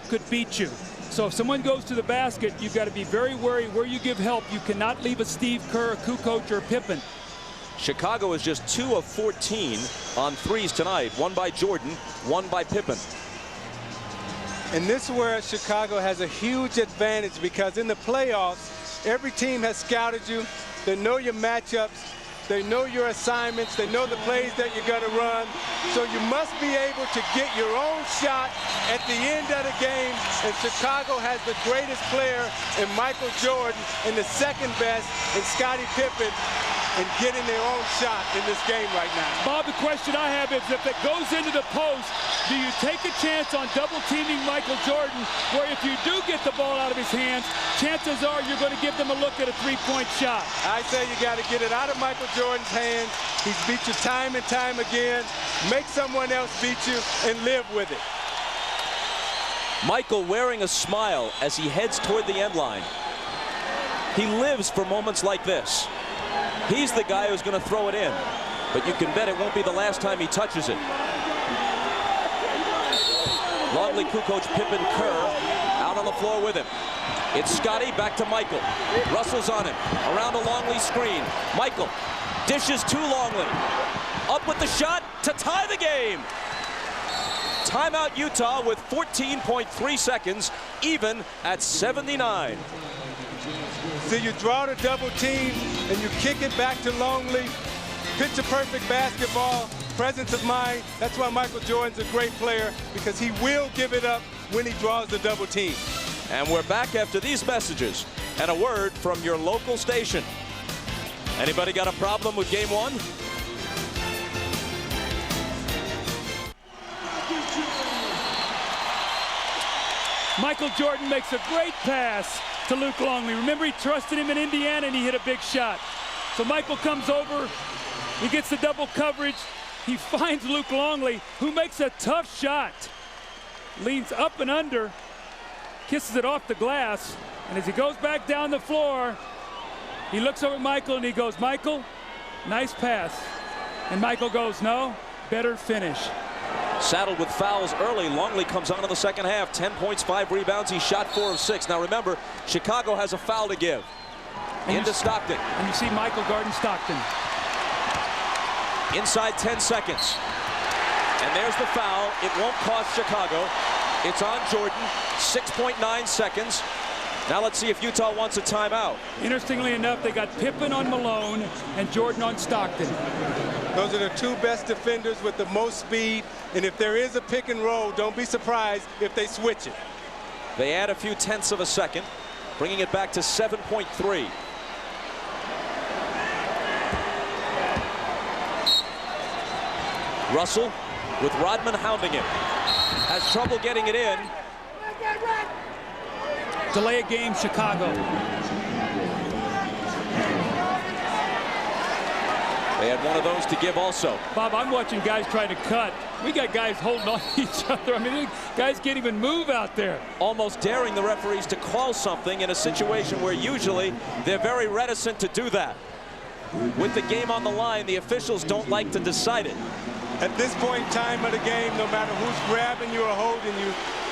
could beat you. So if someone goes to the basket, you've got to be very wary where you give help. You cannot leave a Steve Kerr, a Kukoc, or a Pippen. Chicago is just 2 of 14 on threes tonight. One by Jordan, one by Pippen. And this is where Chicago has a huge advantage, because in the playoffs, every team has scouted you. They know your matchups. They know your assignments. They know the plays that you're going to run. So you must be able to get your own shot at the end of the game. And Chicago has the greatest player in Michael Jordan and the second best in Scottie Pippen in getting their own shot in this game right now. Bob, the question I have is, if it goes into the post, do you take a chance on double teaming Michael Jordan, where if you do get the ball out of his hands, chances are you're going to give them a look at a three-point shot? I say you got to get it out of Michael Jordan's hands. He's beat you time and time again. Make someone else beat you and live with it. Michael wearing a smile as he heads toward the end line. He lives for moments like this. He's the guy who's going to throw it in, but you can bet it won't be the last time he touches it. Longley, Kukoc, Pippen, Kerr out on the floor with him. It's Scottie, back to Michael. Russell's on him, around a Longley screen. Michael dishes to Longley. Up with the shot to tie the game. Timeout Utah with 14.3 seconds, even at 79. So you draw the double team and you kick it back to Longley. Picture perfect basketball, presence of mind. That's why Michael Jordan's a great player, because he will give it up when he draws the double team. And we're back after these messages and a word from your local station. Anybody got a problem with game one? Michael Jordan makes a great pass to Luke Longley. Remember, he trusted him in Indiana and he hit a big shot. So Michael comes over, he gets the double coverage, he finds Luke Longley, who makes a tough shot. Leans up and under, kisses it off the glass, and as he goes back down the floor, he looks over at Michael and he goes, "Michael, nice pass." And Michael goes, "No, better finish." Saddled with fouls early, Longley comes on in the second half. 10 points, 5 rebounds. He shot 4 of 6. Now remember, Chicago has a foul to give. Into Stockton. And you see Michael guarding Stockton. Inside 10 seconds. And there's the foul. It won't cost Chicago. It's on Jordan. 6.9 seconds. Now let's see if Utah wants a timeout. Interestingly enough, they got Pippen on Malone and Jordan on Stockton. Those are the two best defenders with the most speed. And if there is a pick and roll, don't be surprised if they switch it. They add a few tenths of a second, bringing it back to 7.3. Russell with Rodman hounding him. Has trouble getting it in. Delay a game, Chicago. They had one of those to give also. Bob, I'm watching guys trying to cut. We got guys holding on to each other. I mean, guys can't even move out there. Almost daring the referees to call something in a situation where usually they're very reticent to do that. With the game on the line, the officials don't like to decide it. At this point in time of the game, no matter who's grabbing you or holding you,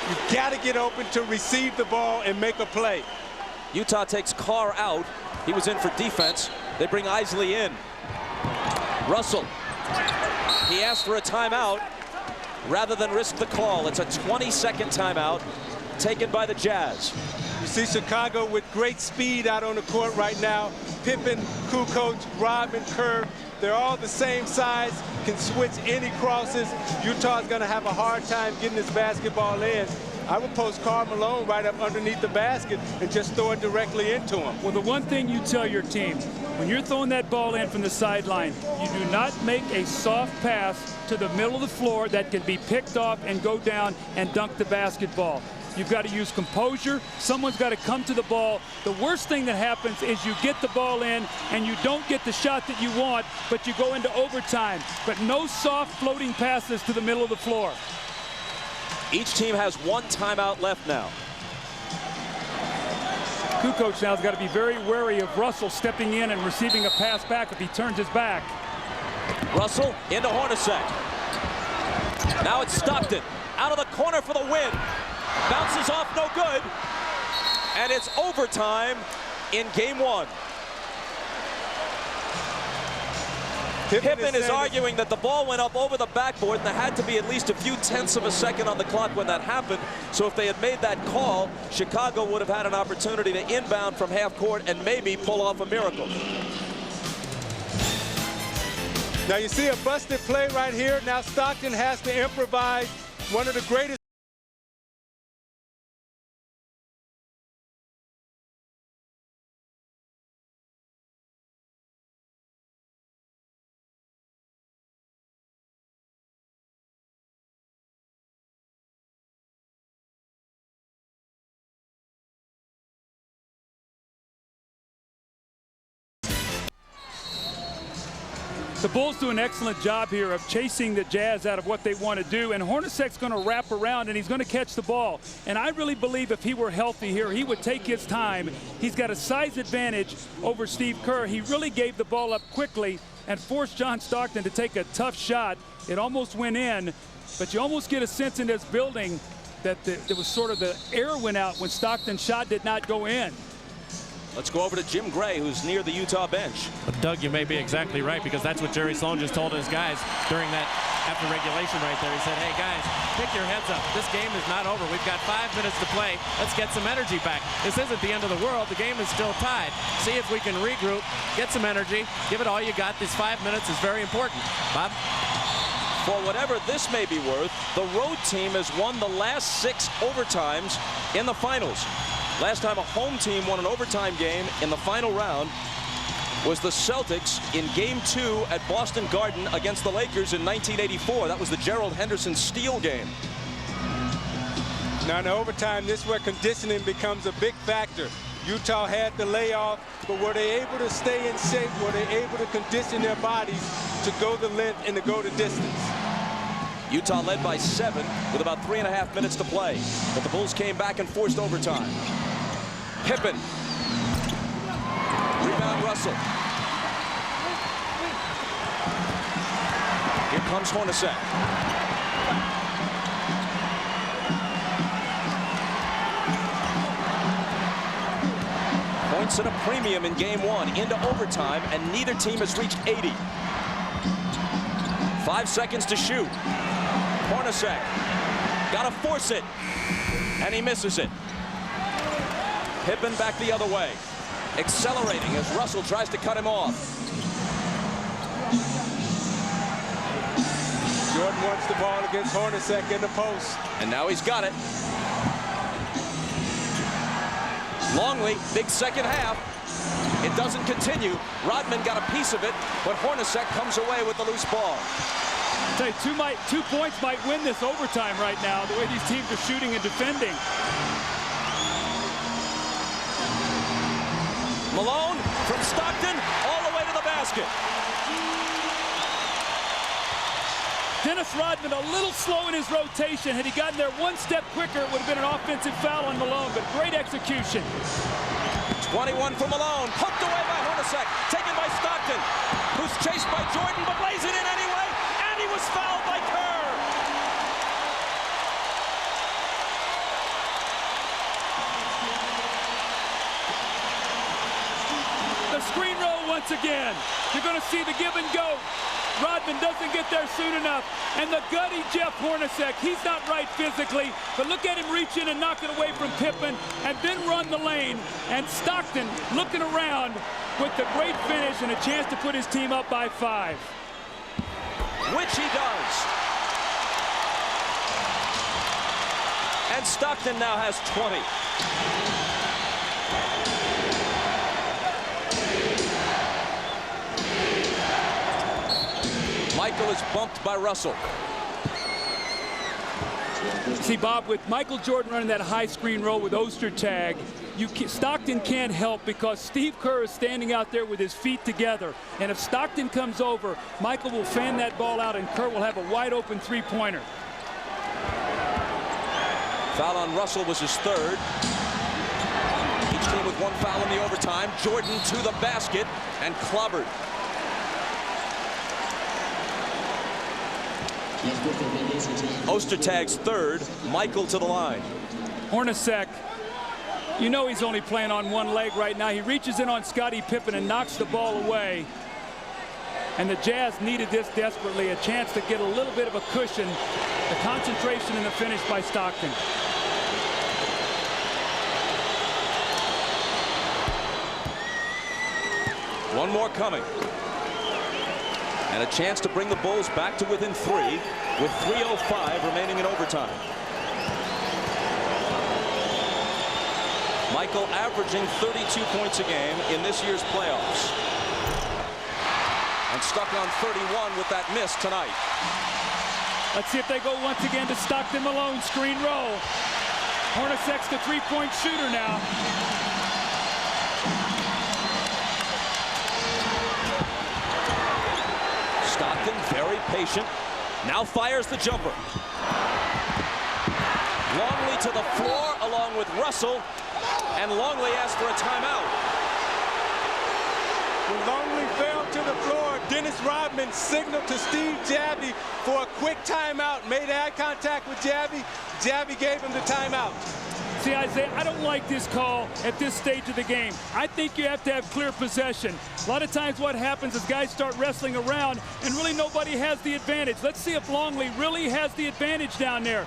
you've got to get open to receive the ball and make a play. Utah takes Carr out. He was in for defense. They bring Isley in. Russell. He asked for a timeout rather than risk the call. It's a 20-second timeout taken by the Jazz. You see Chicago with great speed out on the court right now. Pippen, Kukoc, Rodman, Kerr, they're all the same size, can switch any crosses. Utah's going to have a hard time getting this basketball in. I would post Karl Malone right up underneath the basket and just throw it directly into him. Well, the one thing you tell your team, when you're throwing that ball in from the sideline, you do not make a soft pass to the middle of the floor that can be picked off and go down and dunk the basketball. You've got to use composure. Someone's got to come to the ball. The worst thing that happens is you get the ball in and you don't get the shot that you want, but you go into overtime. But no soft floating passes to the middle of the floor. Each team has one timeout left now. Kukoc now has got to be very wary of Russell stepping in and receiving a pass back if he turns his back. Russell into Hornacek. Now it's Stockton out of the corner for the win. Bounces off, no good. And it's overtime in game one. Pippen is arguing that the ball went up over the backboard and there had to be at least a few tenths of a second on the clock when that happened. So if they had made that call, Chicago would have had an opportunity to inbound from half court and maybe pull off a miracle. Now you see a busted play right here. Now Stockton has to improvise. One of the greatest. The Bulls do an excellent job here of chasing the Jazz out of what they want to do, and Hornacek's going to wrap around and he's going to catch the ball. And I really believe if he were healthy here, he would take his time. He's got a size advantage over Steve Kerr. He really gave the ball up quickly and forced John Stockton to take a tough shot. It almost went in, but you almost get a sense in this building that there was sort of the air went out when Stockton's shot did not go in. Let's go over to Jim Gray, who's near the Utah bench. But Doug, you may be exactly right, because that's what Jerry Sloan just told his guys during that after regulation right there. He said, hey guys, pick your heads up. This game is not over. We've got 5 minutes to play. Let's get some energy back. This isn't the end of the world. The game is still tied. See if we can regroup, get some energy, give it all you got. These 5 minutes is very important. Bob? For whatever this may be worth, the road team has won the last 6 overtimes in the finals. Last time a home team won an overtime game in the final round was the Celtics in Game 2 at Boston Garden against the Lakers in 1984. That was the Gerald Henderson steal game. Now in overtime, this is where conditioning becomes a big factor. Utah had the layoff, but were they able to stay in shape? Were they able to condition their bodies to go the length and to go the distance? Utah led by 7 with about 3.5 minutes to play, but the Bulls came back and forced overtime. Pippen. Rebound Russell. Here comes Hornacek. Points at a premium in game 1 into overtime, and neither team has reached 80. 5 seconds to shoot. Hornacek. Gotta force it. And he misses it. Pippen back the other way. Accelerating as Russell tries to cut him off. Jordan wants the ball against Hornacek in the post. And now he's got it. Longley, big second half. It doesn't continue. Rodman got a piece of it, but Hornacek comes away with the loose ball. I'll tell you, 2 points might win this overtime right now, the way these teams are shooting and defending. Malone from Stockton all the way to the basket. Dennis Rodman a little slow in his rotation. Had he gotten there 1 step quicker, it would have been an offensive foul on Malone, but great execution. 21 for Malone, hooked away by Hornacek, taken by Stockton, who's chased by Jordan, but lays it in anyway, and he was fouled by Kerr. The screen roll once again. You're going to see the give and go. Rodman doesn't get there soon enough. And the gutty Jeff Hornacek, he's not right physically, but look at him reach in and knock it away from Pippen and then run the lane. And Stockton looking around with the great finish and a chance to put his team up by 5. Which he does. And Stockton now has 20. Michael is bumped by Russell. See, Bob, with Michael Jordan running that high screen roll with Ostertag, Stockton can't help because Steve Kerr is standing out there with his feet together. And if Stockton comes over, Michael will fan that ball out and Kerr will have a wide open three-pointer. Foul on Russell was his third. Each team with one foul in the overtime. Jordan to the basket and clobbered. Ostertag's third. Michael to the line. Hornacek, you know he's only playing on one leg right now. He reaches in on Scottie Pippen and knocks the ball away. And the Jazz needed this desperately, a chance to get a little bit of a cushion. The concentration in the finish by Stockton. One more coming. And a chance to bring the Bulls back to within 3 with 3:05 remaining in overtime. Michael averaging 32 points a game in this year's playoffs. And stuck on 31 with that miss tonight. Let's see if they go once again to Stockton. Malone screen roll. Hornacek's the three-point shooter now. Stockton very patient. Now fires the jumper. Longley to the floor along with Russell. And Longley asks for a timeout. When Longley fell to the floor, Dennis Rodman signaled to Steve Javie for a quick timeout. Made eye contact with Javie. Javie gave him the timeout. See, Isaiah, I don't like this call at this stage of the game. I think you have to have clear possession. A lot of times what happens is guys start wrestling around and really nobody has the advantage. Let's see if Longley really has the advantage down there.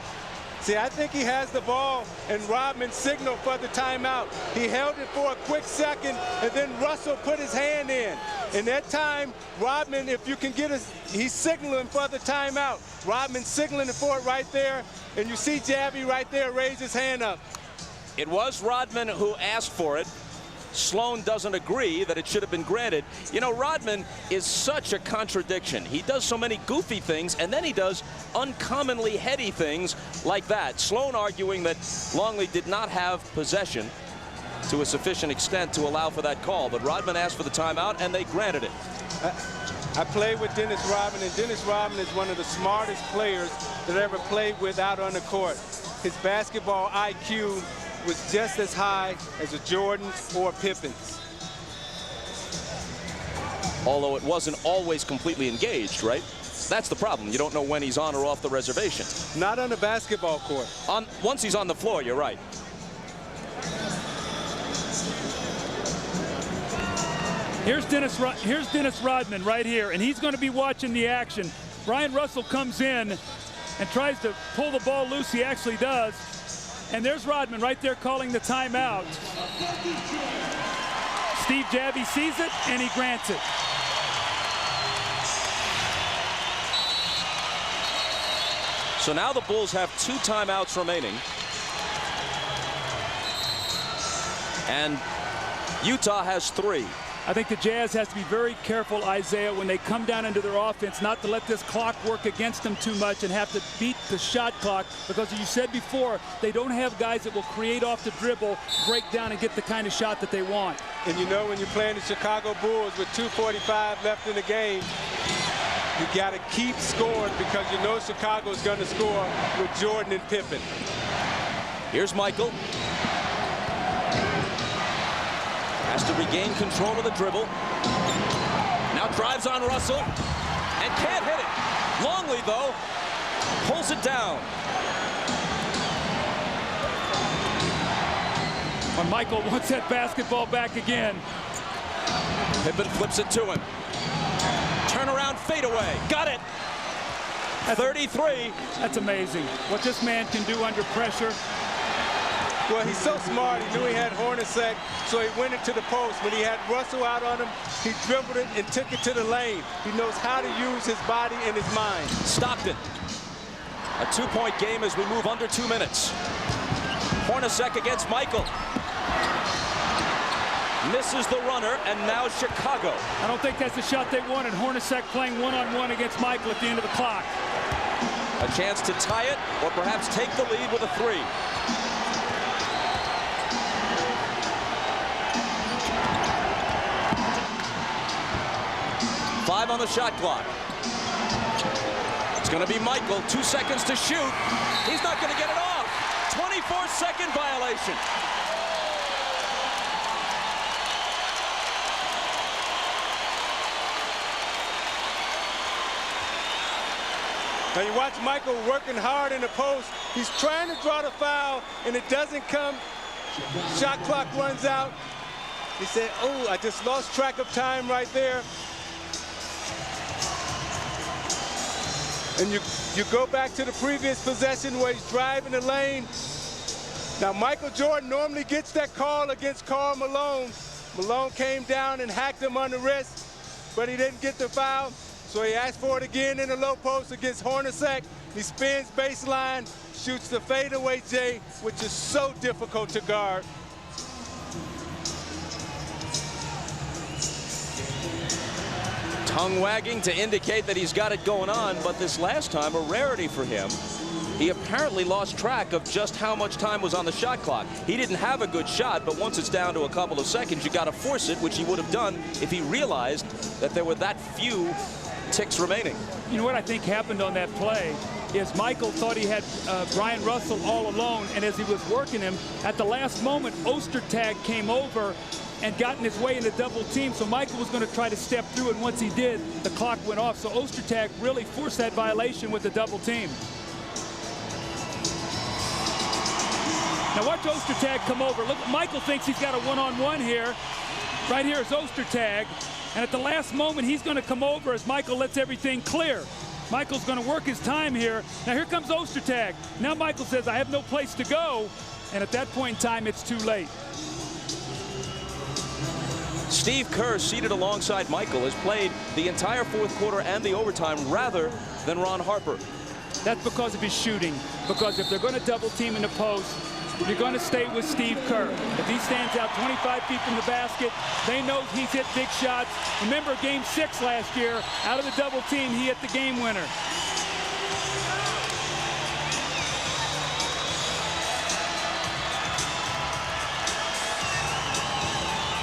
See, I think he has the ball, and Rodman signaled for the timeout. He held it for a quick second, and then Russell put his hand in. In that time, Rodman, if you can get us, he's signaling for the timeout. Rodman signaling for it right there, and you see Javie right there raise his hand up. It was Rodman who asked for it. Sloan doesn't agree that it should have been granted. You know, Rodman is such a contradiction. He does so many goofy things, and then he does uncommonly heady things like that. Sloan arguing that Longley did not have possession to a sufficient extent to allow for that call. But Rodman asked for the timeout, and they granted it. I played with Dennis Rodman, and Dennis Rodman is one of the smartest players that I ever played with out on the court. His basketball IQ was just as high as a Jordan or a Pippen's. Although it wasn't always completely engaged, right? That's the problem. You don't know when he's on or off the reservation. Not on the basketball court. Once he's on the floor, you're right. Here's Dennis Rodman right here, and he's going to be watching the action. Brian Russell comes in and tries to pull the ball loose. He actually does. And there's Rodman right there calling the timeout. Steve Javie sees it, and he grants it. So now the Bulls have 2 timeouts remaining. And Utah has 3. I think the Jazz has to be very careful, Isaiah, when they come down into their offense, not to let this clock work against them too much and have to beat the shot clock, because as you said before, they don't have guys that will create off the dribble, break down, and get the kind of shot that they want. And you know, when you're playing the Chicago Bulls with 2:45 left in the game, you got to keep scoring, because you know Chicago's going to score with Jordan and Pippen. Here's Michael. Has to regain control of the dribble. Now drives on Russell and can't hit it. Longley, though, pulls it down. When Michael wants that basketball back again. Pippen flips it to him. Turnaround fadeaway. Got it. 33. That's amazing. What this man can do under pressure. Well, he's so smart. He knew he had Hornacek, so he went into the post. When he had Russell out on him, he dribbled it and took it to the lane. He knows how to use his body and his mind. Stockton. A 2-point game as we move under 2 minutes. Hornacek against Michael. Misses the runner, and now Chicago. I don't think that's the shot they wanted. Hornacek playing one-on-one against Michael at the end of the clock. A chance to tie it or perhaps take the lead with a 3. Five on the shot clock. It's going to be Michael. 2 seconds to shoot. He's not going to get it off. 24-second violation. Now you watch Michael working hard in the post. He's trying to draw the foul, and it doesn't come. Shot clock runs out. He said, oh, I just lost track of time right there. And you go back to the previous possession where he's driving the lane. Now Michael Jordan normally gets that call against Karl Malone. Malone came down and hacked him on the wrist, but he didn't get the foul. So he asked for it again in the low post against Hornacek. He spins baseline, shoots the fadeaway J, which is so difficult to guard. Tongue wagging to indicate that he's got it going on, but this last time, a rarity for him. He apparently lost track of just how much time was on the shot clock. He didn't have a good shot, but once it's down to a couple of seconds, you got to force it, which he would have done if he realized that there were that few ticks remaining. You know what I think happened on that play is Michael thought he had Brian Russell all alone, and as he was working him, at the last moment, Ostertag came over and got in his way in a double team, so Michael was going to try to step through, and once he did, the clock went off. So Ostertag really forced that violation with the double team. Now watch Ostertag come over. Look, Michael thinks he's got a one-on-one here. Right here is Ostertag. And at the last moment, he's going to come over as Michael lets everything clear. Michael's going to work his time here. Now here comes Ostertag. Now Michael says, I have no place to go. And at that point in time, it's too late. Steve Kerr, seated alongside Michael, has played the entire fourth quarter and the overtime rather than Ron Harper. That's because of his shooting. Because if they're going to double team in the post, you're going to stay with Steve Kerr. If he stands out 25 feet from the basket, they know he's hit big shots. Remember Game 6 last year, out of the double team, he hit the game winner.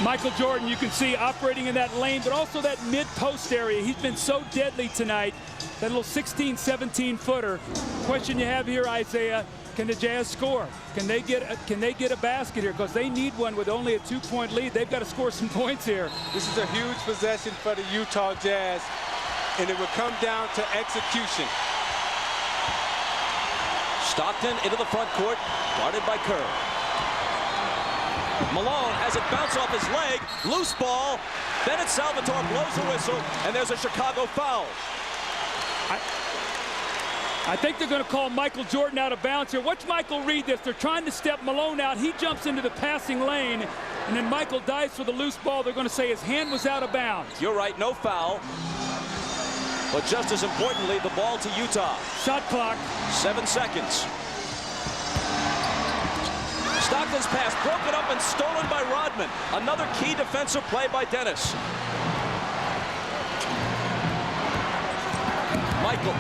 Michael Jordan, you can see operating in that lane, but also that mid-post area. He's been so deadly tonight. That little 16, 17-footer. Question you have here, Isaiah, can the Jazz score? Can they get a basket here? Because they need one with only a 2-point lead. They've got to score some points here. This is a huge possession for the Utah Jazz, and it will come down to execution. Stockton into the front court, guarded by Kerr. Malone has it bounce off his leg, loose ball. Bennett Salvatore blows the whistle, and there's a Chicago foul. I think they're going to call Michael Jordan out of bounds here. Watch Michael read this. They're trying to step Malone out. He jumps into the passing lane, and then Michael dives for the loose ball. They're going to say his hand was out of bounds. You're right, no foul. But just as importantly, the ball to Utah. Shot clock. 7 seconds. Stockton's pass broken up and stolen by Rodman. Another key defensive play by Dennis. Michael.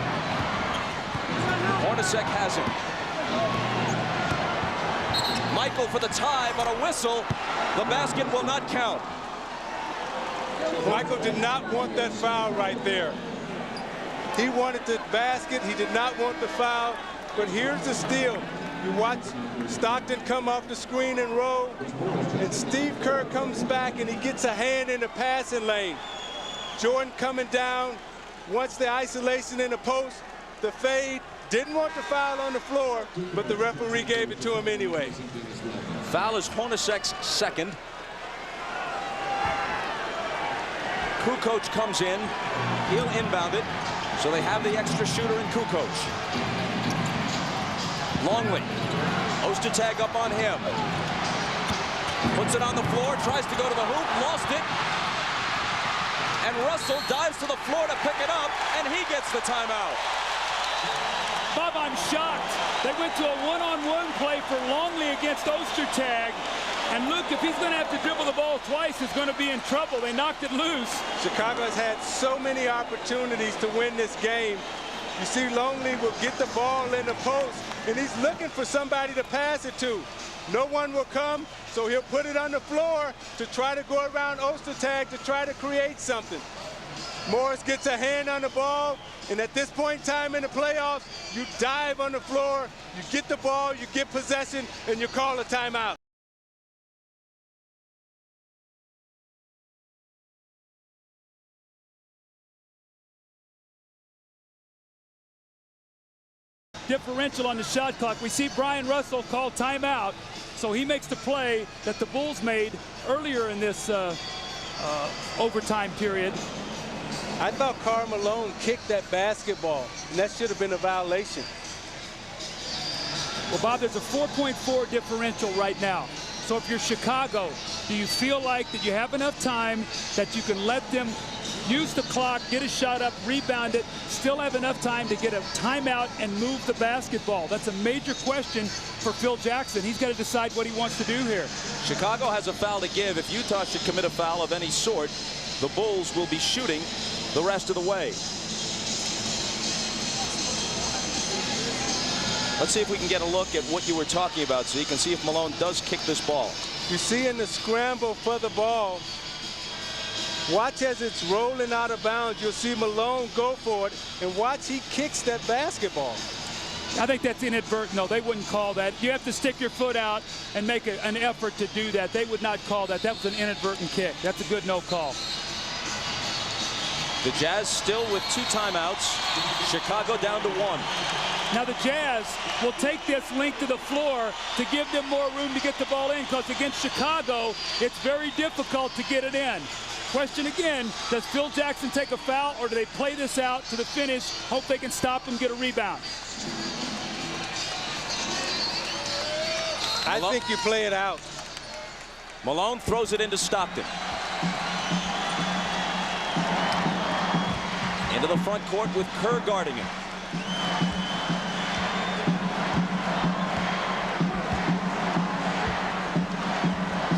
Hornacek has him. Michael for the tie, but a whistle. The basket will not count. Michael did not want that foul right there. He wanted the basket. He did not want the foul. But here's the steal. You watch Stockton come off the screen and roll, and Steve Kerr comes back and he gets a hand in the passing lane. Jordan coming down, wants the isolation in the post, the fade, didn't want the foul on the floor, but the referee gave it to him anyway. Foul is Hornacek's second. Kukoc comes in, he'll inbound it, so they have the extra shooter in Kukoc. Longley, Ostertag up on him. Puts it on the floor, tries to go to the hoop, lost it. And Russell dives to the floor to pick it up, and he gets the timeout. Bob, I'm shocked. They went to a one-on-one play for Longley against Ostertag. And Luke, if he's going to have to dribble the ball twice, he's going to be in trouble. They knocked it loose. Chicago has had so many opportunities to win this game. You see Longley will get the ball in the post, and he's looking for somebody to pass it to. No one will come, so he'll put it on the floor to try to go around Ostertag to try to create something. Morris gets a hand on the ball, and at this point in time in the playoffs, you dive on the floor, you get the ball, you get possession, and you call a timeout. Differential on the shot clock. We see Brian Russell call timeout, so he makes the play that the Bulls made earlier in this overtime period. I thought Karl Malone kicked that basketball, and that should have been a violation. Well, Bob, there's a 4.4 differential right now. So if you're Chicago, do you feel like that you have enough time that you can let them use the clock, get a shot up, rebound it, still have enough time to get a timeout and move the basketball? That's a major question for Phil Jackson. He's got to decide what he wants to do here. Chicago has a foul to give. If Utah should commit a foul of any sort, the Bulls will be shooting the rest of the way. Let's see if we can get a look at what you were talking about so you can see if Malone does kick this ball. You see in the scramble for the ball, watch as it's rolling out of bounds. You'll see Malone go for it, and watch he kicks that basketball. I think that's inadvertent, though. They wouldn't call that. You have to stick your foot out and make an effort to do that. They would not call that. That was an inadvertent kick. That's a good no call. The Jazz still with 2 timeouts. Chicago down to 1. Now the Jazz will take this length of the floor to give them more room to get the ball in, because against Chicago, it's very difficult to get it in. Question again, does Phil Jackson take a foul, or do they play this out to the finish, hope they can stop him, get a rebound? I think you play it out. Malone throws it into Stockton. Into the front court with Kerr guarding him.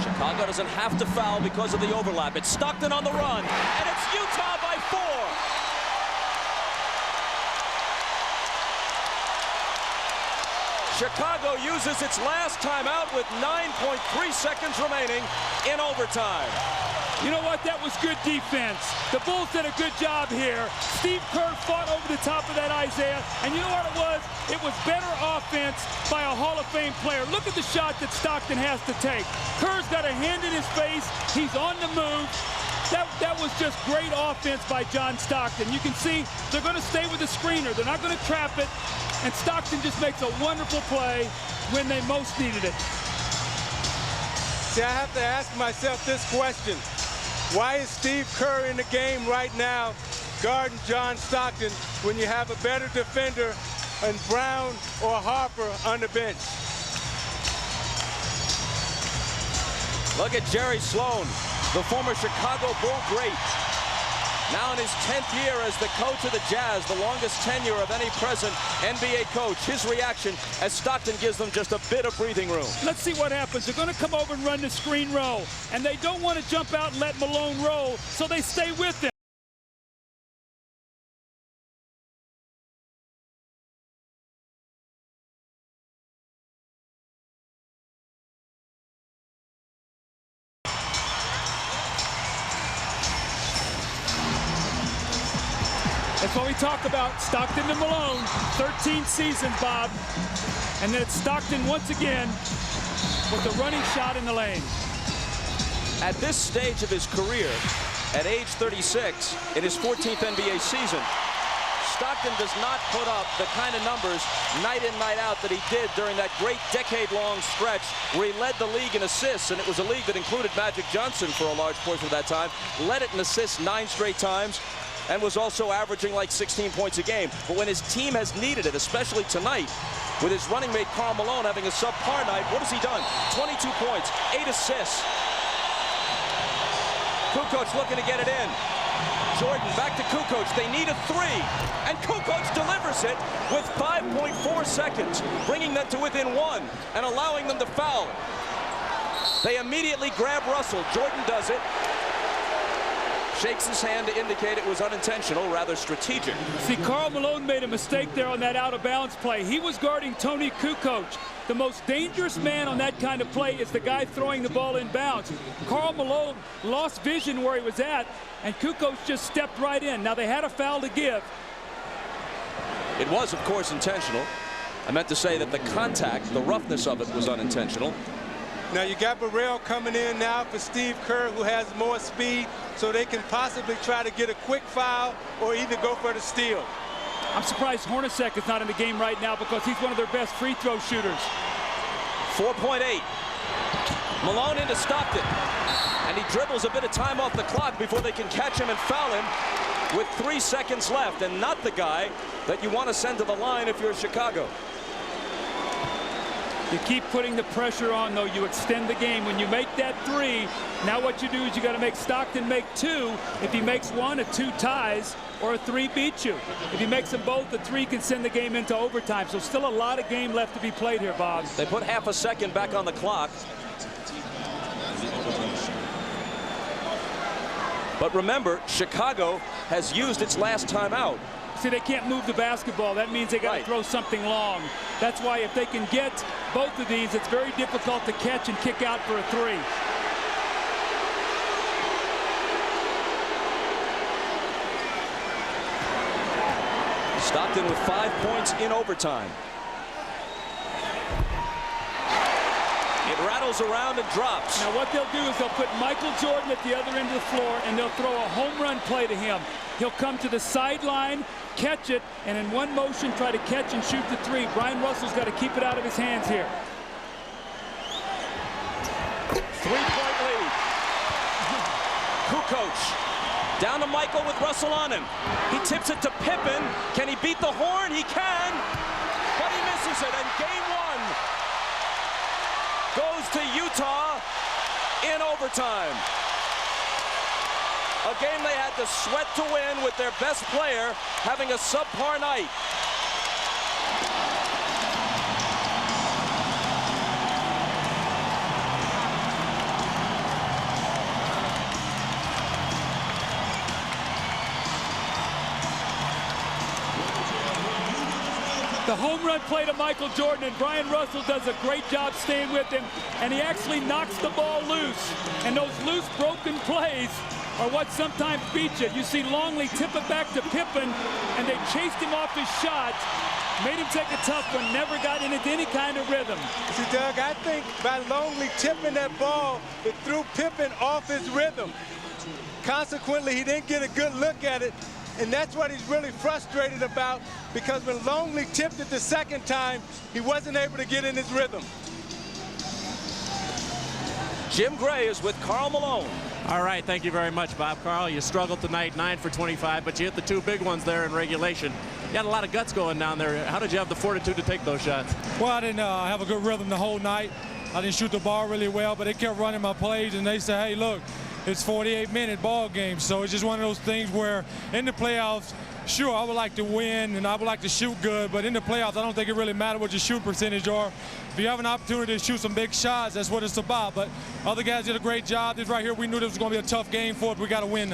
Chicago doesn't have to foul because of the overlap. It's Stockton on the run, and it's Utah by 4. Chicago uses its last timeout with 9.3 seconds remaining in overtime. You know what? That was good defense. The Bulls did a good job here. Steve Kerr fought over the top of that Isaiah, and you know what it was? It was better offense by a Hall of Fame player. Look at the shot that Stockton has to take. Kerr's got a hand in his face. He's on the move. That was just great offense by John Stockton. You can see they're going to stay with the screener. They're not going to trap it, and Stockton just makes a wonderful play when they most needed it. See, I have to ask myself this question. Why is Steve Kerr in the game right now guarding John Stockton when you have a better defender and Brown or Harper on the bench? Look at Jerry Sloan, the former Chicago Bull great. Now in his 10th year as the coach of the Jazz, the longest tenure of any present NBA coach. His reaction as Stockton gives them just a bit of breathing room. Let's see what happens. They're going to come over and run the screen roll, and they don't want to jump out and let Malone roll, so they stay with him. That's what we talk about, Stockton to Malone, 13 seasons, Bob. And then it's Stockton once again with the running shot in the lane. At this stage of his career, at age 36, in his 14th NBA season, Stockton does not put up the kind of numbers night in, night out that he did during that great decade-long stretch where he led the league in assists, and it was a league that included Magic Johnson for a large portion of that time, led it in assists 9 straight times, and was also averaging like 16 points a game. But when his team has needed it, especially tonight, with his running mate Karl Malone having a subpar night, what has he done? 22 points, 8 assists. Kukoc looking to get it in. Jordan back to Kukoc. Kukoc. They need a three, and Kukoc delivers it with 5.4 seconds, bringing them to within one and allowing them to foul. They immediately grab Russell. Jordan does it. Shakes his hand to indicate it was unintentional, rather strategic. See, Karl Malone made a mistake there on that out-of-bounds play. He was guarding Tony Kukoc. The most dangerous man on that kind of play is the guy throwing the ball in bounds. Karl Malone lost vision where he was at, and Kukoc just stepped right in. Now, they had a foul to give. It was, of course, intentional. I meant to say that the contact, the roughness of it was unintentional. Now you got Burrell coming in now for Steve Kerr, who has more speed, so they can possibly try to get a quick foul or either go for the steal. I'm surprised Hornacek is not in the game right now because he's one of their best free throw shooters. 4.8. Malone into Stockton. And he dribbles a bit of time off the clock before they can catch him and foul him with 3 seconds left, and not the guy that you want to send to the line if you're Chicago. You keep putting the pressure on, though. You extend the game. When you make that three, now what you do is you got to make Stockton make two. If he makes one, a two ties, or a three beats you. If he makes them both, the three can send the game into overtime. So still a lot of game left to be played here, Bob. They put half a second back on the clock. But remember, Chicago has used its last timeout. See, they can't move the basketball. That means they got to throw something long. That's why if they can get both of these, it's very difficult to catch and kick out for a three. Stockton with 5 points in overtime. It rattles around and drops. Now what they'll do is they'll put Michael Jordan at the other end of the floor and they'll throw a home run play to him. He'll come to the sideline, catch it, and in one motion try to catch and shoot the three. Brian Russell's got to keep it out of his hands here. 3-point lead. Kukoc down to Michael with Russell on him. He tips it to Pippen. Can he beat the horn? He can, but he misses it. And game one goes to Utah in overtime. A game they had to sweat to win with their best player having a subpar night. The home run play to Michael Jordan, and Brian Russell does a great job staying with him, and he actually knocks the ball loose. And those loose, broken plays are what sometimes beat you. You see Longley tip it back to Pippen, and they chased him off his shot, made him take a tough one, never got into any kind of rhythm. See, Doug, I think by Longley tipping that ball, it threw Pippen off his rhythm. Consequently, he didn't get a good look at it, and that's what he's really frustrated about, because when Longley tipped it the second time, he wasn't able to get in his rhythm. Jim Gray is with Karl Malone. All right, thank you very much, Bob. Karl, you struggled tonight, 9 for 25, but you hit the two big ones there in regulation. You had a lot of guts going down there. How did you have the fortitude to take those shots? Well, I didn't have a good rhythm the whole night. I didn't shoot the ball really well, but they kept running my plays, and they said, hey, look, it's 48-minute ball game. So it's just one of those things where in the playoffs, sure, I would like to win and I would like to shoot good, but in the playoffs, I don't think it really matters what your shoot percentage are. If you have an opportunity to shoot some big shots, that's what it's about. But other guys did a great job. This right here, we knew this was going to be a tough game for us. We got to win.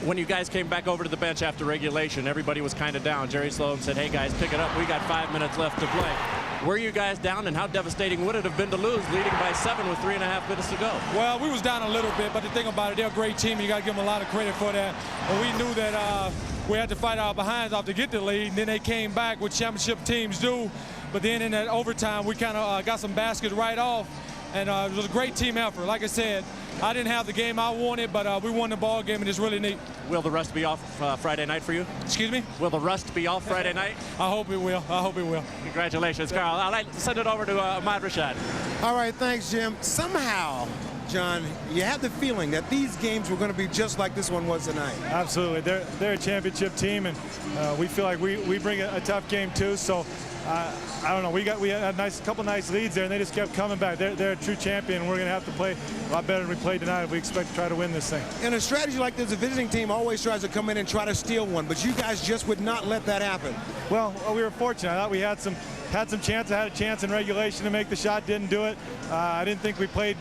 When you guys came back over to the bench after regulation, everybody was kind of down. Jerry Sloan said, hey, guys, pick it up. We got 5 minutes left to play. Were you guys down, and how devastating would it have been to lose, leading by 7 with 3.5 minutes to go? Well, we was down a little bit, but the thing about it, they're a great team, and you got to give them a lot of credit for that. And we knew that we had to fight our behinds off to get the lead, and then they came back, which championship teams do. But then in that overtime, we kind of got some baskets right off, and it was a great team effort. Like I said, I didn't have the game I wanted, but we won the ball game, and it's really neat. Will the rust be off Friday night for you? Excuse me? Will the rust be off Friday night? I hope it will. I hope it will. Congratulations, Karl. I'd like to send it over to Ahmad Rashad. All right, thanks, Jim. Somehow, John, you had the feeling that these games were going to be just like this one was tonight. Absolutely. They're a championship team, and we feel like we bring a tough game too. So I don't know. We had a couple nice leads there, and they just kept coming back. They're a true champion. We're going to have to play a lot better than we played tonight if we expect to try to win this thing. In a strategy like this, the visiting team always tries to come in and try to steal one, but you guys just would not let that happen. Well, we were fortunate. I thought we had some chances. I had a chance in regulation to make the shot, didn't do it. I didn't think we played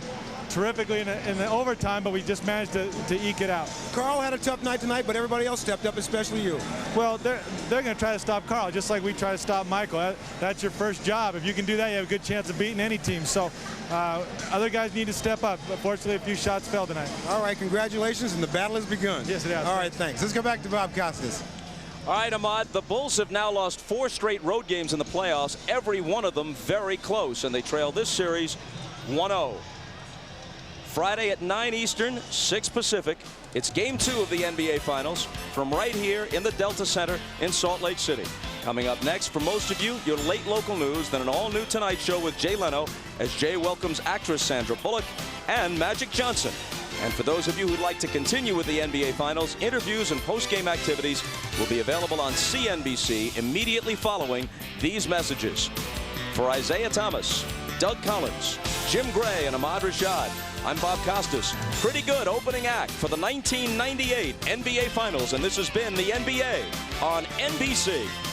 terrifically in the overtime, but we just managed to eke it out. Carl had a tough night tonight, but everybody else stepped up, especially you. Well, they're going to try to stop Carl, just like we try to stop Michael. That's your first job. If you can do that, you have a good chance of beating any team. So other guys need to step up. Fortunately, a few shots fell tonight. All right, congratulations, and the battle has begun. Yes, it has. All right, thanks. Let's go back to Bob Costas. All right, Ahmad, the Bulls have now lost 4 straight road games in the playoffs, every one of them very close, and they trail this series 1-0. Friday at 9 Eastern, 6 Pacific. It's Game 2 of the NBA Finals from right here in the Delta Center in Salt Lake City. Coming up next, for most of you, your late local news, then an all-new Tonight Show with Jay Leno as Jay welcomes actress Sandra Bullock and Magic Johnson. And for those of you who'd like to continue with the NBA Finals, interviews and post-game activities will be available on CNBC immediately following these messages. For Isaiah Thomas, Doug Collins, Jim Gray, and Ahmad Rashad, I'm Bob Costas. Pretty good opening act for the 1998 NBA Finals, and this has been the NBA on NBC.